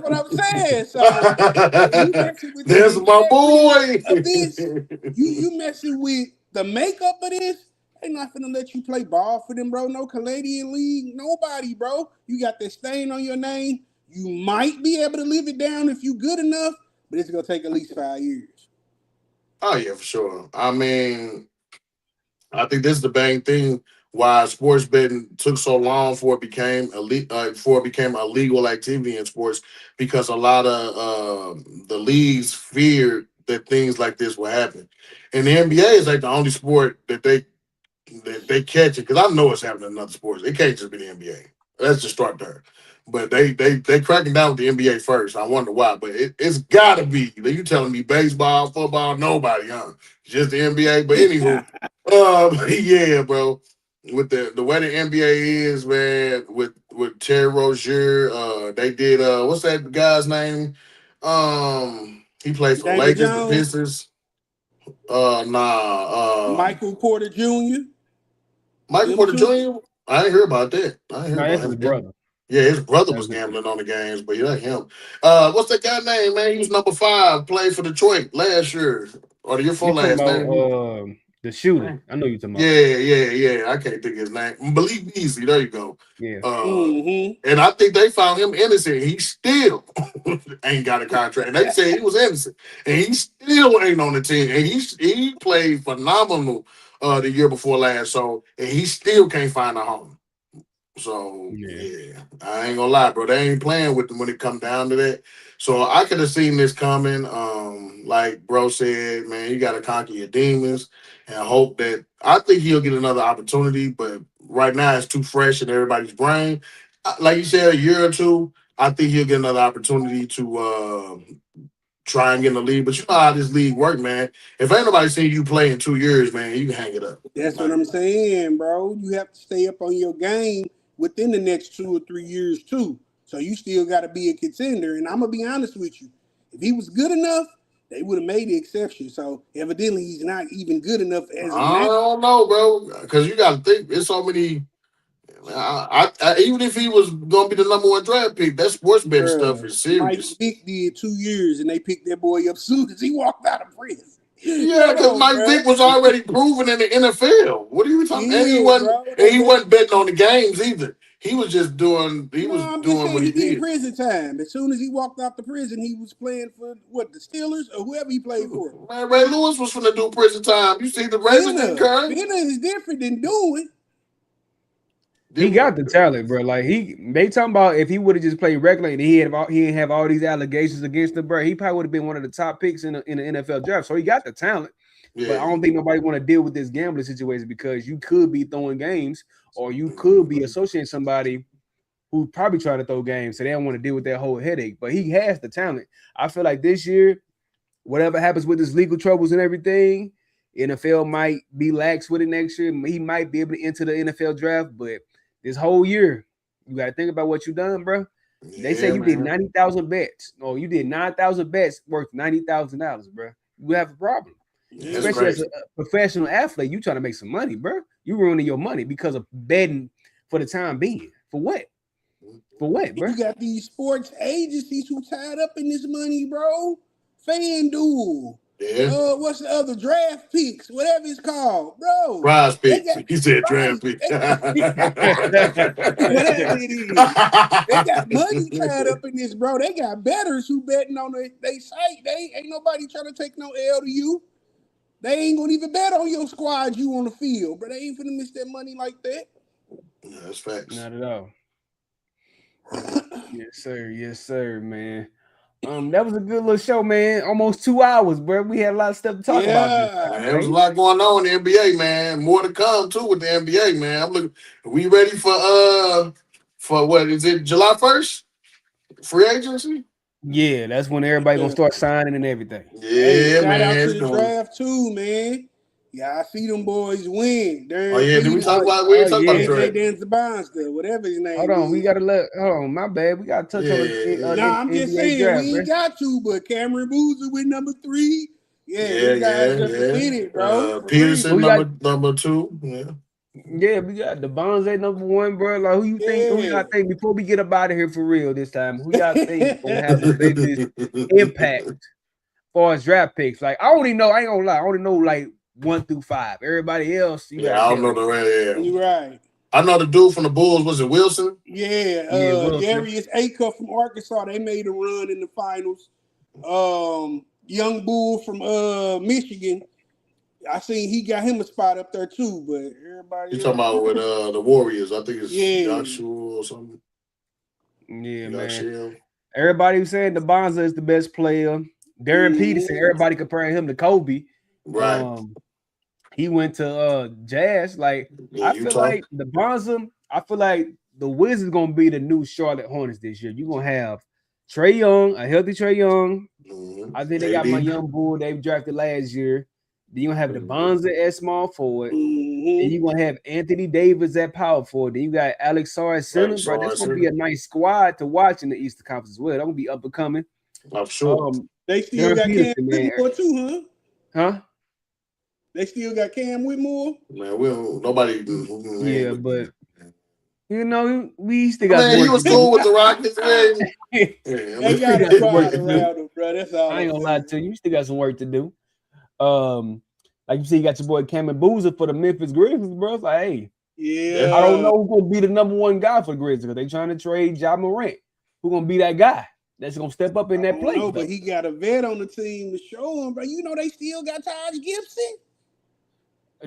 what I'm saying. So you messing with there's my boy. Of this, you messing with the makeup of this. They not finna let you play ball for them, bro. No Canadian league, nobody, bro. You got that stain on your name. You might be able to live it down if you good enough, but it's gonna take at least 5 years. Oh yeah, for sure. I mean, I think this is the main thing why sports betting took so long before it became a legal activity in sports, because a lot of the leagues feared that things like this would happen. And the NBA is like the only sport that they catch it, because I know it's happening in other sports. It can't just be the NBA. Let's just start there. But they cracking down with the NBA first. I wonder why, but it's gotta be. You telling me baseball, football, nobody, huh? Just the NBA. But anywho, yeah, bro. With the way the NBA is, man, with Terry Rozier, they did what's that guy's name? He plays for Lakers, the Pistons. Michael Porter Jr. Michael Porter Jr. I ain't hear about that. I ain't hear about his brother. Yeah, his brother was gambling on the games, but yeah, him. What's that guy name, man? He was number 5, played for Detroit last year. Or the year before last name. The shooter. I know you're talking about. Yeah. I can't think of his name. Believe Easy. There you go. Yeah. And I think they found him innocent. He still ain't got a contract. And they say he was innocent. And he still ain't on the team. And he played phenomenal the year before last. So, and he still can't find a home. So, yeah, I ain't gonna lie, bro. They ain't playing with them when it comes down to that. So I could have seen this coming. Like bro said, man, you got to conquer your demons and hope that I think he'll get another opportunity. But right now it's too fresh in everybody's brain. Like you said, a year or two, I think he'll get another opportunity to try and get in the league. But you know how this league works, man. If ain't nobody seen you play in 2 years, man, you can hang it up. That's what I'm saying, bro. You have to stay up on your game within the next 2 or 3 years, too. So you still got to be a contender. And I'm going to be honest with you. If he was good enough, they would have made the exception. So evidently he's not even good enough as I don't know, bro. Because you got to think, there's so many. I even if he was going to be the number 1 draft pick, that sports betting stuff is serious. Mike Vick did 2 years, and they picked that boy up soon as he walked out of prison. Yeah, because Mike Vick was already proven in the NFL. What are you talking about? And he wasn't betting on the games either. He was just doing. He was doing what he did. Prison time. As soon as he walked out the prison, he was playing for the Steelers or whoever he played for. Man, Ray Lewis was finna do prison time. You see the resident curve? Is different than doing. He got the talent, bro. Like they talking about if he would have just played regular and he didn't have all these allegations against him, bro. He probably would have been one of the top picks in the NFL draft. So he got the talent, but I don't think nobody want to deal with this gambling situation because you could be throwing games or you could be associating somebody who's probably trying to throw games, so they don't want to deal with that whole headache. But he has the talent. I feel like this year, whatever happens with his legal troubles and everything, NFL might be lax with it next year. He might be able to enter the NFL draft, but this whole year, you got to think about what you done, bro. They say you did 90,000 bets. No, you did 9,000 bets worth $90,000, bro. You have a problem. Especially as a professional athlete, you trying to make some money, bro. You ruining your money because of betting for the time being. For what? For what, bro? You got these sports agencies who tied up in this money, bro. FanDuel, Yeah. What's the other draft picks? Whatever it's called, bro. Prize They picks. got He said right. draft picks. Whatever it is. They got money tied up in this, bro. They got bettors who betting on they site. They ain't nobody trying to take no L to you. They ain't gonna even bet on your squad you on the field, but they ain't finna miss that money like that. Yeah, that's facts. Not at all. Yes, sir, man. That was a good little show, man. Almost 2 hours, bro. We had a lot of stuff to talk about this time. Man, there was a lot going on in the NBA, man. More to come too with the NBA, man. I'm looking. Are we ready for what is it? July 1st? Free agency? Yeah, that's when everybody gonna start signing and everything. Yeah, shout man. out to the draft too, man. Yeah, I see them boys win. Oh yeah, did we talk about? We didn't talk about the draft. Dan Zabonska, whatever his name. Hold on, is. we gotta hold on. My bad. We gotta touch on the Nah, I'm just saying draft, we ain't got to, but Cameron Boozer with number 3. Yeah. Get it, bro. Peterson number 2. Yeah. Yeah, we got the Bonze number 1, bro. Like who you think? Who y'all think before we get up out of here for real this time? Who y'all think gonna have the biggest impact as far as draft picks? Like I only know, I ain't gonna lie, I only know like 1 through 5. Everybody else, I don't know the rest. Yeah, you're right. I know the dude from the Bulls. Was it Wilson? Yeah, Darius Aker from Arkansas. They made a run in the finals. Young Bull from Michigan. I seen he got him a spot up there too, but everybody. You talking about with the Warriors? I think it's Joshua or something. Yeah, man. Everybody was saying the Bonza is the best player. Darren Peterson, everybody comparing him to Kobe. Right. He went to Jazz. Like I feel like the Bonza. I feel like the Wizards gonna be the new Charlotte Hornets this year. You're gonna have Trae Young, a healthy Trae Young. I think they got my young bull they drafted last year. Then you're gonna have the Bonza at small forward. Then you're gonna have Anthony Davis at power forward. Then you got Alex Sarr at center. Bro, that's gonna be a nice squad to watch in the Eastern Conference as well. That's gonna be up and coming. I'm sure. They still got Cam Whitmore too, huh? They still got Cam Whitmore. Man, nobody. Yeah, but you know, we still got. Man, he was cool with the Rockets, man. They got a squad around him, bro. That's all. I ain't gonna lie to you. You still got some work to do. Like you see, you got your boy Cameron Boozer for the Memphis Grizzlies, bro. It's like, hey, yeah, I don't know who's gonna be the number 1 guy for the Grizzlies because they trying to trade Ja Morant. Who's gonna be that guy that's gonna step up in that play? No, but he got a vet on the team to show him, bro. You know they still got Taj Gibson.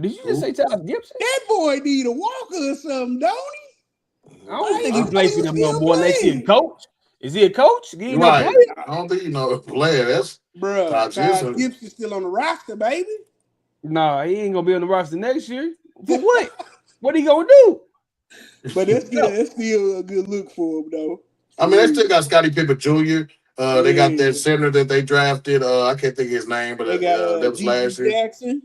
Did you just say Taj Gibson? That boy need a walker or something, don't he? I don't think he plays for them no more unless he a coach. Is he a coach? He right. I don't think he know a player. That's bro. Taj Gibson still on the roster, baby. No, he ain't gonna be on the roster next year. For what? What he gonna do? But that's still a good look for him, though. I mean, they still got Scottie Pippen Jr. They got that center that they drafted. I can't think of his name, but that was last year. Jackson.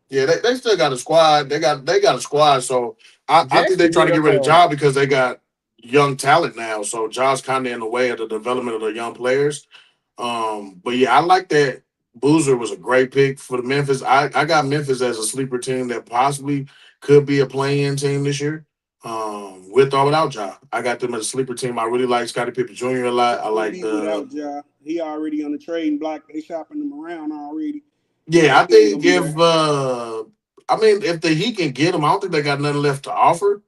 Yeah, they still got a squad. They got a squad. So I think they're trying to get rid of Ja because they got young talent now. So Ja's kind of in the way of the development of the young players. But yeah, I like that. Boozer was a great pick for the Memphis. I got Memphis as a sleeper team that possibly could be a play-in team this year. With or without Ja. I got them as a sleeper team. I really like Scottie Pippen Jr. a lot. I like without Ja. He already on the trading block. They shopping him around already. Yeah, I think if the Heat can get him, I don't think they got nothing left to offer.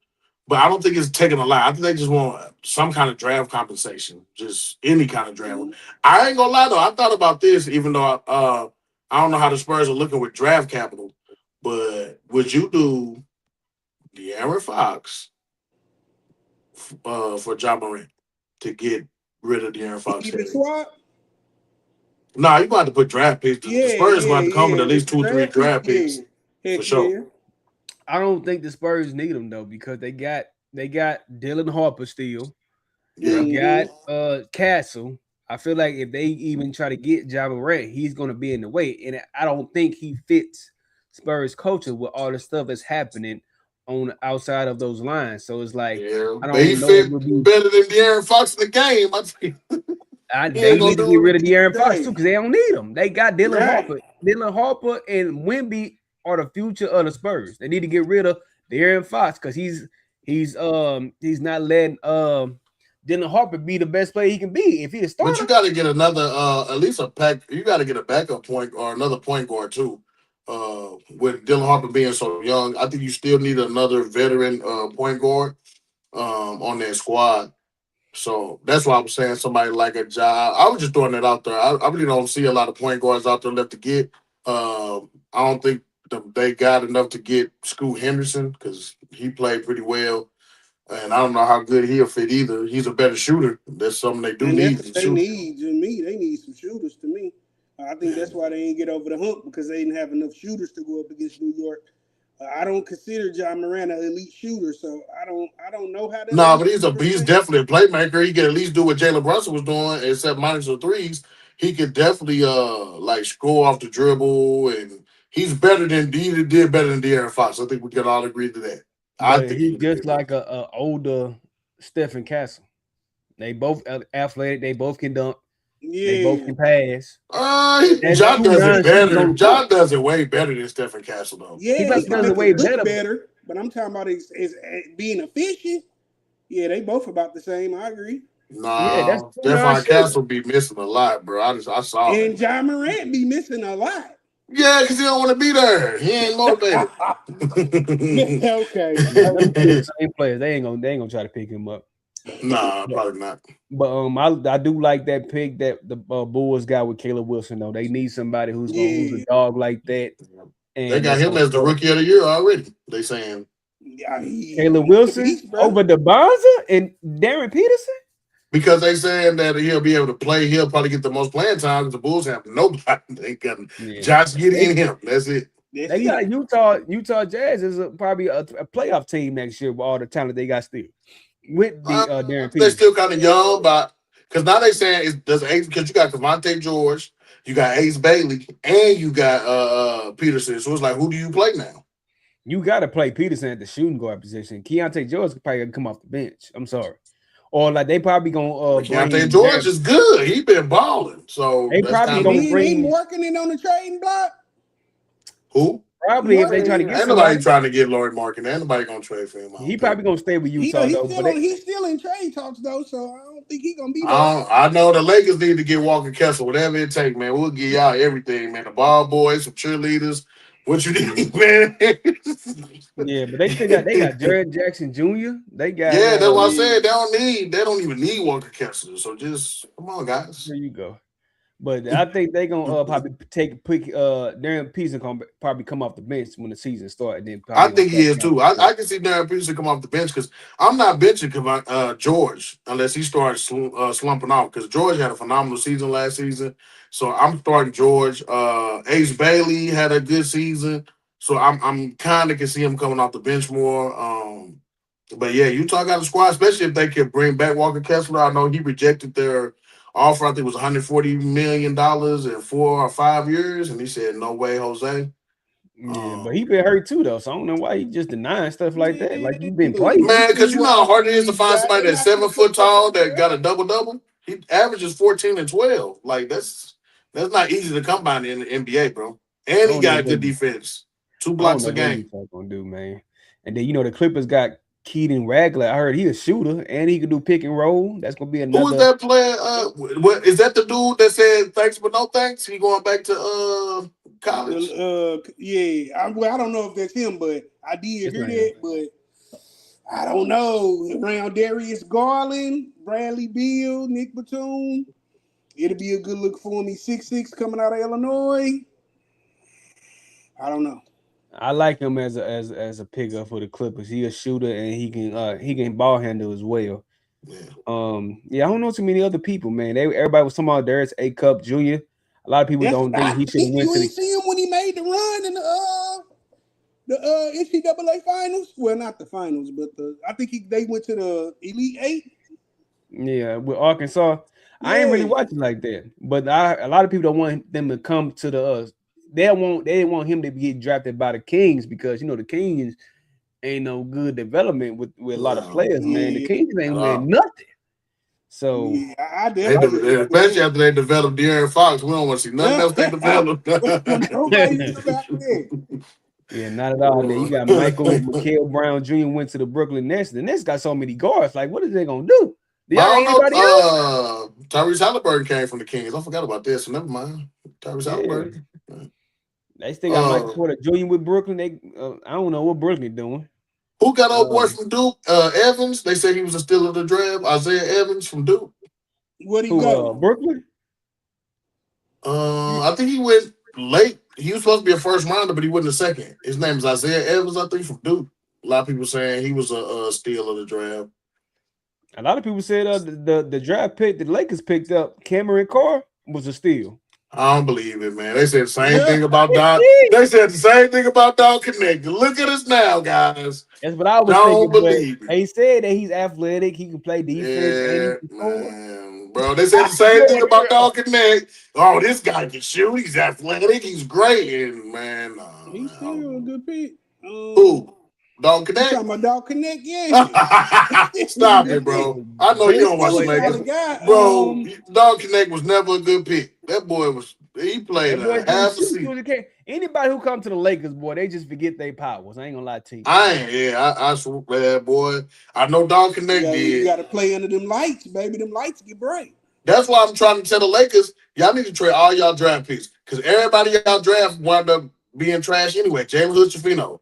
But I don't think it's taking a lot. I think they just want some kind of draft compensation, just any kind of draft. I ain't gonna lie though. I thought about this, even though I don't know how the Spurs are looking with draft capital. But would you do De'Aaron Fox for Ja Morant to get rid of De'Aaron Fox? Nah, you got to put draft picks. The Spurs going to come with at least 2 or 3 draft picks for sure. I don't think the Spurs need them though because they got Dylan Harper still. They got Castle. I feel like if they even try to get Ja Morant, he's going to be in the way, and I don't think he fits Spurs culture with all the stuff that's happening on outside of those lines. So it's like I don't he know. Fit better than De'Aaron Fox in the game. They need to get rid of De'Aaron Fox too because they don't need him. They got Dylan Harper. Dylan Harper and Wemby are the future of the Spurs. They need to get rid of De'Aaron Fox because he's not letting Dylan Harper be the best player he can be if he a starter. But you got to get another, at least a pack. You got to get a backup point or another point guard too. With Dylan Harper being so young, I think you still need another veteran point guard on that squad. So that's why I was saying somebody like a Ja. I was just throwing it out there. I really don't see a lot of point guards out there left to get. I don't think they got enough to get Scoot Henderson because he played pretty well. And I don't know how good he'll fit either. He's a better shooter. That's something they do need. They need to me. They need some shooters to me. I think that's why they didn't get over the hump because they didn't have enough shooters to go up against New York. I don't consider John Moran an elite shooter, so I don't know how. No, but he's definitely a playmaker. He can at least do what Jalen Brunson was doing, except minus the threes. He could definitely like score off the dribble, and he's better than he did better than De'Aaron Fox. I think we can all agree to that. I think he's just like a older Stephen Castle. They both athletic. They both can dunk. Yeah. They both can pass. John does it better. John does it way better than Stephen Castle, though. Yeah, he does it way better. But I'm talking about is being efficient. Yeah, they both about the same. I agree. Nah, Stephen Castle be missing a lot, bro. I saw it. And John Morant be missing a lot. Yeah, because he don't want to be there. He ain't motivated. Okay. Same players. They ain't gonna try to pick him up. Nah, probably not. But I do like that pick that the Bulls got with Caleb Wilson. Though they need somebody who's a dog like that. And they got him as the rookie of the year already. They saying Caleb Wilson over DeBonza and Darren Peterson. Because they saying that he'll be able to play, he'll probably get the most playing time because the Bulls have nobody. They got Josh Giddey in him. That's it. They got Utah Jazz is probably a playoff team next year with all the talent they got still. With the Darren Peterson. They're still kind of young, but because now they saying because you got Kevontae George, you got Ace Bailey, and you got Peterson. So it's like, who do you play now? You got to play Peterson at the shooting guard position. Keontae George could probably come off the bench. I'm sorry. Or like they probably gonna Keontae George is good. He been balling. So they probably gonna bring working in on the trading block. Who? Probably if they try to get ain't nobody trying to get Lauri Markkanen. Ain't nobody gonna trade for him. He probably gonna stay with Utah he's still in trade talks though, so I don't think he's gonna be there. I know the Lakers need to get Walker Kessler, whatever it takes, man. We'll give y'all everything, man. The ball boys, some cheerleaders. What you need, man? Yeah, but they got Jared Jackson Jr. They got that's what I said. They don't even need Walker Kessler. So just come on, guys. There you go. But I think they're gonna probably take a pick. Darren Peterson gonna probably come off the bench when the season starts. Then I think he is too. I can see Darren Peterson come off the bench because I'm not benching George unless he starts slumping off. Because George had a phenomenal season last season, so I'm starting George. Ace Bailey had a good season, so I'm kind of can see him coming off the bench more. But yeah, Utah got a squad, especially if they can bring back Walker Kessler. I know he rejected their offer. I think it was $140 million in 4 or 5 years, and he said, "No way, Jose." Yeah, but he been hurt too, though. So I don't know why he just denying stuff like that. Like you've been playing, man. Because you know how hard it is to find somebody that's 7 foot tall that got a double. He averages 14 and 12. Like that's not easy to come by in the NBA, bro. And he got good defense, 2 blocks a game. What gonna do, man? And then the Clippers got Keaton Ragler. I heard he a shooter and he can do pick and roll. That's gonna be another. Who is that player? What is that? The dude that said thanks but no thanks? He going back to college? Yeah. I don't know if that's him, but I did hear that. But I don't know. Around Darius Garland, Bradley Beal, Nick Batum, it'll be a good look for him. He's 6'6", coming out of Illinois. I don't know. I like him as a pickup for the Clippers. He a shooter and he can ball handle as well. Yeah. I don't know too many other people, man. Everybody was talking about Darius A. Cup Jr. A lot of people don't think he should have went to the. You see him when he made the run in the NCAA finals. Well, not the finals, but I think they went to the Elite Eight. Yeah, with Arkansas. Yeah. I ain't really watching like that, but a lot of people don't want them to come to the. They didn't want him to get drafted by the Kings because the Kings ain't no good development with a lot of players, man. The Kings ain't winning nothing. So especially after they developed De'Aaron Fox, we don't want to see nothing else they developed. Yeah, not at all. Then you got Michael Brown Jr. went to the Brooklyn Nets. The Nets got so many guards. Like, what are they gonna do? I don't know. Tyrese Halliburton came from the Kings. I forgot about this. So never mind. Tyrese Halliburton. They still got Michael Porter Jr. with Brooklyn. I don't know what Brooklyn doing. Who got old boy from Duke? Evans. They said he was a steal of the draft. Isaiah Evans from Duke. What he got? Brooklyn. I think he went late. He was supposed to be a first rounder, but he wasn't a second. His name is Isaiah Evans, I think, from Duke. A lot of people saying he was a steal of the draft. A lot of people said the draft pick that the Lakers picked up, Cameron Carr, was a steal. I don't believe it, man. They said the same thing about Doc. They said the same thing about Doc Connect. Look at us now, guys. That's what I was don't thinking. Believe it. They said that he's athletic. He can play defense. Yeah, man. Bro, they said the same thing about Doc Connect. Oh, this guy can shoot. He's athletic. He's great. And, man, he's still a good pick. Who? Dog Connect? You talking about Dog Connect? Yeah. Stop it, bro. I know you don't watch the Lakers. Bro, Dog Connect was never a good pick. That boy he played half a season. Anybody who come to the Lakers, boy, they just forget their powers. I ain't gonna lie to you. I swear, boy. I know Dog Connect did. You got to play under them lights, baby. Them lights get bright. That's why I'm trying to tell the Lakers, y'all need to trade all y'all draft picks. Because everybody y'all draft wound up being trash anyway. James Hood-Schifino.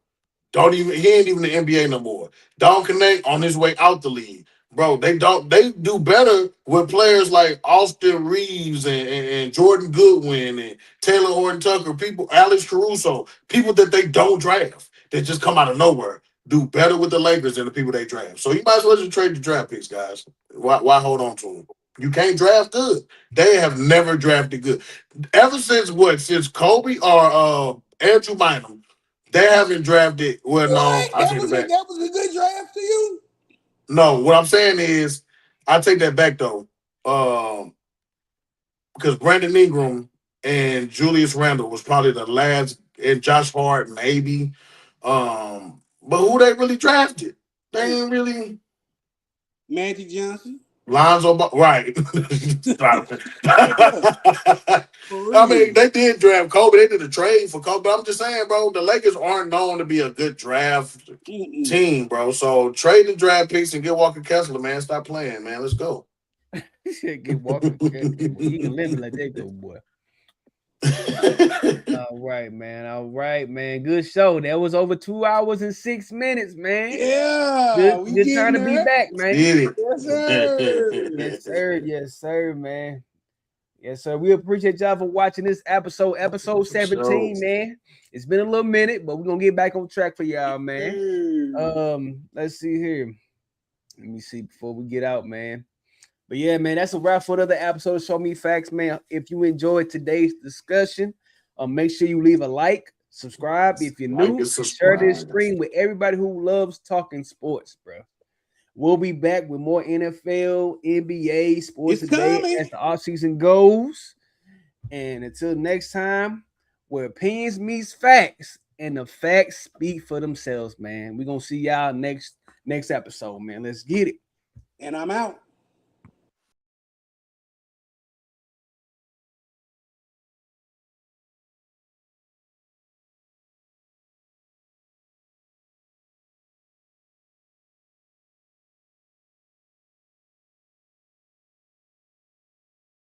He ain't even the NBA no more. Don Connect on his way out the league. Bro, they do better with players like Austin Reeves and Jordan Goodwin and Taylor Horton Tucker, people, Alex Caruso, people that they don't draft, that just come out of nowhere, do better with the Lakers than the people they draft. So you might as well just trade the draft picks, guys. Why hold on to them? You can't draft good. They have never drafted good. Ever since Kobe or Andrew Bynum, they haven't drafted. Well, no, I take it back. That was a good draft to you? No, what I'm saying is, I take that back though, because Brandon Ingram and Julius Randle was probably the last, and Josh Hart maybe, but who they really drafted? They ain't really. Magic Johnson. Lonzo Ball, right? I mean, they did draft Kobe. They did a trade for Kobe. But I'm just saying, bro, the Lakers aren't known to be a good draft team, bro. So trade the draft picks and get Walker Kessler, man. Stop playing, man. Let's go. Get Walker Kessler. You can live it like that, though, boy. All right, man. Good show. That was over 2 hours and 6 minutes, man. Yeah. Good time to be back, man. Yes, sir. Yes, sir, man. Yes, sir. We appreciate y'all for watching this episode 17, man. It's been a little minute, but we're gonna get back on track for y'all, man. Let's see here. Let me see before we get out, man. But yeah, man, that's a wrap for another episode of Show Me Facts, man. If you enjoyed today's discussion, make sure you leave a like, subscribe if you're new, share this stream with everybody who loves talking sports, bro. We'll be back with more NFL, NBA, sports today as the offseason goes. And until next time, where opinions meets facts and the facts speak for themselves, man. We're gonna see y'all next episode, man. Let's get it. And I'm out.